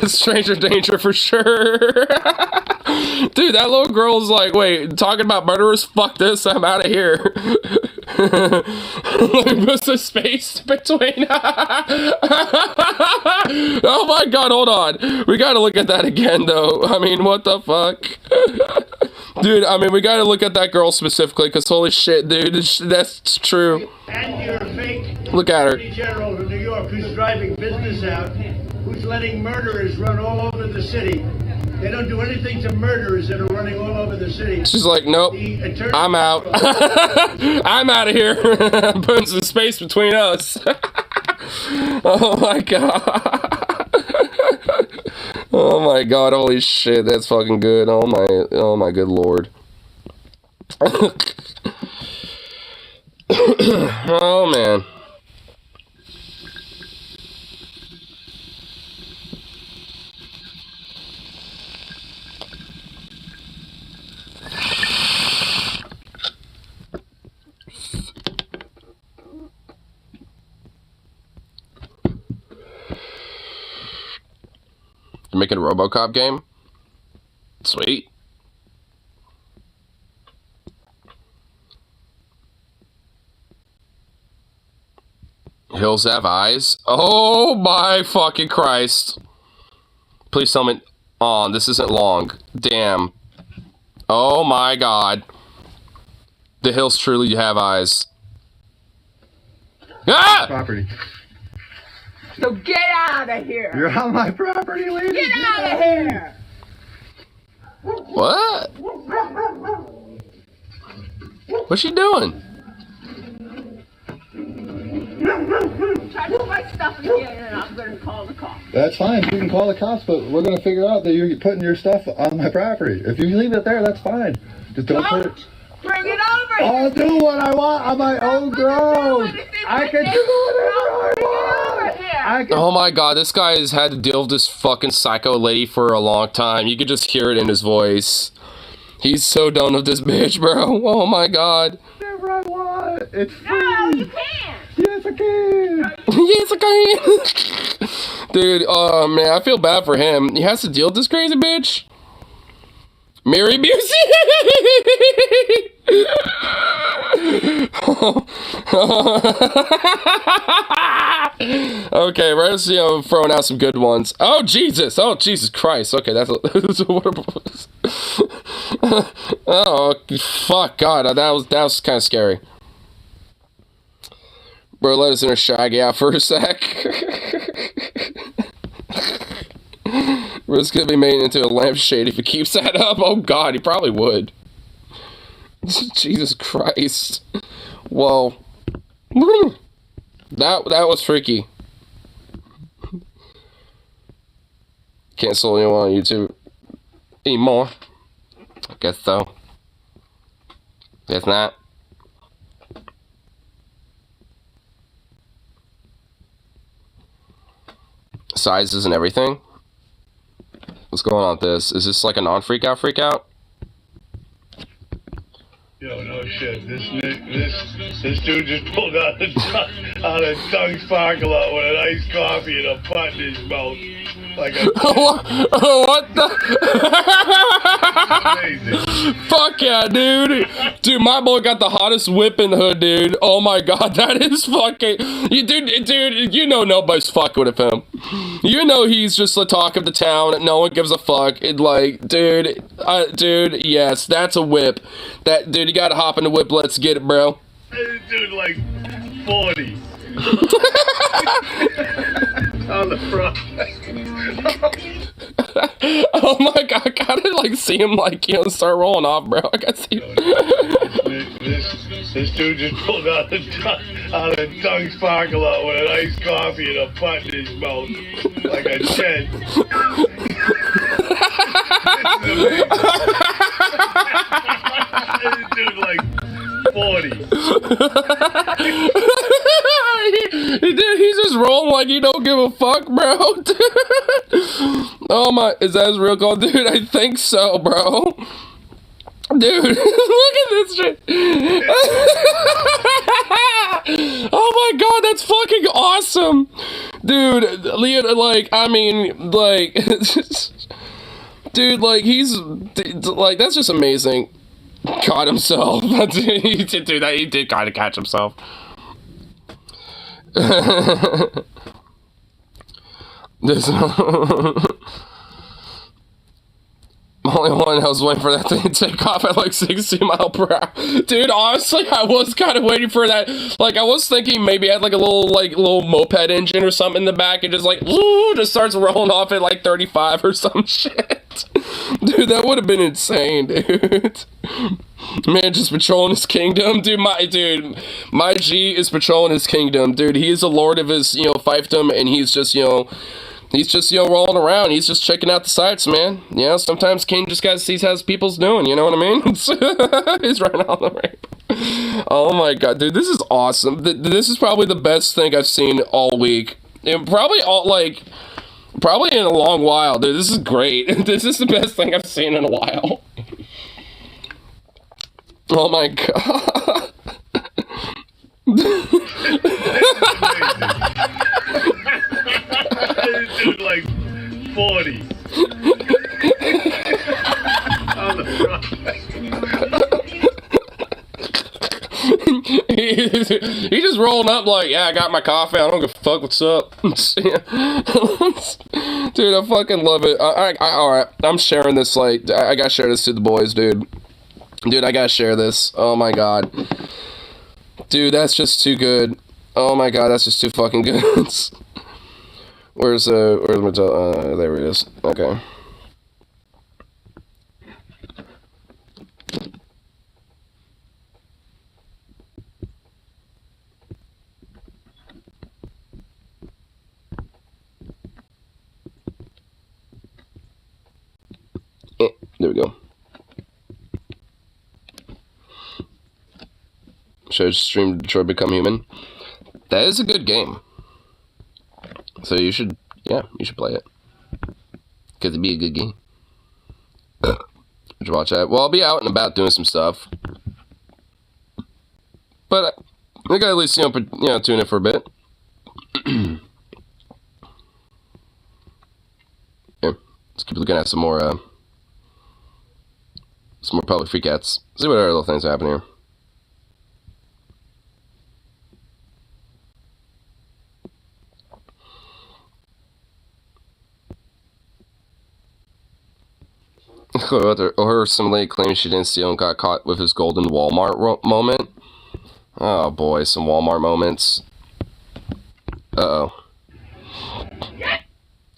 Stranger danger for sure. Dude, that little girl's like, wait, talking about murderers? Fuck this, I'm out of here. What's the space between? Oh my god, hold on. We gotta look at that again, though. I mean, what the fuck? Dude, I mean, we gotta look at that girl specifically, because holy shit, dude, that's true. And your fake Look at her. Attorney General of New York, who's driving business out, who's letting murderers run all over the city. They don't do anything to murderers that are running all over the city. She's like, nope, I'm out. I'm out of here. I'm putting some space between us. Oh my god. Oh my god, holy shit, that's fucking good. Oh my good lord. Oh man. You're making a RoboCop game? Sweet. Hills have eyes? Oh my fucking Christ. Please tell me... Oh, this isn't long. Damn. Oh my god. The hills truly have eyes. Ah! Property. So get out of here. You're on my property, lady. Get out of here. What? What's she doing? Try to put my stuff again and I'm going to call the cops. That's fine. You can call the cops, but we're going to figure out that you're putting your stuff on my property. If you leave it there, that's fine. Just don't put it... Bring it over here. I'll do what I want on my own ground. I can do whatever I want. I can... Oh my god, this guy has had to deal with this fucking psycho lady for a long time. You could just hear it in his voice. He's so done with this bitch, bro. Oh my god. Whatever I want. It's free. No, you can't. Yes, I can. Yes, I can. Dude, oh man, I feel bad for him. He has to deal with this crazy bitch. Mary Busey. Okay, let's throwing out some good ones. Oh Jesus! Oh Jesus Christ! Okay, that's what it was. Oh fuck! God, that was kind of scary. Bro, let us in a shaggy out for a sec. It's gonna be made into a lampshade if he keeps that up. Oh god, he probably would. Jesus Christ. Whoa. That was freaky. Cancel anyone on YouTube anymore. I guess so. Guess not. Sizes and everything. What's going on with this? Is this like a non-freak out freak out? Yo, no shit. This dude just pulled out of Dunk's parking lot with an iced coffee and a putt in his mouth. Like a what the? Fuck yeah, dude. Dude, my boy got the hottest whip in the hood, dude. Oh my god, that is fucking... Dude, you know nobody's fucking with him. You know he's just the talk of the town. No one gives a fuck. Dude, yes, that's a whip. Dude, you gotta hop in the whip. Let's get it, bro. Dude, like 40. On the front. Oh my god, I gotta like see him start rolling off, bro. I gotta see him. This dude just pulled out of Dunk's parking lot with an iced coffee and a putt in his mouth. Like a Chet. This dude like 40. Dude, he's just rolling like he don't give a fuck, bro. Oh my, is that his real call? Dude, I think so, bro. Dude, look at this shit. Oh my god, that's fucking awesome. Dude, Leon, dude, that's just amazing. Caught himself. He did do that. He did kind of catch himself. This only one I was waiting for that thing to take off at like 60 miles per hour. Dude, honestly, I was kind of waiting for that. Like, I was thinking maybe it had like a little moped engine or something in the back and just like, ooh, just starts rolling off at like 35 or some shit. Dude, that would have been insane, dude. Man, just patrolling his kingdom. Dude, my G is patrolling his kingdom. Dude, he is a lord of his, fiefdom, and he's just, rolling around. He's just checking out the sights, man. Sometimes King just gotta see how his people's doing, you know what I mean? He's right on the ramp. Oh my god, dude, this is awesome. This is probably the best thing I've seen all week. And probably in a long while, dude. This is great. This is the best thing I've seen in a while. Oh my god. Dude, like 40. He just rolling up like, yeah, I got my coffee. I don't give a fuck. What's up? Dude, I fucking love it. All right, I'm sharing this. Like, I gotta share this to the boys, dude. Dude, I gotta share this. Oh my god. Dude, that's just too good. Oh my god, that's just too fucking good. Where's my there it is. Okay. There we go. Should I stream Detroit Become Human? That is a good game. So you should, yeah, you should play it. Because it'd be a good game. Would you watch that? Well, I'll be out and about doing some stuff. But I gotta at least, tune in for a bit. Yeah, let's keep looking at some more public free cats. See what other little things happen here. Or some lady claims she didn't steal and got caught with his golden Walmart moment. Oh boy, some Walmart moments. Uh-oh.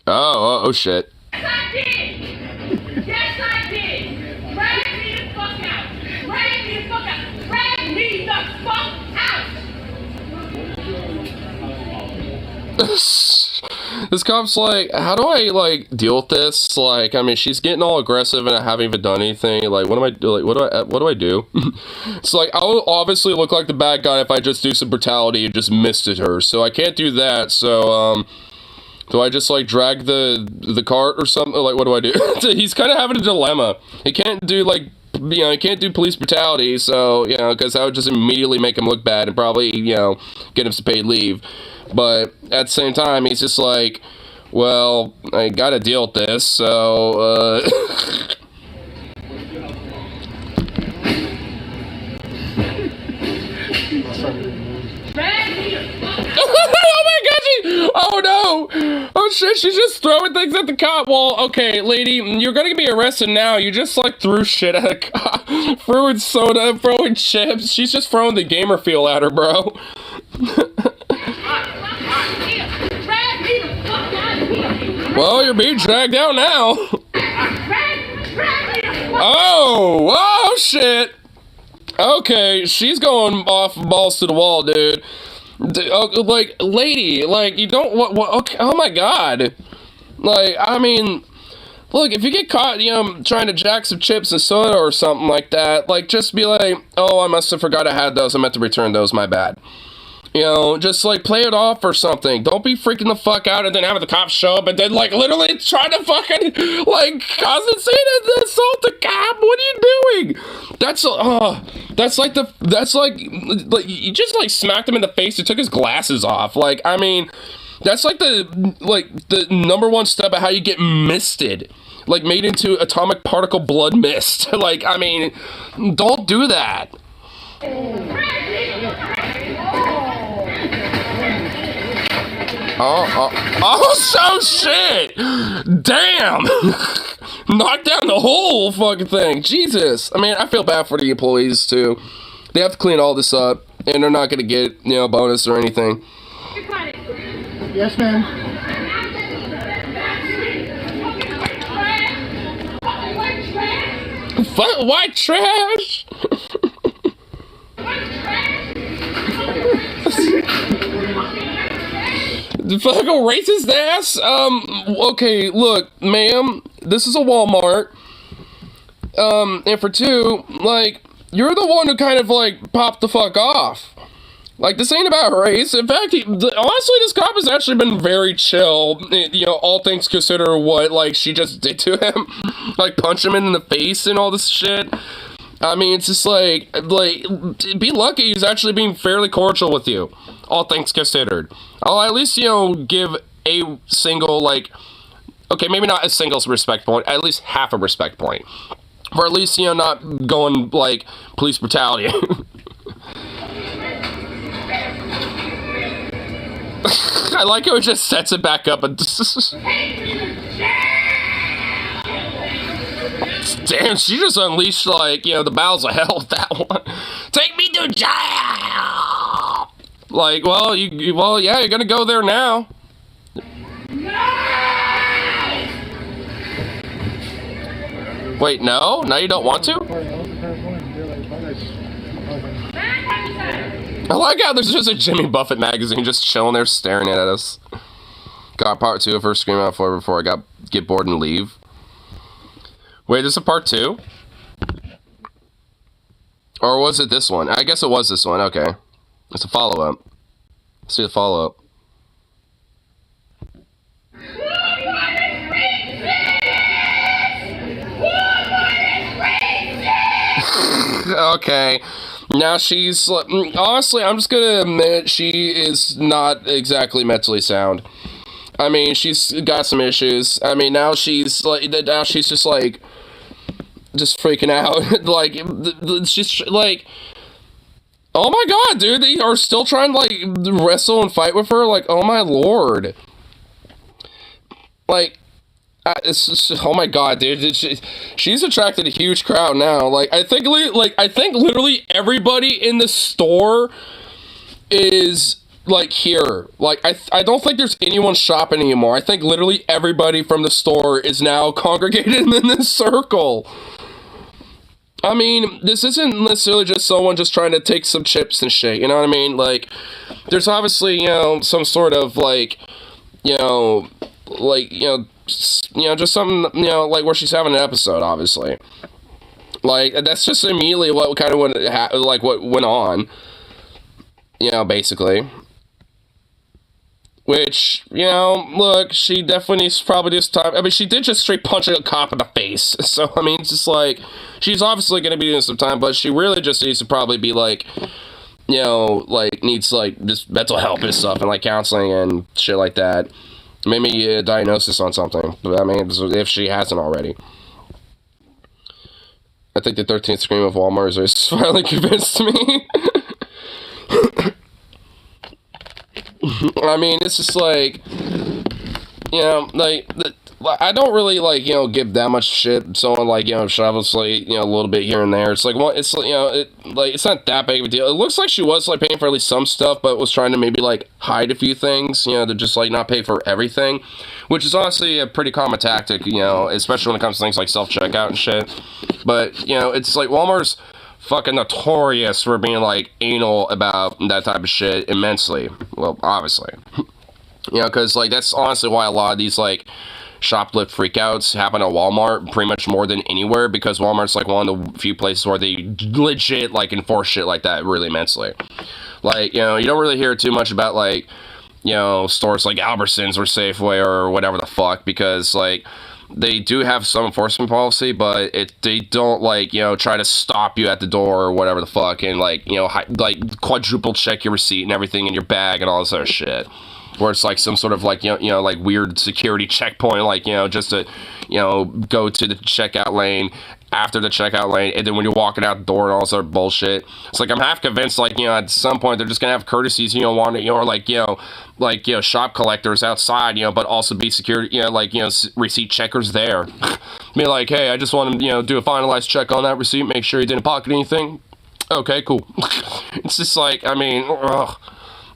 Oh shit. Yes, I did! Yes, I did! Drag me the fuck out! Drag me the fuck out! Drag me the fuck out! This cop's like, how do I, like, deal with this? Like, I mean, she's getting all aggressive and I haven't even done anything. Like, what do I do? It's like, I'll obviously look like the bad guy if I just do some brutality and just missed at her. So I can't do that. So, do I just, like, drag the cart or something? Like, what do I do? He's kind of having a dilemma. He can't do, like, he can't do police brutality, so, because that would just immediately make him look bad and probably, get him some paid leave. But at the same time, he's just like, well, I gotta deal with this, so, oh my god, oh no! Oh shit, she's just throwing things at the cop. Well, okay, lady, you're gonna be arrested now. You just, like, threw shit at a cop. Throwing soda, throwing chips. She's just throwing the gamer feel at her, bro. Well, you're being dragged out now. Oh shit. Okay, she's going off balls to the wall, dude. Like, lady, like, you don't, okay, oh my god. Like, I mean, look, if you get caught, trying to jack some chips and soda or something like that, like, just be like, oh, I must have forgot I had those, I meant to return those, my bad. Just, like, play it off or something. Don't be freaking the fuck out and then have the cops show up and then, like, literally try to fucking, like, cause a scene and assault the cop. What are you doing? That's like, you just, like, smacked him in the face and took his glasses off. Like, I mean, that's, like, the #1 step of how you get misted. Like, made into atomic particle blood mist. Like, I mean, don't do that. Oh, so shit! Damn! Knock down the whole fucking thing. Jesus. I mean, I feel bad for the employees, too. They have to clean all this up, and they're not gonna get, a bonus or anything. Yes, ma'am. White trash? The fucking racist ass? Okay, look, ma'am, this is a Walmart. And for two, like, you're the one who kind of, like, popped the fuck off. Like, this ain't about race. In fact, honestly, this cop has actually been very chill, all things considered what, like, she just did to him. Like, punch him in the face and all this shit. I mean, it's just like, be lucky he's actually being fairly cordial with you, all things considered. I'll at least, give a single, like, Okay, maybe not a single respect point, at least half a respect point. Or at least, you know, not going, like, police brutality. I like how it just sets it back up and... Damn, she just unleashed, like, you know, the bowels of hell with that one. Take me to jail! Like, well, well, yeah, you're gonna go there now. Wait, no? Now you don't want to? I like how there's just a Jimmy Buffett magazine just chilling there staring at us. Got part 2 of her screaming out for before I get bored and leave. Wait, this is a part 2? Or was it this one? I guess it was this one, okay. It's a follow-up. Let's see the follow-up. Okay. Now she's, honestly, I'm just gonna admit she is not exactly mentally sound. I mean, she's got some issues. I mean, now she's just like, just freaking out. Like, she's like, oh my god, dude, they are still trying to, like, wrestle and fight with her? Like, oh my lord. Like, it's just, oh my god, dude, she's attracted a huge crowd now. Like, I think literally everybody in the store is, like, here. Like, I don't think there's anyone shopping anymore. I think literally everybody from the store is now congregated in this circle. I mean, this isn't necessarily just someone just trying to take some chips and shit, you know what I mean? Like, there's obviously, you know, some sort of, like, you know, just something, you know, like where she's having an episode, obviously. Like, that's just immediately what kind of what went on, you know, basically. Which, you know, look, she definitely needs probably this time. I mean, she did just straight punch a cop in the face. So, I mean, it's just like, she's obviously going to be doing some time, but she really just needs to probably be like, you know, like, needs, like, just mental help and stuff, and, like, counseling and shit like that. Maybe a diagnosis on something. I mean, if she hasn't already. I think the 13th scream of Walmart is finally convinced me. I mean, it's just like, you know, like, I don't really, like, you know, give that much shit. Someone, like, you know, obviously, you know, a little bit here and there. It's like, well, it's, you know, it's not that big of a deal. It looks like she was, like, paying for at least some stuff, but was trying to maybe, like, hide a few things, you know, to just, like, not pay for everything, which is honestly a pretty common tactic, you know, especially when it comes to things like self-checkout and shit. But, you know, it's like, Walmart's fucking notorious for being, like, anal about that type of shit immensely. Well, obviously. You know, because, like, that's honestly why a lot of these, like, shoplift freakouts happen at Walmart pretty much more than anywhere, because Walmart's, like, one of the few places where they legit, like, enforce shit like that really immensely. Like, you know, you don't really hear too much about, like, you know, stores like Albertsons or Safeway or whatever the fuck, because, like, they do have some enforcement policy, but they don't, like, you know, try to stop you at the door or whatever the fuck, and, like, you know, like, quadruple check your receipt and everything in your bag and all this other shit. Where it's like some sort of, like, you know, like, weird security checkpoint, like, you know, just to, you know, go to the checkout lane, after the checkout lane, and then when you're walking out the door and all this other bullshit. It's like, I'm half convinced, like, you know, at some point they're just gonna have courtesies, you know, wanting, you know, or like, you know, shop collectors outside, you know, but also be security, you know, like, you know, receipt checkers there. Be like, hey, I just want to, you know, do a finalized check on that receipt, make sure you didn't pocket anything. Okay, cool. It's just like, I mean, ugh.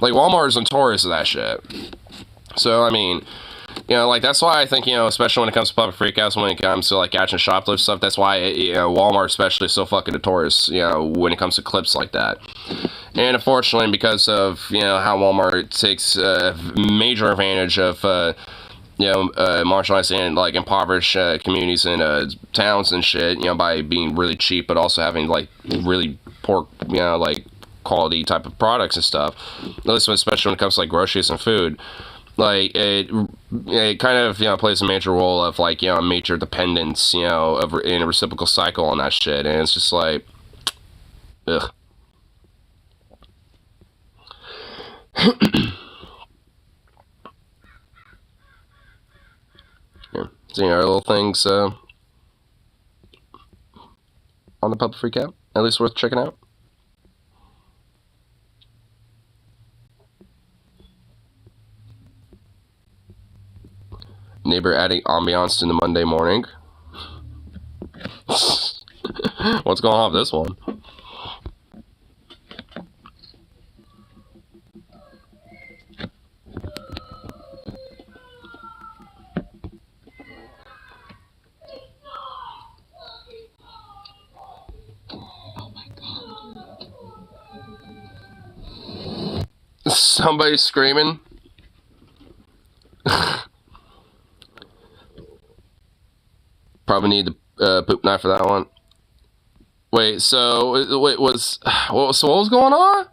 Like, Walmart is notorious of that shit. So, I mean, you know, like, that's why I think, you know, especially when it comes to public freakouts, when it comes to, like, catching shoplift stuff, that's why, you know, Walmart especially is so fucking notorious, you know, when it comes to clips like that. And unfortunately, because of, you know, how Walmart takes major advantage of, you know, marginalized and, like, impoverished communities and towns and shit, you know, by being really cheap, but also having, like, really poor, you know, like, quality type of products and stuff, especially when it comes to, like, groceries and food. Like, it kind of, you know, plays a major role of, like, you know, a major dependence, you know, in a reciprocal cycle on that shit, and it's just like, ugh. Yeah. seeing our little things on the Public Freak Out. At least worth checking out. Neighbor adding ambiance to the Monday morning. What's going on with this one? Somebody screaming. Probably need the poop knife for that one. Wait, so wait, what was going on?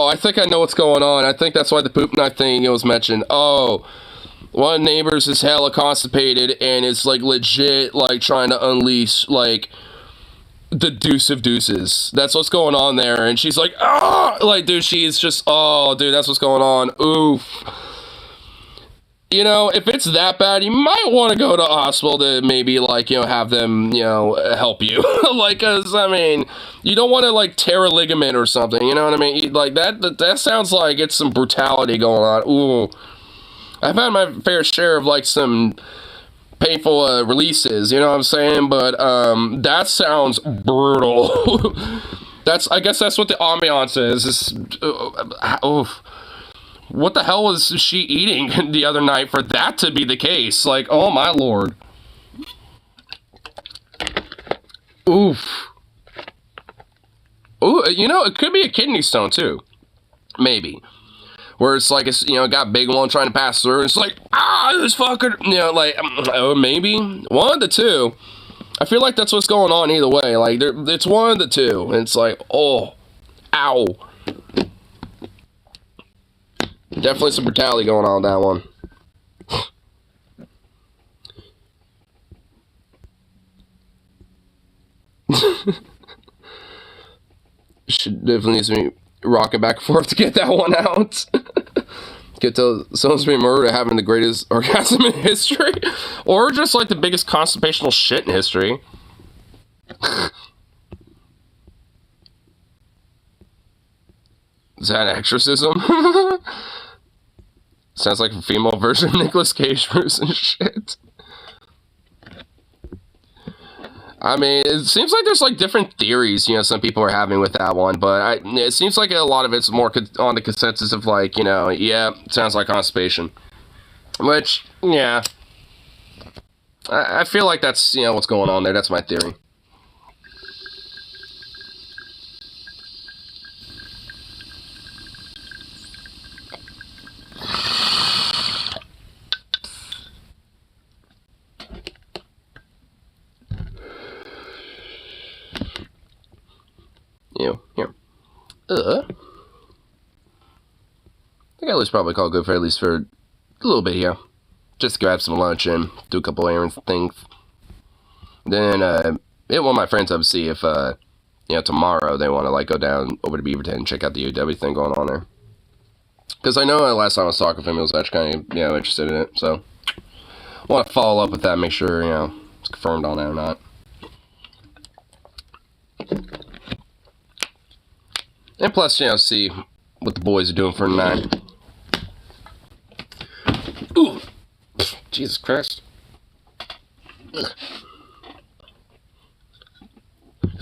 I think I know what's going on. I think that's why the poop knife thing was mentioned. Oh, one of the neighbors is hella constipated and is like legit like trying to unleash like the deuce of deuces. That's what's going on there. And she's like, ah, like dude, she's just, oh dude, that's what's going on. Oof. You know, if it's that bad, you might want to go to a hospital to maybe, like, you know, have them, you know, help you. Like, cause, I mean, you don't want to, like, tear a ligament or something, you know what I mean? Like, that sounds like it's some brutality going on. Ooh. I've had my fair share of, like, some painful releases, you know what I'm saying? But, that sounds brutal. I guess that's what the ambiance is. Oof. What the hell was she eating the other night for that to be the case? Like, oh my lord. Oof. Ooh, you know, it could be a kidney stone too. Maybe. Where it's like, it's, you know, got a big one trying to pass through. It's like, this fucker. You know, like, maybe. One of the two. I feel like that's what's going on either way. Like, it's one of the two. And it's like, oh, ow. Definitely some brutality going on with that one. Should definitely need to be rocking back and forth to get that one out. Get to someone's being murdered having the greatest orgasm in history. Or just like the biggest constipational shit in history. Is that exorcism? Sounds like a female version of Nicolas Cage versus and shit. I mean, it seems like there's like different theories, you know, some people are having with that one, but it seems like a lot of it's more on the consensus of like, you know, yeah, sounds like constipation. Which, yeah. I feel like that's, you know, what's going on there. That's my theory. Here. I think I was probably call good for at least for a little bit here. Just grab some lunch and do a couple errands things. Then, hit one of my friends up to see if, you know, tomorrow they want to, like, go down over to Beaverton and check out the UW thing going on there. Because I know last time I was talking to him, he was actually kind of, you know, interested in it, so. I want to follow up with that, make sure, you know, it's confirmed on that or not. And plus, you know, see what the boys are doing for tonight. Ooh! Jesus Christ. Because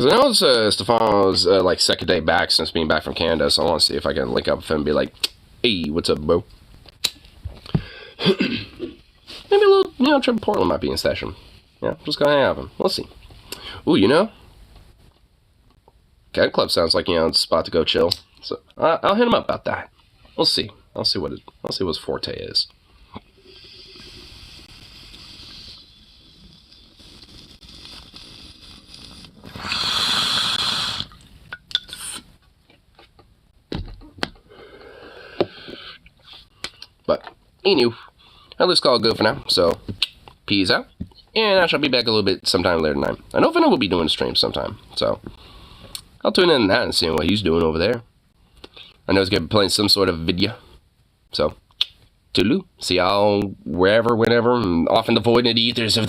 I know it's Stefano's, like, second day back since being back from Canada, so I want to see if I can link up with him and be like, hey, what's up, bro? Maybe a little, you know, trip to Portland might be in session. Yeah, just gonna hang out with him. We'll see. Ooh, you know? Cat Club sounds like, you know, it's a spot to go chill. So I'll hit him up about that. We'll see. I'll see what his forte is. But anywho, at least call it good for now. So, peace out. And I shall be back a little bit sometime later tonight. I know Vinny will be doing a stream sometime. So, I'll tune in on that and see what he's doing over there. I know he's going to be playing some sort of video. So, toodaloo. See y'all wherever, whenever, and off in the void and the ethers of